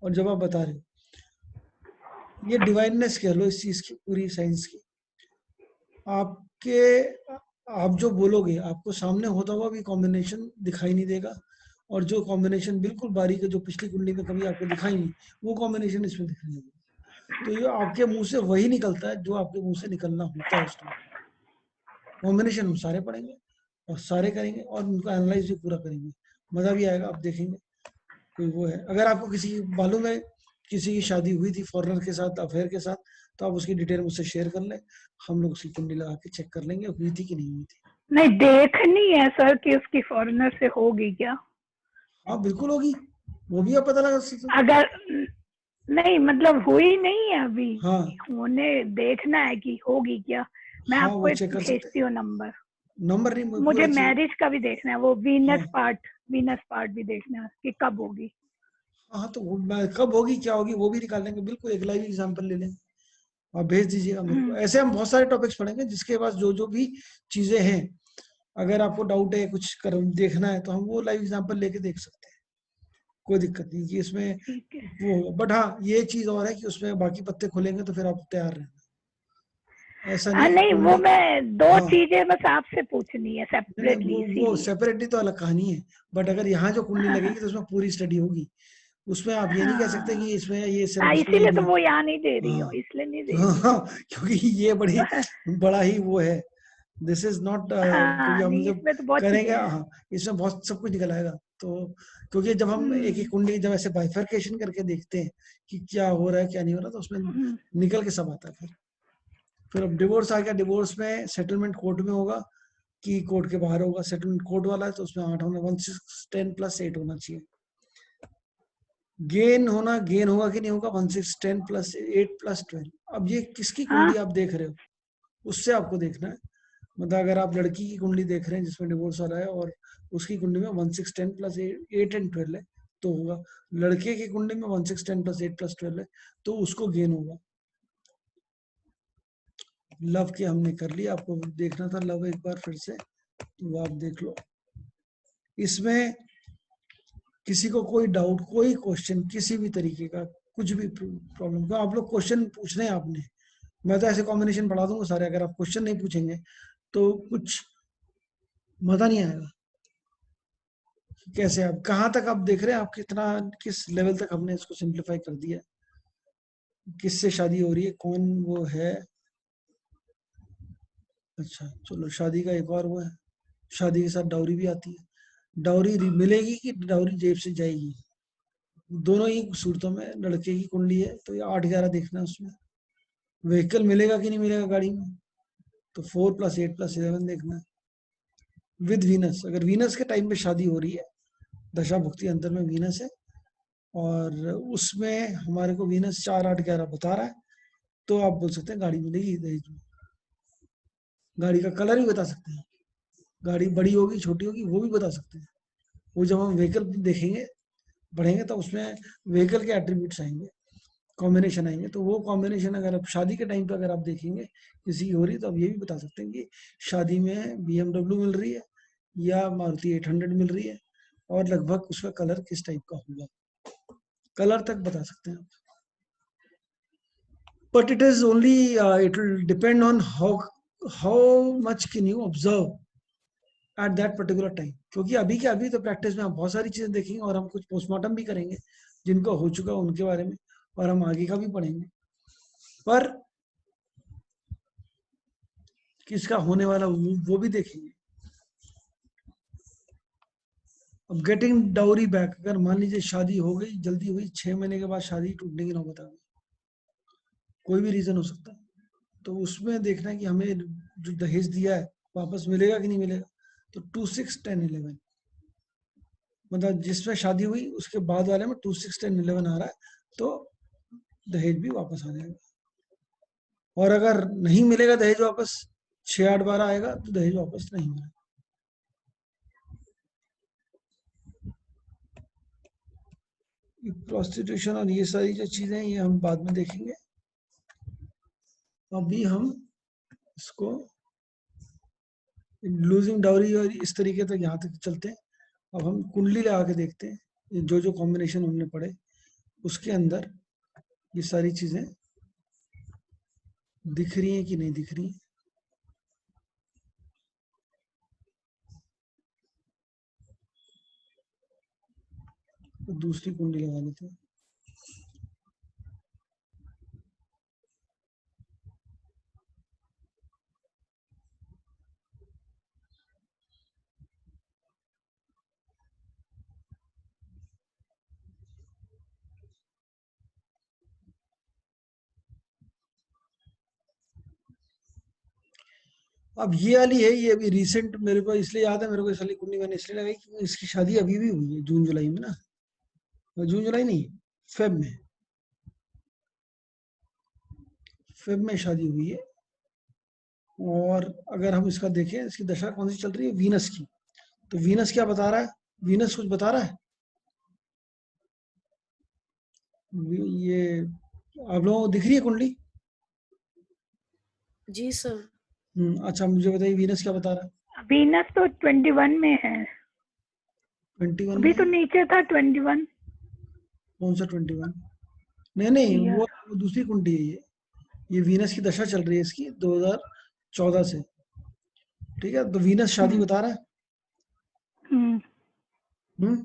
और जब आप बता रहे हो, ये डिवाइननेस कह लो इस चीज की, पूरी साइंस की। आपके, आप जो बोलोगे आपको सामने होता हुआ भी कॉम्बिनेशन दिखाई नहीं देगा, और जो कॉम्बिनेशन बिल्कुल बारीक है, जो पिछली कुंडली में कभी आपको दिखाई नहीं, वो कॉम्बिनेशन इसमें दिखाई देगा। तो ये आपके मुंह से वही निकलता है जो आपके मुंह से निकलना होता है उस टाइम। कॉम्बिनेशन हम सारे पढ़ेंगे और सारे करेंगे और उनको एनालाइज भी पूरा करेंगे, मजा भी आएगा, आप देखेंगे कोई वो है। अगर आपको किसी मालूम है किसी की शादी हुई थी फॉरेनर के साथ, अफेयर के साथ, तो आप उसकी डिटेल मुझसे शेयर कर लें, हम लोग उसकी कुंडली लगा के चेक कर लेंगे हुई थी कि नहीं हुई थी। नहीं देखनी है सर कि उसकी फॉरेनर से होगी क्या। हाँ बिल्कुल होगी, वो भी आप पता लगा सकते हो। अगर नहीं मतलब हुई नहीं है अभी, हाँ होने देखना है कि होगी क्या। मैं हाँ, आपको वो एक चेक कर सकते भेजती हूँ नंबर। हैं, नंबर नहीं मुझे पूरा चाहिए। मैरिज का भी देखना है, वो हाँ वीनस पार्ट भी देखना है कि कब होगी। हाँ, तो कब होगी क्या होगी वो भी निकाल लेंगे, बिल्कुल एक लाइव एग्जांपल ले लेंगे, आप भेज दीजिएगा मेरे को। ऐसे हम बहुत सारे टॉपिक्स पढ़ेंगे जिसके पास जो जो भी चीजें हैं, अगर आपको डाउट है कुछ कर देखना है तो हम वो लाइव एग्जांपल लेके देख सकते हैं, कोई दिक्कत नहीं कि इसमें ठीक है। वो होगा। बट हाँ ये चीज और है कि उसमें बाकी पत्ते खुलेंगे तो फिर आप तैयार रहना, ऐसा हाँ नहीं नहीं, वो कुंडली। मैं दो हाँ चीजें बस आपसे पूछनी है नहीं, सेपरेटली, वो इसीलिए। सेपरेटली तो अलग कहानी है, बट अगर यहाँ जो कुंडली हाँ लगेगी तो उसमें पूरी स्टडी होगी। उसमें आप ये नहीं कह सकते हाँ कि इसमें ये हाँ, सिर्फ इसको ये इसीलिए तो दिया। वो यहाँ नहीं दे रही हाँ हूँ, इसलिए नहीं दे हाँ रही हूँ। हाँ, क्योंकि ये बड़ा ही वो है। दिस इज नॉट, क्योंकि हाँ हम नहीं, जब इसमें तो बहुत चीजें करेंगे, हैं। हाँ इसमें बहुत सब कुछ निकल आएगा। तो क्योंकि जब हम एक एक कुंडली जब ऐसे बाइफरकेशन करके देखते हैं कि क्या हो रहा है क्या नहीं हो रहा, तो उसमें हम्म, निकल के सब आता है। फिर अब डिवोर्स आ गया, डिवोर्स में सेटलमेंट कोर्ट में होगा कि कोर्ट के बाहर होगा। सेटलमेंट कोर्ट वाला है तो उसमें 8 होना, 1610 + 8 होना चाहिए। गेन होगा कि नहीं होगा, 1610 + 8 + 12। अब ये किसकी हाँ कुंडली आप देख रहे हो, उससे आपको देखना है। मतलब अगर आप लड़की की कुंडली देख रहे हैं जिसमें डिवोर्स वाला है और उसकी कुंडली में 1610 + 8 एंड 12 है, तो होगा। लड़के की कुंडली में 1610 + 8 + 12 है, तो उसको गेन होगा। लव के हमने कर लिया, आपको देखना था लव एक बार फिर से, तो वो आप देख लो। इसमें किसी को कोई डाउट, कोई क्वेश्चन किसी भी तरीके का, कुछ भी प्रॉब्लम, तो आप लोग क्वेश्चन पूछने हैं आपने। मैं तो ऐसे कॉम्बिनेशन पढ़ा दूंगा सारे, अगर आप क्वेश्चन नहीं पूछेंगे तो कुछ मजा नहीं आएगा। कैसे आप कहाँ तक आप देख रहे हैं, आप कितना किस लेवल तक हमने इसको सिंप्लीफाई कर दिया, किससे शादी हो रही है, कौन वो है। अच्छा चलो, शादी का एक और वो है, शादी के साथ डाउरी भी आती है। डाउरी मिलेगी कि डाउरी जेब से जाएगी, दोनों ही सूरतों में। लड़के की कुंडली है तो ये 8-11 देखना है उसमें। व्हीकल मिलेगा कि नहीं मिलेगा गाड़ी में, तो 4 + 8 + 11 देखना है। विद वीनस, अगर वीनस के टाइम पे शादी हो रही है, दशा भुक्ति अंतर में वीनस है और उसमें हमारे को वीनस 4, 8, 11 बता रहा है, तो आप बोल सकते हैं गाड़ी मिलेगी दहेज में। गाड़ी का कलर भी बता सकते हैं, गाड़ी बड़ी होगी छोटी होगी वो भी बता सकते हैं। वो जब हम व्हीकल देखेंगे बढ़ेंगे तो उसमें व्हीकल के एट्रीब्यूट्स आएंगे, कॉम्बिनेशन आएंगे, तो वो कॉम्बिनेशन अगर आप शादी के टाइम पे अगर आप देखेंगे किसी की हो रही, तो आप ये भी बता सकते हैं कि शादी में BMW मिल रही है या मारुति 800 मिल रही है, और लगभग उसका कलर किस टाइप का होगा, कलर तक बता सकते हैं आप। But it is only, it will depend on how much can you observe at that particular time। क्योंकि अभी के अभी तो प्रैक्टिस में हम बहुत सारी चीजें देखेंगे और हम कुछ पोस्टमार्टम भी करेंगे जिनको हो चुका है उनके बारे में, और हम आगे का भी पढ़ेंगे, पर किसका होने वाला वो भी देखेंगे। अब गेटिंग डाउरी बैक, अगर मान लीजिए शादी हो गई, जल्दी हुई, 6 महीने के बाद शादी टूटने की नौबत आ गई, कोई भी रीजन हो सकता है, तो उसमें देखना है कि हमें जो दहेज दिया है वापस मिलेगा कि नहीं मिलेगा। तो 2, 6, 10, 11, मतलब जिसमें शादी हुई उसके बाद वाले में 2, 6, 10, 11 आ रहा है, तो दहेज भी वापस आ जाएगा। और अगर नहीं मिलेगा दहेज वापस, 6, 8, 12 आएगा, तो दहेज वापस नहीं मिलेगा। प्रोस्टिट्यूशन और ये सारी जो चीजें ये हम बाद में देखेंगे, अभी हम इसको लूजिंग डाउरी और इस तरीके तक यहाँ तक चलते हैं। अब हम कुंडली लगा के देखते हैं, जो जो कॉम्बिनेशन हमने पढ़े उसके अंदर ये सारी चीजें दिख रही हैं कि नहीं दिख रही हैं। तो दूसरी कुंडली लगा लेते हैं। अब ये वाली है, ये अभी रिसेंट मेरे को इसलिए याद है, मेरे को इस वाली कुंडली मैंने इसलिए लगाई कि इसकी शादी अभी भी हुई है जून जुलाई में ना, जून जुलाई नहीं, फेब में, फेब में शादी हुई है। और अगर हम इसका देखें, इसकी दशा कौन सी चल रही है, वीनस की, तो वीनस क्या बता रहा है, वीनस कुछ बता रहा है। ये आप लोगों को दिख रही है कुंडली? जी सर। अच्छा मुझे बताइए वीनस क्या बता रहा है। वीनस तो 21 में है, 21 अभी तो में? नीचे था 21। कौन सा 21? नहीं नहीं, या वो दूसरी कुंडली है ये। ये वीनस की दशा चल रही है इसकी 2014 से, ठीक है। तो वीनस शादी बता रहा है। हम्म, हम्म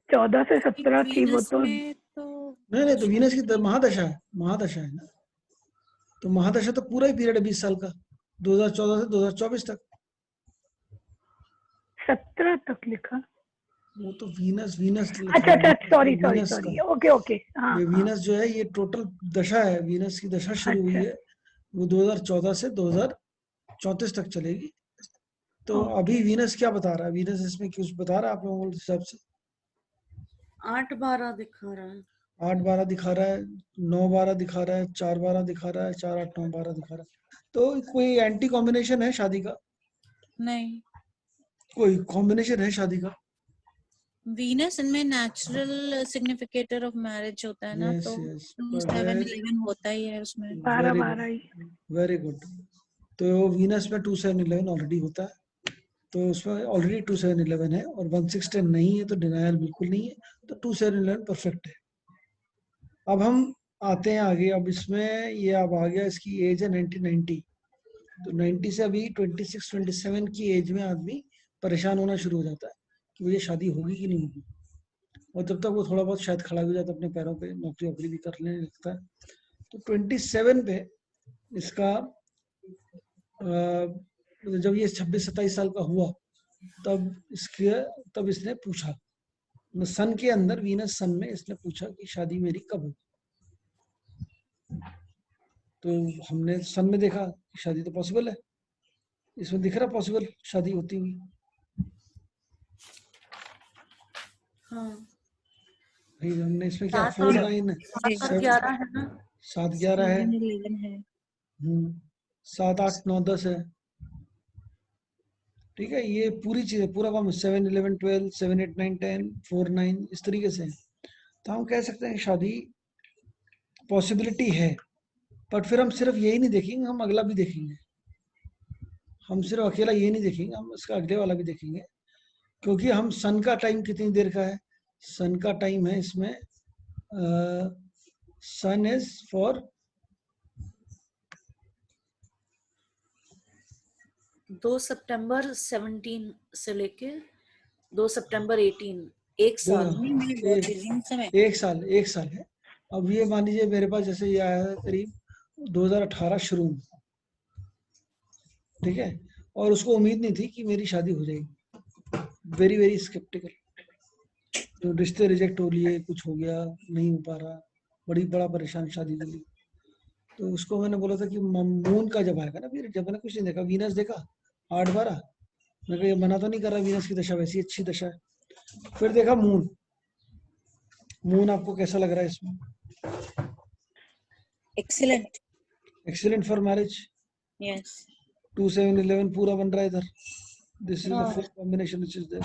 14 से 17 थी वो वीनस तो। में तो नहीं तो वीनस की शादी महादशा है, महादशा है ना। तो महादशा तो पूरा ही पीरियड है 20 साल का, 2014 से 2024 तक। 17 तक लिखा। वो तो वीनस वीनस लिख अच्छा रहा अच्छा, है, सॉरी सॉरी वीनस का। सॉरी, ओके ओके, हाँ ये हाँ, वीनस जो है ये टोटल दशा है, वीनस की दशा शुरू हुई अच्छा, है, वो 2014 से 2034 तक चलेगी। तो अभी ओके। वीनस क्या बता रहा है, वीनस इसमें कुछ बता रहा है आप लोगों के हिसाब से? 8-12 दिखा रहा है। 8-12 दिखा रहा है, 9-12 दिखा रहा है, 4-12 दिखा रहा है, 4-8-9-12 दिखा रहा है। तो कोई एंटी कॉम्बिनेशन है शादी का? नहीं, कोई कॉम्बिनेशन है शादी का? वीनस इनमें नेचुरल सिग्निफिकेटर ऑफ मैरिज होता है ना, यस तो यस, 2-7-11 होता ही है उसमें। 12 वेरी 12 गुड, ही। Very good. तो वीनस में 2-7-11 ऑलरेडी होता है, तो उसमें ऑलरेडी 2-7-11 है, और 1-6-10 नहीं है, तो डिनायल बिल्कुल नहीं है, तो 2-7-11 परफेक्ट है। अब हम आते हैं आगे। अब इसमें ये अब आ गया, इसकी एज है 1990। तो 90 से अभी 26-27 की एज में आदमी परेशान होना शुरू हो जाता है कि मुझे शादी होगी कि नहीं होगी, और जब तक वो थोड़ा बहुत शायद खड़ा भी हो जाता है अपने पैरों पे, नौकरी वोकरी भी कर लेने लगता है। तो 27 पे इसका जब ये 26-27 साल का हुआ, तब इसके तब इसने पूछा, सन के अंदर, वीनस सन में इसने पूछा कि शादी मेरी कब होगी। तो हमने सन में देखा कि शादी तो पॉसिबल है, इसमें दिख रहा पॉसिबल शादी होती हुई। हाँ, भाई हमने इसमें क्या 7 और 4-9 11 है ना। 7-11 है, 7-11 है। 7-8-9-10 है, ठीक है। ये पूरी चीजें पूरा काम 7-11-12 7-8-9-10 4-9 इस तरीके से है। तो हम कह सकते हैं शादी पॉसिबिलिटी है, बट फिर हम सिर्फ यही नहीं देखेंगे, हम अगला भी देखेंगे। हम सिर्फ अकेला ये नहीं देखेंगे, हम इसका अगले वाला भी देखेंगे, क्योंकि हम सन का टाइम कितनी देर का है। सन का टाइम है इसमें, सन इज फॉर 2 सितंबर 17 से लेके 2 सितंबर 18, एक दो साल। नहीं, मैं बोल रही हूँ समय। एक साल है। अब ये मान लीजिए मेरे पास जैसे ये आया है करीब 2018 शुरू में, ठीक है, और उसको उम्मीद नहीं थी कि मेरी शादी हो जाएगी, वेरी वेरी स्केप्टिकल, तो रिश्ते रिजेक्ट हो लिए, कुछ हो गया, नहीं हो पा रहा, बड़ा परेशान शादी के लिए। तो उसको मैंने बोला था कि मून का जब आएगा ना, फिर जब मैंने कुछ नहीं देखा, वीनस देखा 8-12, मैं कहा ये मना तो नहीं कर रहा, वीनस की दशा वैसी अच्छी दशा है। फिर देखा मून, मून आपको कैसा लग रहा है इसमें? Excellent. Excellent for marriage. Yes. 2-7-11 पूरा बन रहा है इधर, दिस इज द हाँ full combination which is there,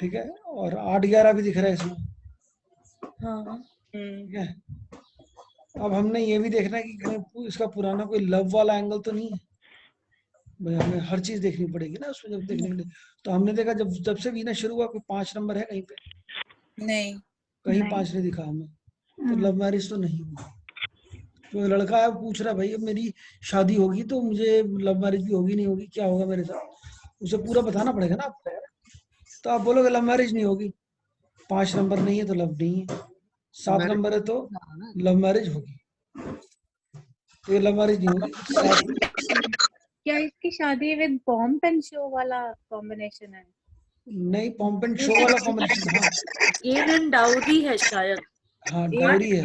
ठीक है। और 8-11 भी दिख रहा है इसमें, हाँ, ठीक है। अब हमने ये भी देखना है कि कहीं इसका पुराना कोई लव वाला एंगल तो नहीं है, भाई हमें हर चीज देखनी पड़ेगी ना उसमें जब देखने के लिए। तो हमने देखा जब जब से वीनस शुरू हुआ, कोई 5 नंबर है कहीं पे? नहीं। कहीं नहीं। 5 नहीं दिखा हमें, तो लव मैरिज तो नहीं होगी। तो लड़का है पूछ रहा है भाई अब मेरी शादी होगी तो मुझे लव मैरिज भी होगी नहीं होगी, क्या होगा मेरे साथ, उसे पूरा बताना पड़ेगा ना आपको। तो आप बोलोगे लव मैरिज नहीं होगी, 5 नंबर नहीं है तो लव नहीं है, 7 मैरिज नंबर है तो आ रहा है ना। लव मैरिज होगी, तो ये लव मैरिज नहीं होगी। 7 क्या इसकी शादी विद पॉम्प एंड शो वाला कॉम्बिनेशन है? नहीं, पॉम्प एंड शो वाला कॉम्बिनेशन, हाँ गेन एंड डाउरी है शायद। हाँ डाउरी है,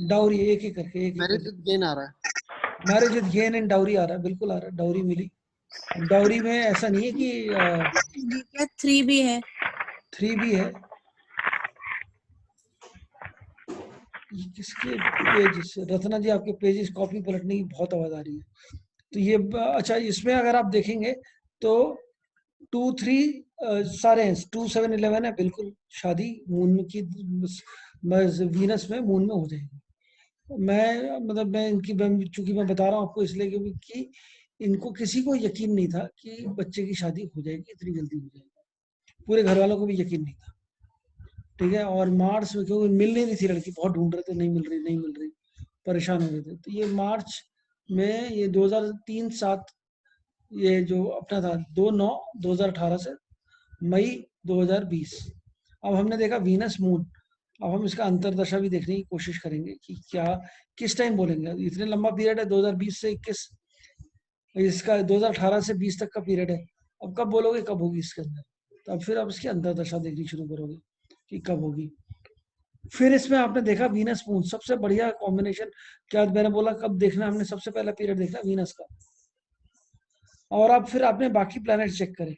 डाउरी एक एक करके एक एक मैरिज करके गेन आ रहा है। Marriage with gain and dowry आ रहा है, बिल्कुल आ रहा है, डाउरी मिली। अब डाउरी में ऐसा नहीं है कि क्या 3 भी है? 3 भी है। ये किसके पेजेस, रत्ना जी आपके पेजेस कॉपी पलटने की बहुत आवाज आ रही है। तो ये अच्छा, इसमें अगर आप देखेंगे तो 2-3 सारे हैं, 2-7-11 है, बिल्कुल शादी मून में की, वीनस में मून में हो जाएगी। मैं इनकी चूंकि मैं बता रहा हूँ आपको इसलिए क्योंकि इनको किसी को यकीन नहीं था कि बच्चे की शादी हो जाएगी, इतनी जल्दी हो जाएगी, पूरे घर वालों को भी यकीन नहीं था, ठीक है। और मार्च में क्योंकि मिल नहीं रही थी लड़की, बहुत ढूंढ रहे थे, नहीं मिल रही, परेशान हो गए थे। तो ये मार्च में ये 2003-7 ये जो अपना था 2/9/2018 से मई 2020। अब हमने देखा वीनस मून। अब हम इसका अंतरदशा भी देखने की कोशिश करेंगे कि क्या किस टाइम बोलेंगे। इतने लंबा पीरियड है 2020 से 21, इसका 2018 से 20 तक का पीरियड है। अब कब बोलोगे कब होगी इसके अंदर, तो अब फिर आप इसकी अंतरदशा देखनी शुरू करोगे कि कब होगी। फिर इसमें आपने देखा वीनस मून, सबसे बढ़िया कॉम्बिनेशन। क्या मैंने बोला कब देखना, हमने सबसे पहला पीरियड देखना वीनस का। और अब फिर आपने बाकी प्लैनेट चेक करे,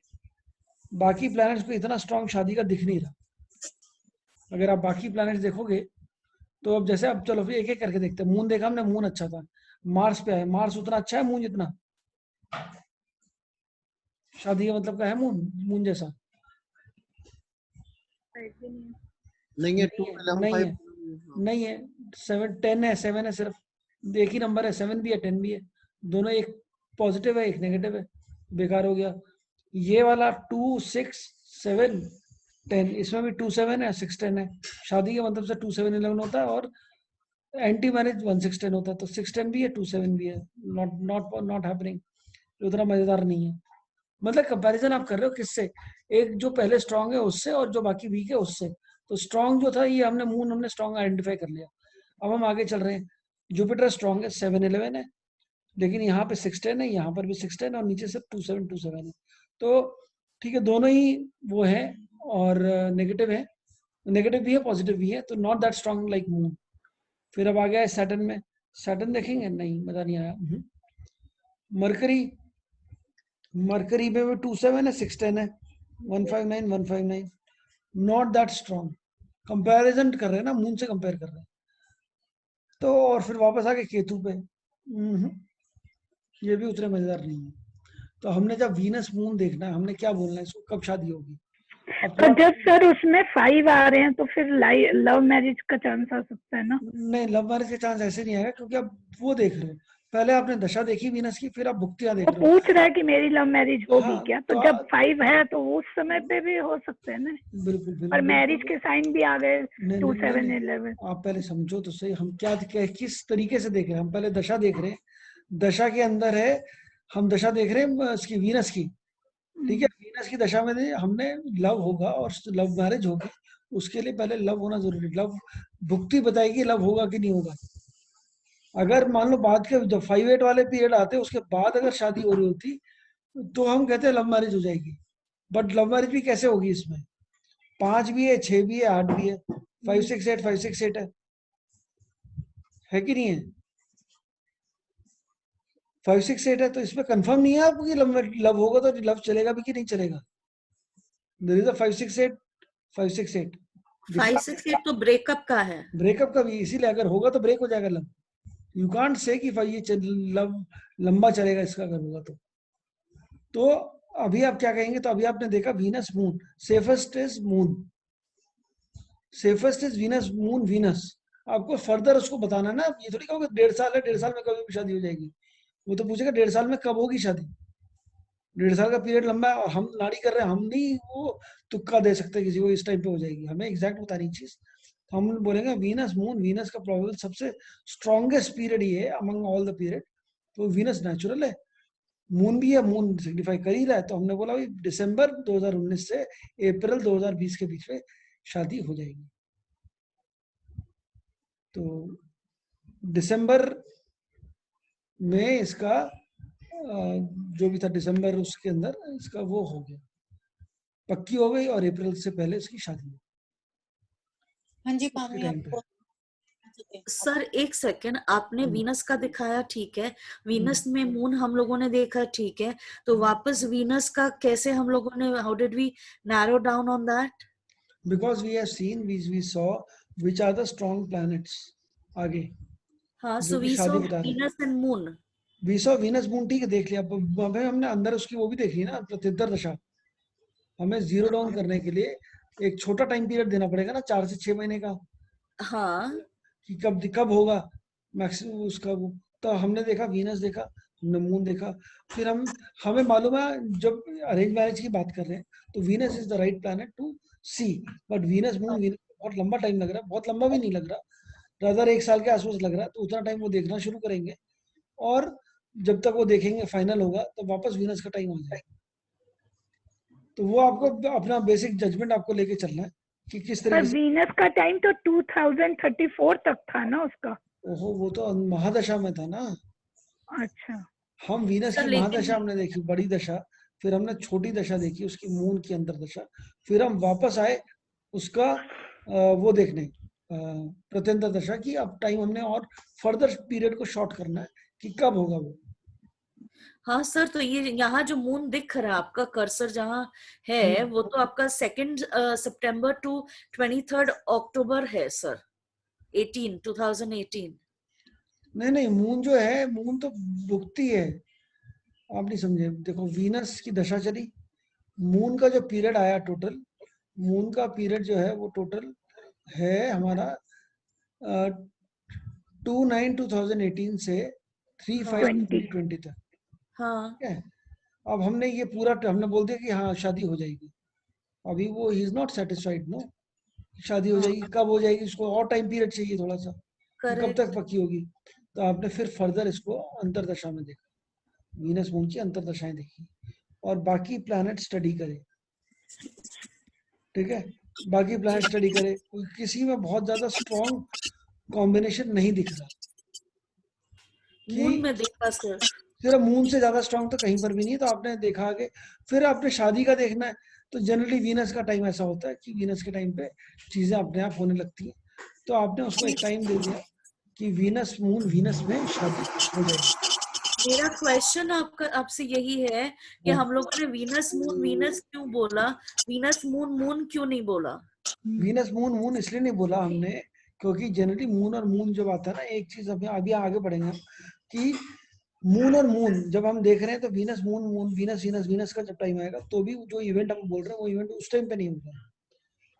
बाकी प्लैनेट्स पे इतना स्ट्रॉन्ग शादी का दिख नहीं रहा। अगर आप बाकी प्लैनेट्स देखोगे तो अब जैसे अब चलो फिर एक एक करके देखते हैं। मून देखा हमने, मून अच्छा था। मार्स पे आए, मार्स उतना अच्छा है मून जितना, शादी का मतलब का है मून, मून जैसा नहीं है 2 11 नहीं 5 है, नहीं है। 7 10 है, 7 है सिर्फ, एक ही नंबर है। 7 भी है 10 भी है, दोनों एक पॉजिटिव है एक नेगेटिव है, बेकार हो गया। ये वाला 2 6 7 10, इसमें भी 2 7 है 6 10 है। शादी के मतलब से 2 7 11 होता है, और एंटी मैरिज 1 6 10 होता है। तो 6 10 भी है 2 7 भी है, नॉट हैपनिंग। उतना मजेदार नहीं है। मतलब कंपैरिजन आप कर रहे हो किससे, एक जो पहले स्ट्रांग है उससे और जो बाकी वीक है उससे। तो स्ट्रांग जो था ये हमने मून हमने स्ट्रांग आइडेंटिफाई कर लिया। अब हम आगे चल रहे हैं। जुपिटर स्ट्रांग है 7 11 है, लेकिन यहाँ पे 6 10 है, यहाँ पर भी 6 10 और नीचे सिर्फ 2 7 2 7 है। तो ठीक है, दोनों ही वो है और नेगेटिव है, नेगेटिव भी है पॉजिटिव भी है, तो not that strong like moon. फिर अब आ गया है सैटर्न में। सैटर्न देखेंगे, नहीं मजा नहीं आया। मरकरी, मरकरी में भी 2 7 है 6 10 है, 159 159, नॉट दैट स्ट्रॉन्ग। कंपैरिजन कर रहे हैं ना, मून से कंपेयर कर रहे हैं। तो और फिर वापस आके केतु पे, ये भी उतने मजेदार नहीं है। तो हमने जब वीनस मून देखना है, हमने क्या बोलना है इसको, कब शादी होगी। अब तो जब सर उसमें 5 आ रहे हैं तो फिर लव मैरिज का चांस आ सकता है ना? नहीं, लव मैरिज के चांस ऐसे नहीं आएगा, क्योंकि अब वो देख रहे हो, पहले आपने दशा देखी वीनस की, फिर आप भुक्तियां देख वो रहे हो। पूछ रहा है कि मेरी लव मैरिज होगी हाँ क्या, तो तो जब 5 है तो उस समय पे भी हो सकते हैं ना। बिल्कुल और बिल्कुल मैरिज बिल्कुल। के साइन भी आ गए, नहीं 2 नहीं नहीं 7 नहीं, 11। आप पहले समझो तो सही, हम किस तरीके से देख रहे हैं। हम पहले दशा देख रहे हैं, दशा के अंदर है, हम दशा देख रहे हैं इसकी वीनस की। ठीक है, वीनस की दशा में हमने लव होगा और लव मैरिज होगी, उसके लिए पहले लव होना जरूरी। लव भुक्ति बताएगी लव होगा कि नहीं होगा। अगर मान लो बाद के जब 5-8 वाले पीरियड आते उसके बाद अगर शादी हो रही होती तो हम कहते हैं लव मैरिज हो जाएगी। बट लव मैरिज भी कैसे होगी, इसमें 5 भी है 6 भी है 8 भी है, 5 6 8 है कि नहीं है। 5 6 8 है, तो इसमें कंफर्म नहीं है आपको कि लव होगा तो लव चलेगा भी कि नहीं चलेगा। देयर इज अ 5 6 8 5 6 8 तो ब्रेकअप का है। ब्रेकअप का भी, इसीलिए अगर होगा तो ब्रेक हो जाएगा लव। यू कांट से कि ये लव लंबा चलेगा इसका अगर होगा तो अभी आप क्या कहेंगे, तो अभी आपने देखा Venus moon, safest is moon, safest is Venus moon Venus. आपको फर्दर उसको बताना ना, ये थोड़ी कहोगे 1.5 साल है 1.5 साल में कभी भी शादी हो जाएगी। वो तो पूछेगा 1.5 साल में कब होगी शादी। 1.5 साल का पीरियड लंबा है और हम नाड़ी कर रहे हैं, हम नहीं वो तुक्का दे सकते किसी को इस टाइम पे हो जाएगी, हमें एग्जैक्ट बतानी चीज। तो हम बोलेंगे वीनस मून, वीनस का प्रोबेबल सबसे स्ट्रॉन्गेस्ट पीरियड ही है अमंग ऑल द पीरियड। तो वीनस नेचुरल है, मून भी है, मून सिग्निफाई कर ही रहा है। तो हमने बोला भाई दिसंबर 2019 से अप्रैल 2020 के बीच में शादी हो जाएगी। तो दिसंबर में इसका जो भी था दिसंबर उसके अंदर इसका वो हो गया, पक्की हो गई, और अप्रैल से पहले इसकी शादी हो हाँ जी उसके मामी टाइम पे। आपको सर एक सेकेंड, आपने वीनस का दिखाया ठीक है, वीनस में मून हम लोगों ने देखा ठीक है, तो वापस वीनस का कैसे हम लोगों ने, how did we narrow down on that? Because we have seen, we saw which are the strong planets आगे, हाँ, जो सो कि वी सॉ शादी बता रहे हैं। Venus and moon. We saw Venus moon, ठीक है देख लिया। अभी हमने अंदर उसकी वो भी देखी ना, प्रत्युत्तर दशा। हमें जीरो डाउन करने के लिए एक छोटा टाइम पीरियड देना पड़ेगा ना, 4 से 6 महीने का, हाँ, कि कब कब होगा मैक्सिमम उसका वो। तो हमने देखा वीनस देखा, हमने मून देखा। फिर हमें मालूम है जब अरेंज मैरिज की बात कर रहे हैं तो Venus is the right planet to see, but Venus moon Venus बहुत लंबा टाइम लग रहा है, बहुत लंबा भी नहीं लग रहा, रादर 1 साल के आसपास लग रहा है, तो उतना टाइम वो देखना शुरू करेंगे और जब तक वो देखेंगे फाइनल होगा तो वापस वीनस का टाइम आ जाएगा। तो वो आपको अपना बेसिक जजमेंट आपको लेके चलना है कि किस पर तरीके से। वीनस का टाइम तो 2034 तक था ना उसका। ओहो, वो तो महादशा में था ना। अच्छा। हम वीनस सर की लेकिन महादशा हमने देखी, बड़ी दशा, फिर हमने छोटी दशा देखी उसकी मून की अंतरदशा, फिर हम वापस आए उसका वो देखने प्रत्यंतर दशा की। अब टाइम हमने और फर्दर पीरियड को शॉर्ट करना है कि कब होगा वो। हाँ सर, तो ये यहाँ जो मून दिख रहा है आपका कर्सर जहाँ है वो तो आपका 2 सितंबर टू 23 अक्टूबर है सर, 2018। नहीं नहीं, मून जो है, मून तो भुगती है, आप नहीं समझे। देखो वीनस की दशा चली, मून का जो पीरियड आया टोटल, मून का पीरियड जो है वो टोटल है हमारा 2/9/2018 से 20। 3/5/2020 तक। हाँ ठीक है, अब हमने ये पूरा हमने बोल दिया कि हाँ शादी हो जाएगी। अभी वो he is not satisfied, no, शादी हो हाँ जाएगी, कब हो जाएगी, उसको और टाइम पीरियड चाहिए थोड़ा सा कि कब तक करेक्ट। पक्की होगी। तो आपने फिर फर्दर इसको अंतरदशा में देखा, वीनस मून की अंतरदशाएं देखी और बाकी प्लैनेट स्टडी करे। ठीक है, बाकी जी प्लैनेट स्टडी करे, किसी में बहुत ज्यादा स्ट्रॉन्ग कॉम्बिनेशन नहीं दिख रहा कि मून में देखा सर। सिर्फ मून से ज्यादा स्ट्रॉन्ग तो कहीं पर भी नहीं है। तो आपने देखा आगे, फिर आपने शादी का देखना है। तो जनरली वीनस का टाइम ऐसा होता है कि वीनस के टाइम पे चीजें अपने आप होने लगती हैं। तो आपने उसको एक टाइम दे दिया कि वीनस मून वीनस में शादी हो जाएगी। मेरा क्वेश्चन आपका आपसे यही है कि हाँ, हम लोगों ने वीनस मून वीनस क्यों बोला, वीनस मून मून क्यों नहीं बोला? वीनस मून मून इसलिए नहीं बोला हमने क्योंकि जनरली मून और मून जब आता है ना, एक चीज अभी अभी आगे बढ़ेंगे हम कि मून और मून जब हम देख रहे हैं तो Venus moon moon Venus Venus Venus का जब टाइम आएगा तो भी जो इवेंट हम बोल रहे हैं वो इवेंट उस टाइम पे नहीं होगा।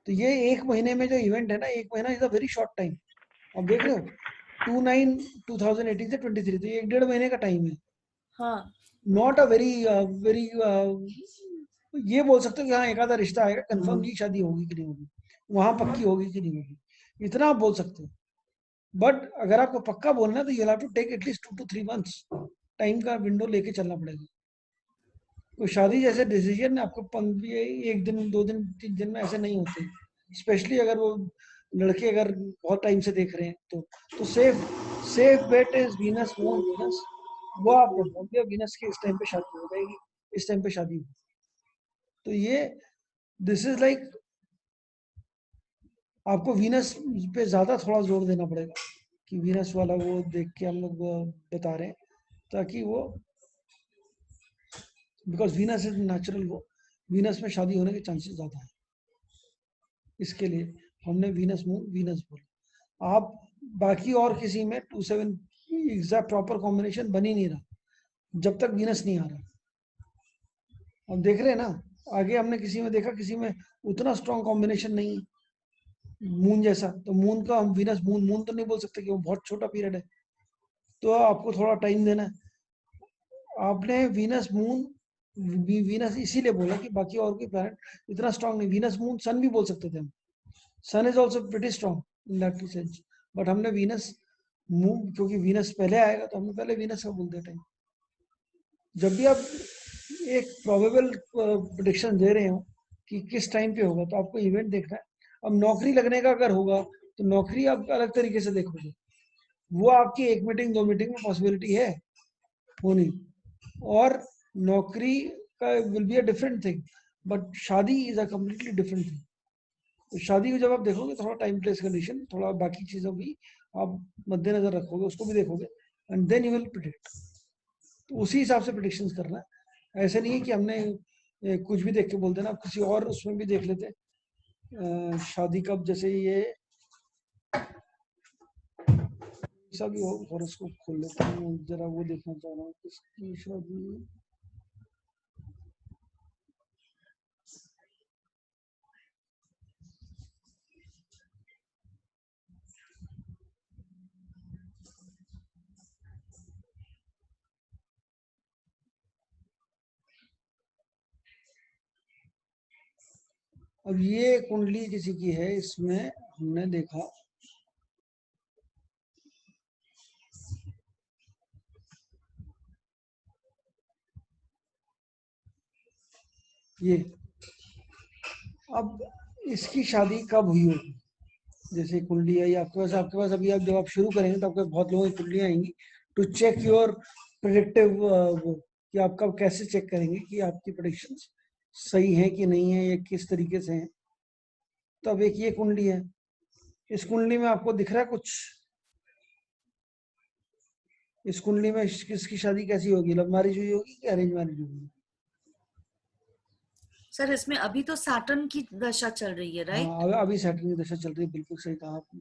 तो ये 1 महीने में जो इवेंट है ना, 1 महीना is a very short time. अब देख रहे हो 2/9/2018 से 23, तो ये 1.5 महीने का टाइम है। हाँ नॉट अ वेरी वेरी ये बोल सकते हो कि हाँ एक आधा रिश्ता आएगा, कंफर्म की शादी होगी कि नहीं होगी, वहां पक्की होगी कि नहीं होगी, इतना आप बोल सकते हो। बट अगर आपको पक्का बोलना है तो you have to take at least 2 to 3 months time का विंडो लेके चलना पड़ेगा। तो शादी जैसे डिसीजन आपको 1 दिन 2 दिन 3 दिन में ऐसे नहीं होते, स्पेशली अगर वो लड़के अगर बहुत टाइम से देख रहे हैं तो safe safe bet is Venus moon Venus. वो आप बोल दिया वीनस के इस टाइम पे शादी हो जाएगी, इस टाइम पे शादी हो। तो ये दिस इज लाइक आपको वीनस पे ज्यादा थोड़ा जोर देना पड़ेगा कि वीनस वाला वो देख के हम लोग बता रहे हैं ताकि वो, बिकॉज वीनस इज नेचुरल, वो वीनस में शादी होने के चांसेस ज्यादा है, इसके लिए हमने वीनस मून वीनस बोला। आप बाकी और किसी में 2/7 एग्जैक्ट प्रॉपर कॉम्बिनेशन बन ही नहीं रहा जब तक वीनस नहीं आ रहा। अब देख रहे हैं ना, आगे हमने किसी में देखा, किसी में उतना स्ट्रॉन्ग कॉम्बिनेशन नहीं है मून जैसा। तो मून का हम वीनस मून मून तो नहीं बोल सकते कि वो बहुत छोटा पीरियड है, तो आपको थोड़ा टाइम देना है। आपने वीनस मून वीनस इसीलिए बोला कि बाकी और कोई प्लैनेट इतना स्ट्रॉन्ग नहीं, वीनस मून सन भी बोल सकते थे हम, sun is also pretty strong in that sense. But हमने वीनस मूव, क्योंकि वीनस पहले आएगा तो हमने पहले वीनस का बोल दिया टाइम। जब भी आप एक प्रोबेबल प्रेडिक्शन दे रहे हो कि किस टाइम पे होगा तो आपको इवेंट देखना है। अब नौकरी लगने का अगर होगा तो नौकरी आप अलग तरीके से देखोगे, वो आपकी 1 मीटिंग 2 मीटिंग में पॉसिबिलिटी है होनी, और नौकरी का will be a different thing, but शादी is a completely different thing. तो शादी को जब आप देखोगे थोड़ा टाइम प्लेस कंडीशन थोड़ा बाकी चीजों भी आप मद्देनजर रखोगे, उसको भी देखोगे and then you will predict. तो उसी हिसाब से प्रिडिक्शन करना है। ऐसे नहीं है कि हमने कुछ भी देख के बोल देना। आप किसी और उसमें भी देख लेते शादी कब, जैसे ये ऐसा भी हॉरोस्कोप खोल लेते हैं, जरा वो देखना चाह रहा हूँ किसकी शादी। अब ये कुंडली किसी की है, इसमें हमने देखा ये, अब इसकी शादी कब हुई होगी, जैसे कुंडली है आपके पास अभी, आप जब आप शुरू करेंगे तो आपके बहुत लोगों की कुंडलियां आएंगी टू चेक योर प्रेडिक्टिव, कि आप कब कैसे चेक करेंगे कि आपकी प्रेडिक्शंस सही है कि नहीं है, या किस तरीके से है। तो अब एक ये कुंडली है, इस कुंडली में आपको दिख रहा है कुछ, इस कुंडली में किसकी शादी कैसी होगी, लव मैरिज हुई होगी कि अरेंज मैरिज होगी? सर इसमें अभी तो सैटर्न की दशा चल रही है, राइट? हाँ, अभी सैटर्न की दशा चल रही है, बिल्कुल सही कहा आपने।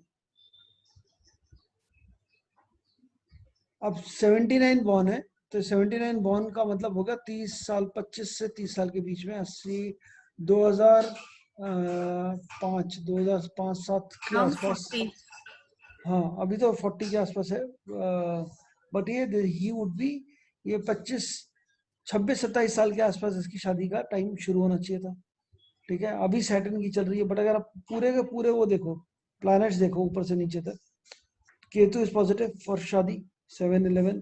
अब 79 बॉर्न है, तो 79 बॉर्न का मतलब होगा 30 साल, 25 से 30 साल के बीच में, 80, 2005-7 के अराउंड आसपास। 40। हाँ, अभी तो 40 के आसपास है, बट ये ही वुड बी, ये 25, 26-27 साल के आसपास इसकी शादी का टाइम शुरू होना चाहिए था। ठीक है, अभी सैटर्न की चल रही है, बट अगर आप पूरे के पूरे वो देखो, प्लैनेट्स देखो ऊपर से नीचे तक, केतु इज पॉजिटिव फॉर शादी, 7-11,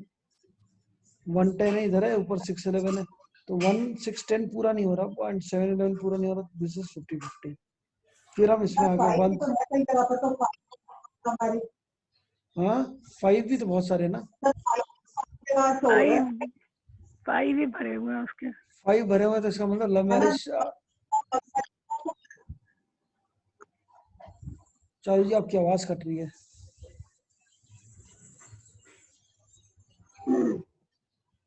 110 है इधर है, ऊपर 6-11 है, तो 1-6-10 पूरा नहीं हो रहा एंड 7-11 पूरा नहीं हो रहा, दिस इज 50-50। फिर हम इसमें आगे 1, हाँ 5 भी तो बहुत सारे हैं ना, 5 ही भरे हुए हैं उसके। 5 भरे हुए हैं, तो इसका मतलब लव मैरिज। चालू जी आपकी आवाज कट रही है।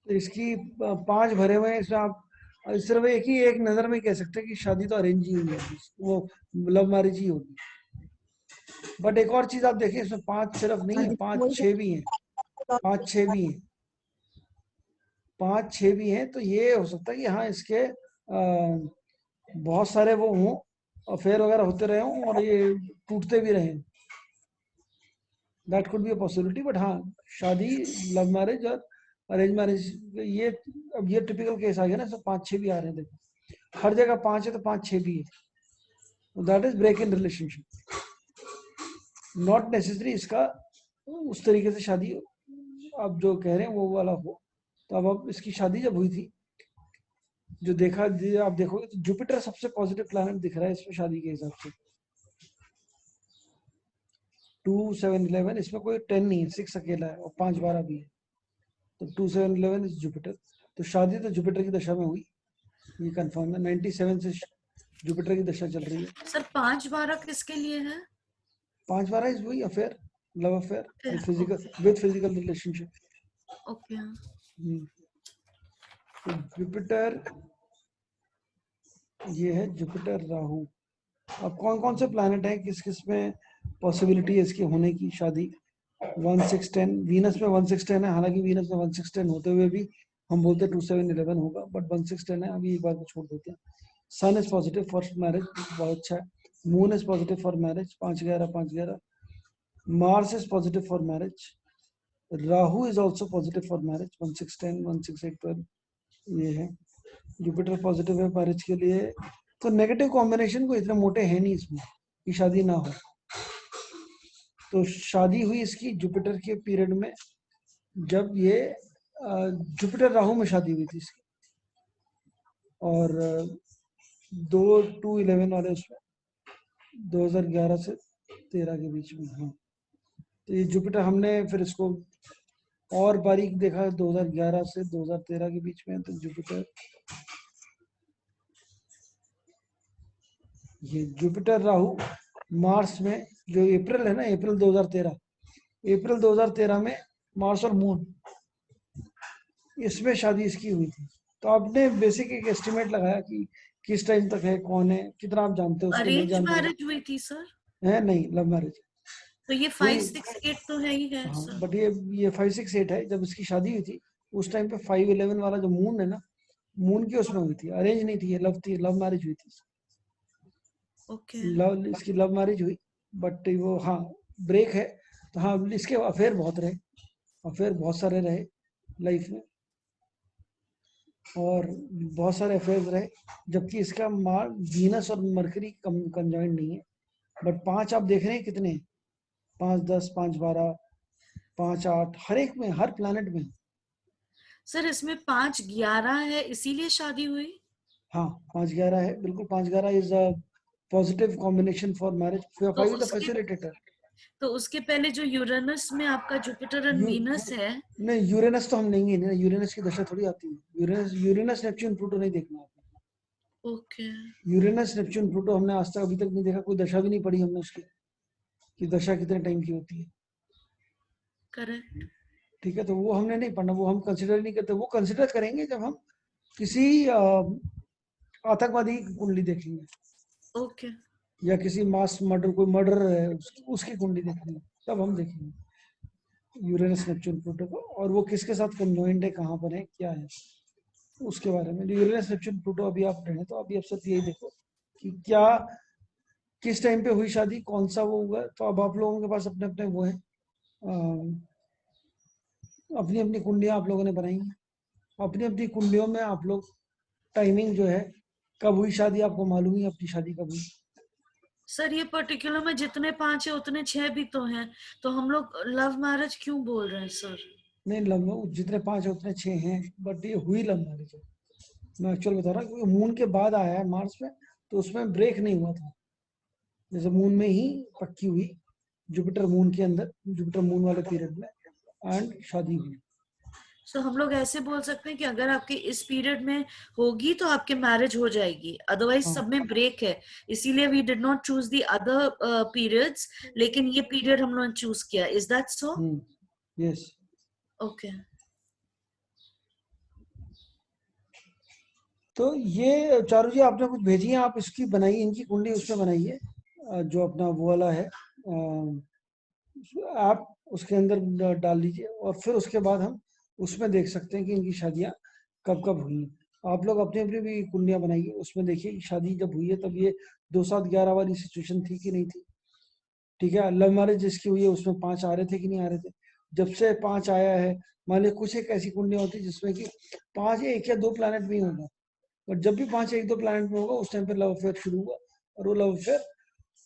तो इसकी 5 भरे हुए हैं, इसमें आप सिर्फ एक नजर में कह सकते हैं कि शादी तो अरेंज ही हुई है, वो लव मैरिज ही होगी। बट एक और चीज आप देखिए, इसमें 5 सिर्फ नहीं है, 5-6 भी है, 5-6 भी है, 5-6 भी है, तो ये हो सकता है कि हाँ इसके बहुत सारे वो हों, अफेयर वगैरह होते रहे हों और ये टूटते भी रहे, that could be a possibility. But हाँ, शादी, लव मैरिज और अरेंज मैरिज, ये अब ये टिपिकल केस आ गया ना, सब 5-6 भी आ रहे हैं, देखो हर जगह 5 है तो 5-6 भी है, that is break in relationship, not necessary इसका उस तरीके से शादी आप जो कह रहे हैं वो वाला हो। तो अब इसकी शादी जब हुई थी, जो देखा आप देखोगे तो जुपिटर सबसे पॉजिटिव प्लैनेट दिख रहा है इसमें शादी के हिसाब से, 2-7-11, इसमें कोई 10 नहीं है, 6 अकेला है और 5-12 भी है, तो 2-7-11 इज जुपिटर, तो शादी तो जुपिटर की दशा में हुई, ये कंफर्म है। 97 से जुपिटर की दशा चल रही है। सर 5-12 किसके लिए है? 5-12 इज वही affair, love affair Okay. With physical relationship. Okay. तो जुपिटर, ये है जुपिटर राहु। अब कौन कौन से प्लैनेट है, किस किस में पॉसिबिलिटी है इसके होने की शादी? 1-6-10, वीनस में 1-6-10 है, हालांकि वीनस में 1-6-10 होते हुए भी हम बोलते हैं 2-7-11 होगा, बट 1-6-10 है, अभी एक बार को छोड़ देते हैं। सन इज पॉजिटिव फॉर मैरिज, बहुत अच्छा है। Moon is positive for marriage, 5-11, Mars is positive for marriage, Rahu is also positive for marriage, 1-6-10, 1-6-8-12 ये है। जुपिटर पॉजिटिव है मैरिज के लिए, तो नेगेटिव कॉम्बिनेशन को इतने मोटे है नहीं इसमें कि शादी ना हो। तो शादी हुई इसकी जुपिटर के पीरियड में, जब ये जुपिटर राहु में शादी हुई थी इसकी, और 2-11 वाले उसमें 2011 से 13 के बीच में। हाँ, तो ये जुपिटर हमने फिर इसको और बारीक देखा, 2011 से 2013 के बीच में, तो जुपिटर, ये जुपिटर राहु मार्स में, जो अप्रैल है ना, अप्रैल 2013 में मार्स और मून, इसमें शादी इसकी हुई थी। तो आपने बेसिक एक एस्टिमेट लगाया कि किस टाइम तक है, कौन है, कितना आप जानते हो उसको, नहीं अरेंज जानते मैरिज हुई थी सर? है, नहीं लव मैरिज। तो ये 5-6-8 तो है ही है हाँ, सर। बट ये 5-6-8 है, जब इसकी शादी हुई थी उस टाइम पे 5-11 वाला जो मून है ना, मून की उसमें हुई थी, अरेंज नहीं थी, ये लव थी, लव मैरिज हुई थी। ओके। लव, इसकी लव मैरिज हुई, बट वो हाँ ब्रेक है। तो हाँ, इसके अफेयर बहुत रहे, अफेयर बहुत सारे रहे लाइफ में, और बहुत सारे अफेयर्स रहे, जबकि इसका वीनस और मरकरी कंजॉइंट नहीं है, बट 5 आप देख रहे हैं कितने, 5 10 5 12 5 8 हर एक में, हर प्लैनेट में। सर इसमें 5 11 है इसीलिए शादी हुई? हाँ 5 11 है बिल्कुल, 5 11 is a positive combination for marriage. तो 5 इज द उसके फैसिलिटेटर। तो उसके पहले जो यूरेनस में आपका जुपिटर एंड यू वीनस है, नहीं, यूरेनस तो हम लेंगे नहीं, यूरेनस की दशा थोड़ी आती है। यूरेनस यूरेनस नेपच्यून प्लूटो नहीं देखना आपको। ओके यूरेनस नेपच्यून प्लूटो हमने आज तक अभी तक नहीं देखा, कोई दशा भी नहीं पड़ी हमने उसकी, कि दशा कितने टाइम की होती है। करेक्ट। ठीक है, तो वो हमने नहीं पढ़ना, वो हम कंसिडर नहीं करते। वो कंसिडर करेंगे जब हम किसी आतंकवादी की कुंडली देखेंगे, ओके या किसी मास मर्डर, कोई मर्डर है उसकी कुंडली देखेंगे, तब हम देखेंगे यूरेनस नेपच्यून प्लूटो को, और वो किसके साथ कंजॉइंट है, कहाँ पर है, क्या है, उसके बारे में। यूरेनस नेपच्यून प्लूटो अभी आप रहे तो अभी आप सब यही देखो कि क्या किस टाइम पे हुई शादी, कौन सा वो हुआ। तो अब आप लोगों के पास अपने अपने वो है, अपनी अपनी कुंडलियां आप लोगों ने बनाई हैं, अपनी अपनी कुंडलियों में आप लोग टाइमिंग जो है, कब हुई शादी आपको मालूम ही, अपनी शादी कब हुई। सर ये पर्टिकुलर में जितने 5 है उतने 6 भी तो हैं, तो हम लोग लव मैरिज क्यों बोल रहे हैं सर? नहीं, लव जितने 5 है उतने 6 हैं, बट ये हुई लव मैरिज है। मैं एक्चुअल बता रहा हूँ, क्योंकि मून के बाद आया है मार्च में, तो उसमें ब्रेक नहीं हुआ था, जैसे मून में ही पक्की हुई, जुपिटर मून के अंदर, जुपिटर मून वाले पीरियड में, एंड शादी हुई। सो हम लोग ऐसे बोल सकते हैं कि अगर आपके इस पीरियड में होगी तो आपके मैरिज हो जाएगी, अदरवाइज हाँ सब में ब्रेक है, इसीलिए we did not choose the other periods, लेकिन ये पीरियड हम लोगों ने चूज किया। Is that so? Yes. Okay तो ये चारू जी आपने कुछ भेजी है, आप इसकी बनाइए, इनकी कुंडली उसमें बनाइए, जो अपना वो वाला है, आप उसके अंदर डाल लीजिए, और फिर उसके बाद हम उसमें देख सकते हैं कि इनकी शादियां कब कब हुई हैं। आप लोग अपनी अपनी भी कुंडलियां बनाइए, उसमें देखिए कि शादी जब हुई है तब ये 2 7 11 वाली सिचुएशन थी कि नहीं थी। ठीक है, लव मैरिज जिसकी हुई है उसमें 5 आ रहे थे कि नहीं आ रहे थे। जब से 5 आया है, मान लीजिए कुछ एक ऐसी कुंडलियां होती है जिसमें कि 5 1 या 2 प्लैनेट में ही होगा, और जब भी 5 1 2 प्लैनेट में होगा उस टाइम पे लव अफेयर शुरू हुआ, और वो लव अफेयर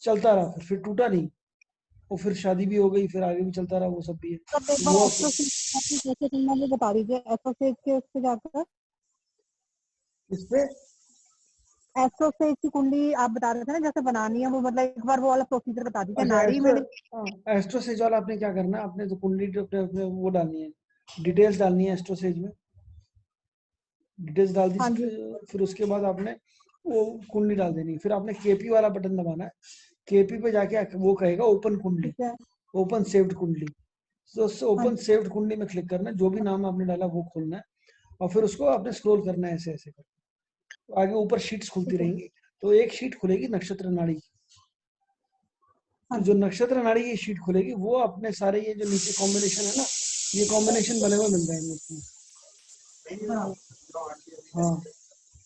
चलता रहा, फिर टूटा नहीं, और फिर शादी भी हो गई, फिर आगे भी चलता रहा, वो सब भी है। तब एक तो बार वो एस्ट्रोसेज कैसे करना है बता दीजिए, एस्ट्रोसेज के उस पे जाकर। इस पे एस्ट्रोसेज की कुंडली आप बता रहे थे ना जैसे बनानी है, वो मतलब एक बार वो वाला प्रोसीजर बता दीजिए। अच्छा, नाड़ी में एस्ट्रो सेज वाला आपने क्या करना है, आपने तो कुंडली अपने अपने वो डालनी है, डिटेल्स डालनी है एस्ट्रो सेज में, डिटेल्स डाल दी। हाँ जी फिर उसके बाद आपने वो कुंडली डाल देनी है, फिर आपने केपी वाला बटन दबाना है। केपी पे जाके वो कहेगा ओपन कुंडली, ठीक है। ओपन सेव्ड कुंडली। तो हाँ ओपन सेव्ड कुंडली में क्लिक करना है, जो भी नाम आपने डाला वो खोलना है, और फिर उसको आपने स्क्रॉल करना है ऐसे ऐसे कर, तो आगे ऊपर शीट्स खुलती ठीक है। रहेंगी। तो एक शीट खुलेगी नक्षत्र नाड़ी की, हाँ तो जो जी नक्षत्र नाड़ी की शीट खुलेगी वो अपने सारे ये जो नीचे कॉम्बिनेशन है ना, ये कॉम्बिनेशन बने हुए मिल जाएंगे उसमें। हाँ हाँ,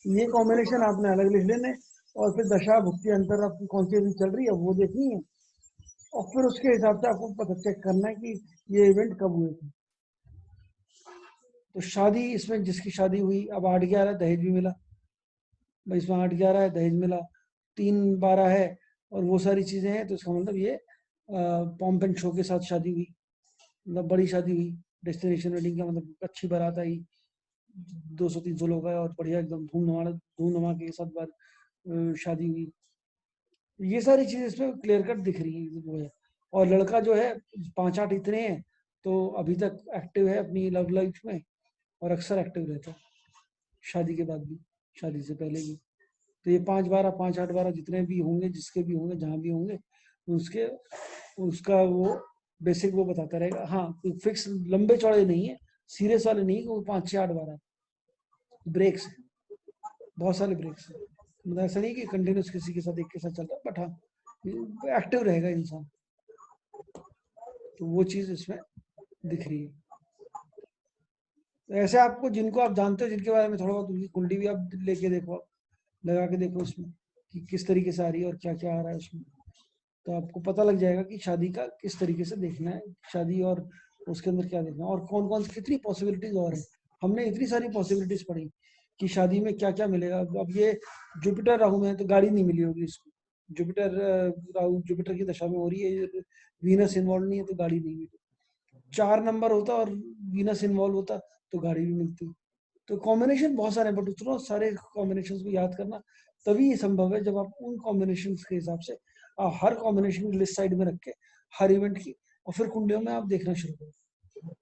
ये कॉम्बिनेशन आपने अलग लिख लेने, और फिर दशा भुक्ति अंतर आपकी कौन सी अभी चल रही है वो देखनी है, और फिर उसके हिसाब से आपको पता चेक करना है कि ये इवेंट कब हुए थे। तो शादी इसमें जिसकी शादी हुई, अब 8 11 दहेज भी मिला भाई, इसमें 8 11 है, दहेज मिला, 3 12 है, और वो सारी चीजें हैं, तो इसका मतलब ये पॉम्प एंड शो के साथ शादी हुई, मतलब बड़ी शादी हुई, डेस्टिनेशन वेडिंग का मतलब अच्छी बारात आई, 200 300 लोग आए, और बढ़िया एकदम धूम धमाके के साथ शादी हुई। ये सारी चीजें इसमें क्लियर कट दिख रही है वो है। और लड़का जो है 5 8 इतने हैं, तो अभी तक एक्टिव है अपनी लव लाइफ में, और अक्सर एक्टिव रहता है शादी के बाद भी, शादी से पहले भी। तो ये 5 12 5 8 12 जितने भी होंगे, जिसके भी होंगे, जहाँ भी होंगे, उसके उसका वो बेसिक वो बताता रहेगा। हाँ, कोई फिक्स लंबे चौड़े नहीं है, सीरियस वाले नहीं, वो 5 6 8 12 ब्रेक्स है, बहुत सारे ब्रेक्स है। मतलब ऐसा नहीं कि कंटिन्यूस किसी के साथ एक के साथ चल रहा है, बट हाँ एक्टिव रहेगा इंसान, तो वो चीज इसमें दिख रही है। तो ऐसे आपको जिनको आप जानते हो, जिनके बारे में थोड़ा बहुत, उनकी कुंडली भी आप लेके देखो, लगा के देखो उसमें कि किस तरीके से आ रही है और क्या क्या आ रहा है उसमें, तो आपको पता लग जाएगा कि शादी का किस तरीके से देखना है, शादी और उसके अंदर क्या देखना है, और कौन कौन सी कितनी पॉसिबिलिटीज और है। हमने इतनी सारी पॉसिबिलिटीज पढ़ी कि शादी में क्या क्या मिलेगा। अब ये जुपिटर राहु में है, तो गाड़ी नहीं मिली होगी इसको, जुपिटर राहु जुपिटर की दशा में हो रही है, वीनस इन्वॉल्व नहीं है तो गाड़ी नहीं मिलती। 4 नंबर होता और वीनस इन्वॉल्व होता तो गाड़ी भी मिलती। तो कॉम्बिनेशन बहुत सारे, बट उतना सारे कॉम्बिनेशन को याद करना तभी ये संभव है जब आप उन कॉम्बिनेशन के हिसाब से आप हर कॉम्बिनेशन की लिस्ट साइड में रख के हर इवेंट की, और फिर कुंडलियों में आप देखना शुरू करो,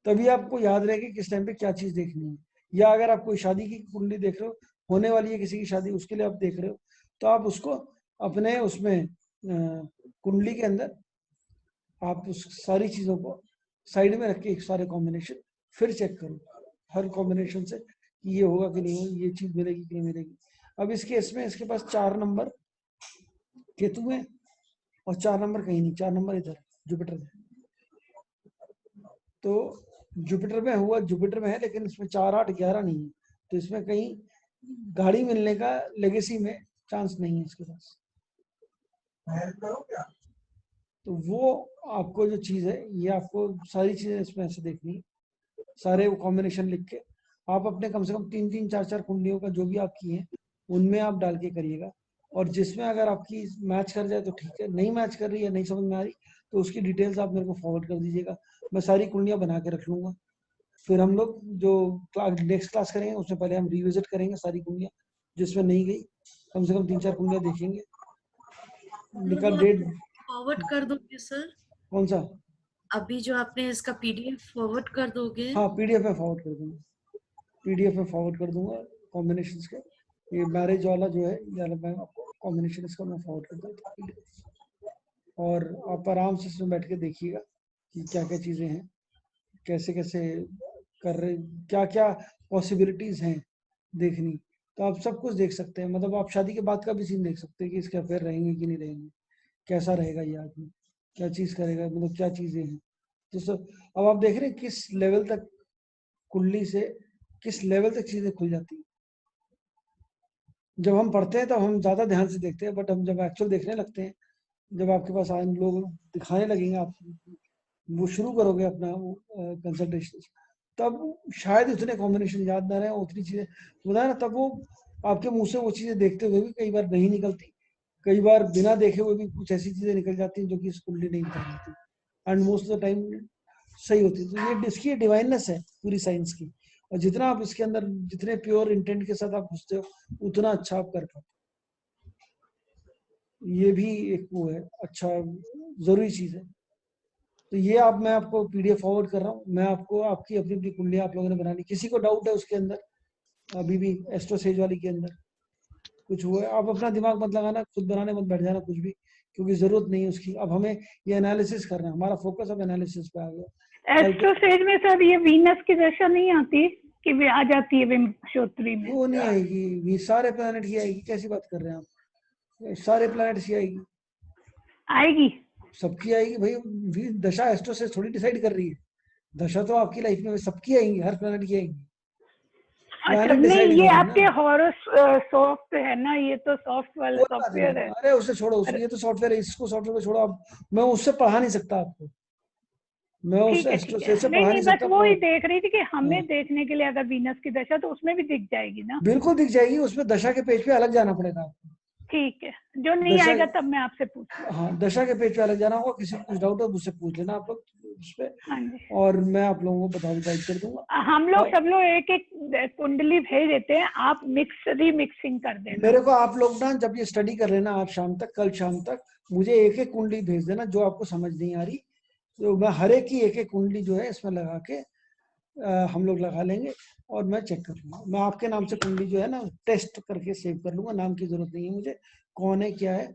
तभी आपको याद रहेगा किस टाइम पे क्या चीज देखनी है। या अगर आप कोई शादी की कुंडली देख रहे हो, होने वाली है किसी की शादी, उसके लिए आप देख रहे हो, तो आप उसको अपने उसमें कुंडली के अंदर आप उस सारी चीजों को साइड में रख के एक सारे कॉम्बिनेशन फिर चेक करो हर कॉम्बिनेशन से कि ये होगा कि नहीं होगा, ये चीज मिलेगी कि नहीं मिलेगी। अब इस केस में इसके पास 4 नंबर केतु है और 4 नंबर कहीं नहीं, 4 नंबर इधर जुपिटर में। तो जुपिटर में हुआ, जुपिटर में है, लेकिन इसमें 4, 8, 11 नहीं है, तो इसमें कहीं गाड़ी मिलने का लेगेसी में चांस नहीं है इसके पास। तो वो आपको जो चीज है, ये आपको सारी चीजें इसमें ऐसे देखनी है, सारे वो कॉम्बिनेशन लिख के आप अपने कम से कम 3-3, 4-4 कुंडलियों का जो भी आपकी है उनमें आप डाल के करिएगा। और जिसमें अगर आपकी मैच कर जाए तो ठीक है, नहीं मैच कर रही है, नहीं समझ में आ रही, तो उसकी डिटेल्स आप मेरे को फॉरवर्ड कर दीजिएगा, मैं सारी कुंडलियां बना के रख लूंगा। फिर हम लोग जो नेक्स्ट क्लास करेंगे उसमें पहले हम रिविजिट करेंगे सारी कुंडलियां, जिसमें नहीं गई कम से कम 3-4 कुंडलियां देखेंगे। निकल डेट फॉरवर्ड कर दोगे सर? कौन सा? अभी जो आपने इसका पीडीएफ फॉरवर्ड कर दोगे? हाँ, पीडीएफ में फॉरवर्ड कर दूंगा, पीडीएफ में फॉरवर्ड कर दूंगा कॉम्बिनेशंस के। ये मैरिज वाला जो है, या मैं आपको कॉम्बिनेशन इसका मैं फॉरवर्ड कर दूंगा, और आप आराम से इसमें बैठ के देखिएगा कि क्या क्या चीजें हैं, कैसे कैसे कर रहे, क्या क्या पॉसिबिलिटीज हैं देखनी, तो आप सब कुछ देख सकते हैं। मतलब आप शादी के बाद का भी सीन देख सकते हैं कि इसके अफेयर रहेंगे कि नहीं रहेंगे, कैसा रहेगा ये आदमी, क्या चीज करेगा, मतलब क्या चीजें हैं। तो सब अब आप देख रहे हैं किस लेवल तक कुंडली से किस लेवल तक चीजें खुल जाती हैं। जब हम पढ़ते हैं तब हम ज्यादा ध्यान से देखते हैं, बट हम जब एक्चुअल देखने लगते हैं, जब आपके पास आए लोग दिखाने लगेंगे, आप वो शुरू करोगे अपना कंसल्टेशन, तब शायद उतने कॉम्बिनेशन याद ना रहे, उतनी चीजें बताया ना, तब वो आपके मुंह से वो चीजें देखते हुए भी कई बार नहीं निकलती, कई बार बिना देखे हुए भी कुछ ऐसी चीजें निकल जाती हैं जो कि इस कुंडली नहीं बता जाती, and most of the time सही होती है। तो ये इसकी डिवाइननेस है पूरी साइंस की, और जितना आप इसके अंदर जितने प्योर इंटेंट के साथ आप घुसते हो उतना अच्छा आप कर पाते। ये भी एक वो है, अच्छा जरूरी चीज है। तो ये आप, मैं आपको पीडीएफ फॉरवर्ड कर रहा हूँ, मैं आपको आपकी अपनी अपनी कुंडलियां आप लोगों ने बनानी, किसी को डाउट है उसके अंदर अभी भी एस्ट्रो सेज वाली के अंदर कुछ हुआ है, आप अपना दिमाग मत लगाना, खुद बनाने मत बैठ जाना कुछ भी, क्योंकि जरूरत नहीं है उसकी। अब हमें ये एनालिसिस करना है, हमारा फोकस अब एनालिसिस पे आ गया। एस्ट्रो सेज में सर ये वीनस की दशा नहीं आती कि वे आ जाती है विंशोत्तरी में? वो नहीं आएगी, ये सारे प्लैनेट ही आएगी, कैसी बात कर रहे हैं आप, सारे प्लैनेट ही आएगी, आएगी सबकी आएगी भाई। दशा एस्ट्रो से थोड़ी डिसाइड कर रही है, दशा तो आपकी लाइफ में सबकी आएंगी, हर प्लैनेट की आएंगी। अच्छा, नहीं ये आपके हॉरोस्कोप है ना, ये तो सॉफ्ट वाला सॉफ्टवेयर है। अरे उसे छोड़ो, ये तो सॉफ्टवेयर है, इसको सॉफ्टवेयर को छोड़ो आप, मैं उससे पढ़ा नहीं सकता आपको, मैं उस एस्ट्रो से नहीं पढ़ा नहीं, नहीं बस सकता। वो ही देख रही थी कि हमें देखने के लिए अगर वीनस की दशा तो उसमें भी दिख जाएगी ना? बिल्कुल दिख जाएगी, उसमें दशा के पेज पे अलग जाना पड़ेगा आपको। ठीक है, जो नहीं दशा, आएगा तब मैं आपसे पूछूंगा। हाँ दशा के पेज पे अलग जाना होगा, किसी को कुछ डाउट हो मुझसे पूछ लेना आप लोग उस पे, हाँ जी, और मैं आप लोगों को गाइड कर दूंगा। हम लोग सब लोग एक एक कुंडली भेज देते हैं, आप मिक्सिंग कर देना। मेरे को आप लोग ना जब ये स्टडी कर लेना, आज शाम तक, कल शाम तक मुझे एक एक कुंडली भेज देना जो आपको समझ नहीं आ रही, तो मैं हर एक की एक एक कुंडली जो है इसमें लगा के हम लोग लगा लेंगे, और मैं चेक कर लूंगा। मैं आपके नाम से कुंडली जो है ना टेस्ट करके सेव कर लूंगा, नाम की जरूरत नहीं है मुझे, कौन है क्या है,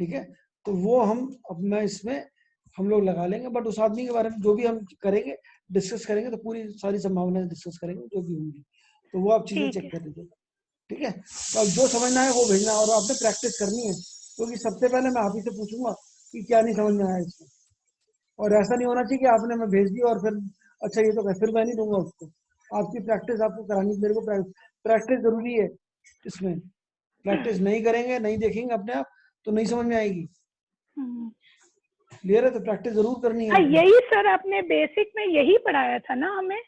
ठीक है। तो वो अब मैं इसमें हम लोग लगा लेंगे, बट उस आदमी के बारे में जो भी हम करेंगे, डिस्कस करेंगे, तो पूरी सारी संभावनाएं डिस्कस करेंगे जो भी होंगी, तो वो आप चीजें चेक कर लीजिए, ठीक है। तो अब जो समझना है वो भेजना, और आपने प्रैक्टिस करनी है, क्योंकि सबसे पहले मैं आप ही से पूछूंगा कि क्या नहीं समझ में आया इसमें, और ऐसा नहीं होना चाहिए कि आपने मैं भेज दिया और फिर अच्छा ये तो फिर मैं नहीं दूंगा उसको। आपकी प्रैक्टिस आपको करानी, मेरे को प्रैक्टिस जरूरी है इसमें, प्रैक्टिस नहीं करेंगे, नहीं देखेंगे अपने आप, तो नहीं समझ में आएगी। क्लियर है? तो प्रैक्टिस जरूर करनी है। यही सर आपने बेसिक में यही पढ़ाया था ना हमें?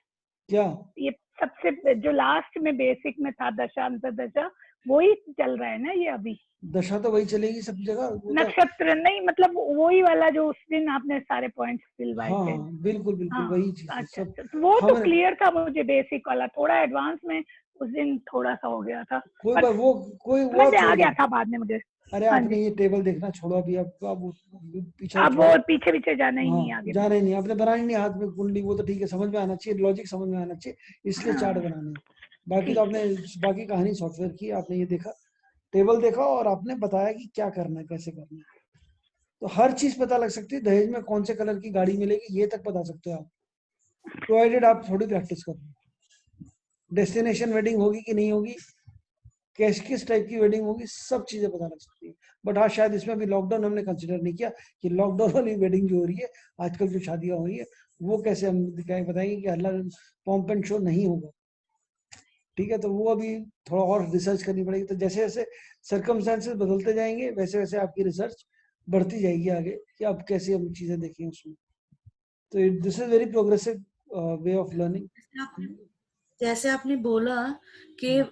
क्या ये सबसे जो लास्ट में बेसिक में था, दशा अंतर्दशा, वही चल रहा है ना ये अभी। दशा तो वही चलेगी सब जगह, वो तो नक्षत्र नहीं, मतलब वही वाला जो उस दिन आपने सारे पॉइंट्स दिलवाए हाँ थे। हाँ बिल्कुल बिल्कुल हाँ, वही चीज है अच्छा सब। अच्छा, तो वो तो हम क्लियर था मुझे, बेसिक वाला। थोड़ा एडवांस में उस दिन थोड़ा सा हो गया था, कोई पर वो समझ आप में आ छोड़ गया दो। था बाद में मुझे। अरे हाँ आपने जी, ये टेबल देखना छोड़ो अभी, अब पीछा अब वो छोड़ो। पीछे पीछे जाना ही नहीं हाँ आगे जाना पीछे। ही नहीं, आपने बनानी नहीं हाथ में कुंडली, वो तो ठीक है, समझ में आना चाहिए, लॉजिक समझ में आना चाहिए, इसलिए चार्ट हाँ बनाने हैं। बाकी तो ठीक आपने, बाकी कहानी सॉफ्टवेयर की, आपने ये देखा, टेबल देखा और आपने बताया कि क्या करना है, कैसे करना है। तो हर चीज पता लग सकती है, दहेज में कौन से कलर की गाड़ी मिलेगी ये तक बता सकते हो आप, प्रोवाइडेड आप थोड़ी प्रैक्टिस करो। डेस्टिनेशन वेडिंग होगी कि नहीं होगी, कैश किस टाइप की वेडिंग होगी, सब चीजें पता लग सकती है। बट हाँ शायद इसमें भी लॉकडाउन हमने कंसिडर नहीं किया कि लॉकडाउन वाली वेडिंग जो हो रही है आजकल, जो शादियां हो रही है, वो कैसे हम दिखाएं, बताएंगे कि हल्ला पॉम्प एंड शो नहीं होगा। ठीक है, तो वो अभी थोड़ा और रिसर्च करनी पड़ेगी। तो जैसे जैसे सर्कमस्टेंसेस बदलते जाएंगे वैसे वैसे आपकी रिसर्च बढ़ती जाएगी आगे कि अब कैसे हम चीजें देखें उसमें। तो this is very progressive way of learning. जैसे आपने बोला कि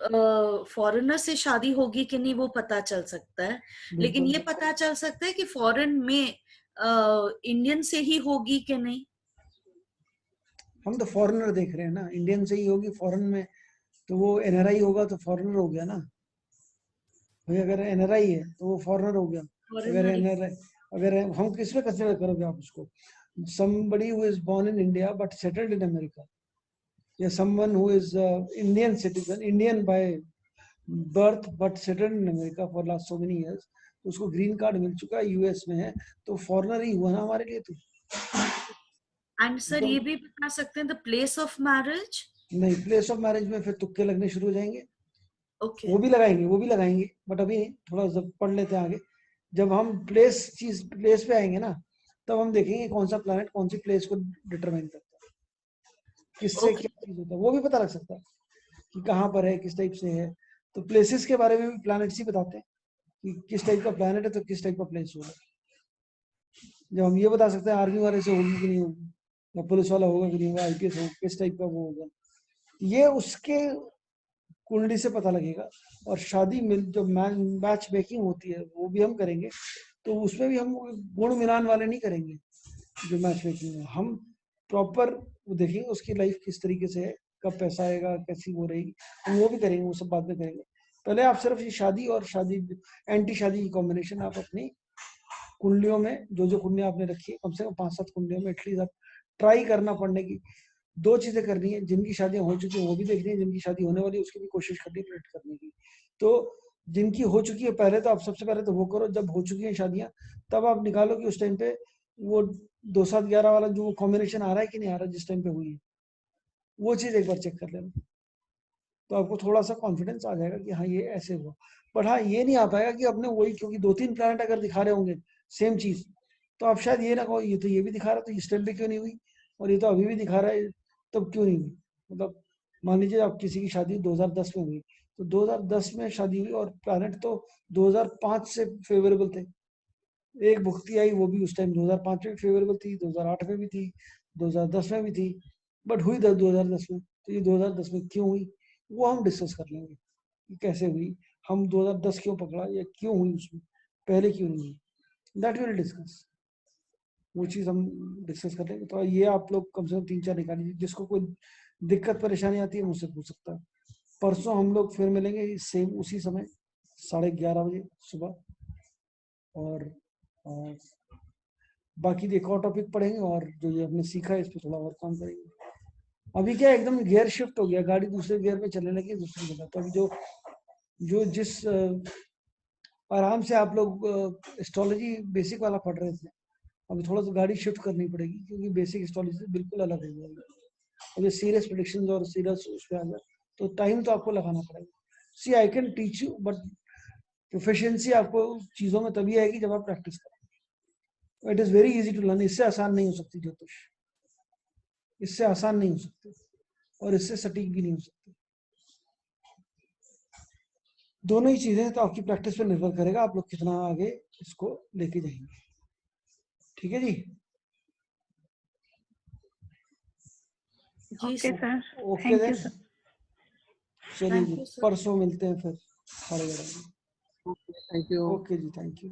फॉरेनर से शादी होगी कि नहीं वो पता चल सकता है, लेकिन बिल्कुल, ये पता चल सकता है कि फॉरेन में इंडियन से ही होगी कि नहीं। हम तो फॉरेनर देख रहे हैं ना, इंडियन से ही होगी फॉरेन में, तो वो एनआरआई होगा तो फॉरेनर हो गया ना भाई। अगर एनआरआई है तो वो फॉरेनर हो गया। अगर फॉरेनर ही। एनआरआई, अगर हम किस में कंसिडर करोगे आप उसको, somebody who is born in India but settled in America, या someone who is Indian citizen, Indian by birth but settled in America for last so many years, तो उसको ग्रीन कार्ड मिल चुका है, यूएस में है, तो फॉरेनर ही हुआ ना हमारे लिए। तो एंड सर ये भी बता सकते हैं द प्लेस ऑफ मैरिज। नहीं, प्लेस ऑफ मैरिज में फिर तुक्के लगने शुरू हो जाएंगे। ओके। वो भी लगाएंगे, वो भी लगाएंगे, बट अभी नहीं, थोड़ा जब पढ़ लेते हैं आगे। जब हम प्लेस पे आएंगे ना, तब हम देखेंगे कौन सा प्लैनेट कौन सी प्लेस को डिटरमाइन करता है, किससे ओके। क्या चीज होता है, वो भी पता लग सकता है कि कहाँ पर है, किस टाइप से है। तो प्लेसेस के बारे में भी प्लैनेट्स ही बताते हैं कि किस टाइप का प्लैनेट है तो किस टाइप का प्लेस होगा। जब हम ये बता सकते हैं आर्मी वाले से होगी कि नहीं होगी, या पुलिस वाला होगा कि नहीं होगा, आईपीएस होगा, किस टाइप का वो होगा, ये उसके कुंडली से पता लगेगा। और शादी में जो मैच मेकिंग होती है वो भी हम करेंगे, तो उसमें भी हम गुण मिलान वाले नहीं करेंगे। जो मैच मेकिंग है हम प्रॉपर देखेंगे उसकी लाइफ किस तरीके से है, कब पैसा आएगा, कैसी वो रहेगी, हम वो भी करेंगे, वो सब बाद में करेंगे। पहले आप सिर्फ ये शादी और शादी एंटी शादी की कॉम्बिनेशन आप अपनी कुंडलियों में, जो कुंडलियां आपने रखी है, कम से कम 5-7 कुंडलियों में एटलीस्ट आप ट्राई करना पड़ने की। दो चीजें करनी है, जिनकी शादियां हो चुकी है वो भी देखनी है, जिनकी शादी होने वाली है उसकी भी कोशिश करनी है प्रेडिक्ट करने की। तो जिनकी हो चुकी है पहले, तो आप सबसे पहले तो वो करो, जब हो चुकी है शादियां तब आप निकालो कि उस टाइम पे वो 2-7-11 वाला जो कॉम्बिनेशन आ रहा है कि नहीं आ रहा जिस टाइम पे हुई है, वो चीज एक बार चेक कर लेना, तो आपको थोड़ा सा कॉन्फिडेंस आ जाएगा कि हाँ ये ऐसे हुआ। बट हाँ ये नहीं आ पाएगा कि अपने वही, क्योंकि 2-3 प्लैनेट अगर दिखा रहे होंगे सेम चीज, तो आप शायद ये ना कहो ये तो ये भी दिखा रहा, तो इस टाइम पे क्यों नहीं हुई, और ये तो अभी भी दिखा रहा है, तब क्यों नहीं हुई। मतलब मान लीजिए आप किसी की शादी 2010 में हुई, तो 2010 में शादी हुई और प्लैनेट तो 2005 से फेवरेबल थे। एक भुक्ति आई वो भी उस टाइम 2005 में भी फेवरेबल थी, 2008 में भी थी, 2010 में भी थी, बट हुई 2010 में, तो ये 2010 में क्यों हुई, वो हम डिस्कस कर लेंगे कि कैसे हुई, हम 2010 क्यों पकड़ा या क्यों हुई उसमें, पहले क्यों नहीं हुई, दैट विल डिस्कस। वो चीज हम डिस्कस कर लेंगे। तो ये आप लोग कम से कम 3-4 निकाल लीजिए, जिसको कोई दिक्कत परेशानी आती है मुझसे पूछ सकता है। परसों हम लोग फिर मिलेंगे सेम उसी समय 11:30 बजे सुबह, और बाकी एक और टॉपिक पढ़ेंगे, और जो ये हमने सीखा है इस पर थोड़ा और काम करेंगे। अभी क्या एकदम गियर शिफ्ट हो गया, गाड़ी दूसरे गियर में चलने लगी दूसरी जगह। तो अभी जो जो जिस आराम से आप लोग एस्ट्रोलॉजी बेसिक वाला पढ़ रहे थे, अभी थोड़ा सा गाड़ी शिफ्ट करनी पड़ेगी, क्योंकि बेसिक एस्ट्रोलॉजी से बिल्कुल अलग हो जाएगी। अब ये सीरियस प्रेडिक्शंस और सीरियस उस पर आ जाए तो टाइम तो आपको लगाना पड़ेगा। See I can teach you, but proficiency आपको चीजों में तभी आएगी जब आप प्रैक्टिस करें। It is very easy to learn, इससे आसान नहीं हो सकती ज्योतिष, इससे आसान नहीं हो सकती, और इससे सटीक भी नहीं हो सकती। दोनों ही चीजें तो आपकी प्रैक्टिस पर निर्भर करेगा, आप लोग कितना आगे इसको लेके जाएंगे। ठीक है जी। जी okay sir. Sir, okay thank you then, sir. चलिए थैंक जी, यू सर। परसों मिलते हैं फिर। फॉरवर्ड। Thank you. ओके जी, थैंक यू।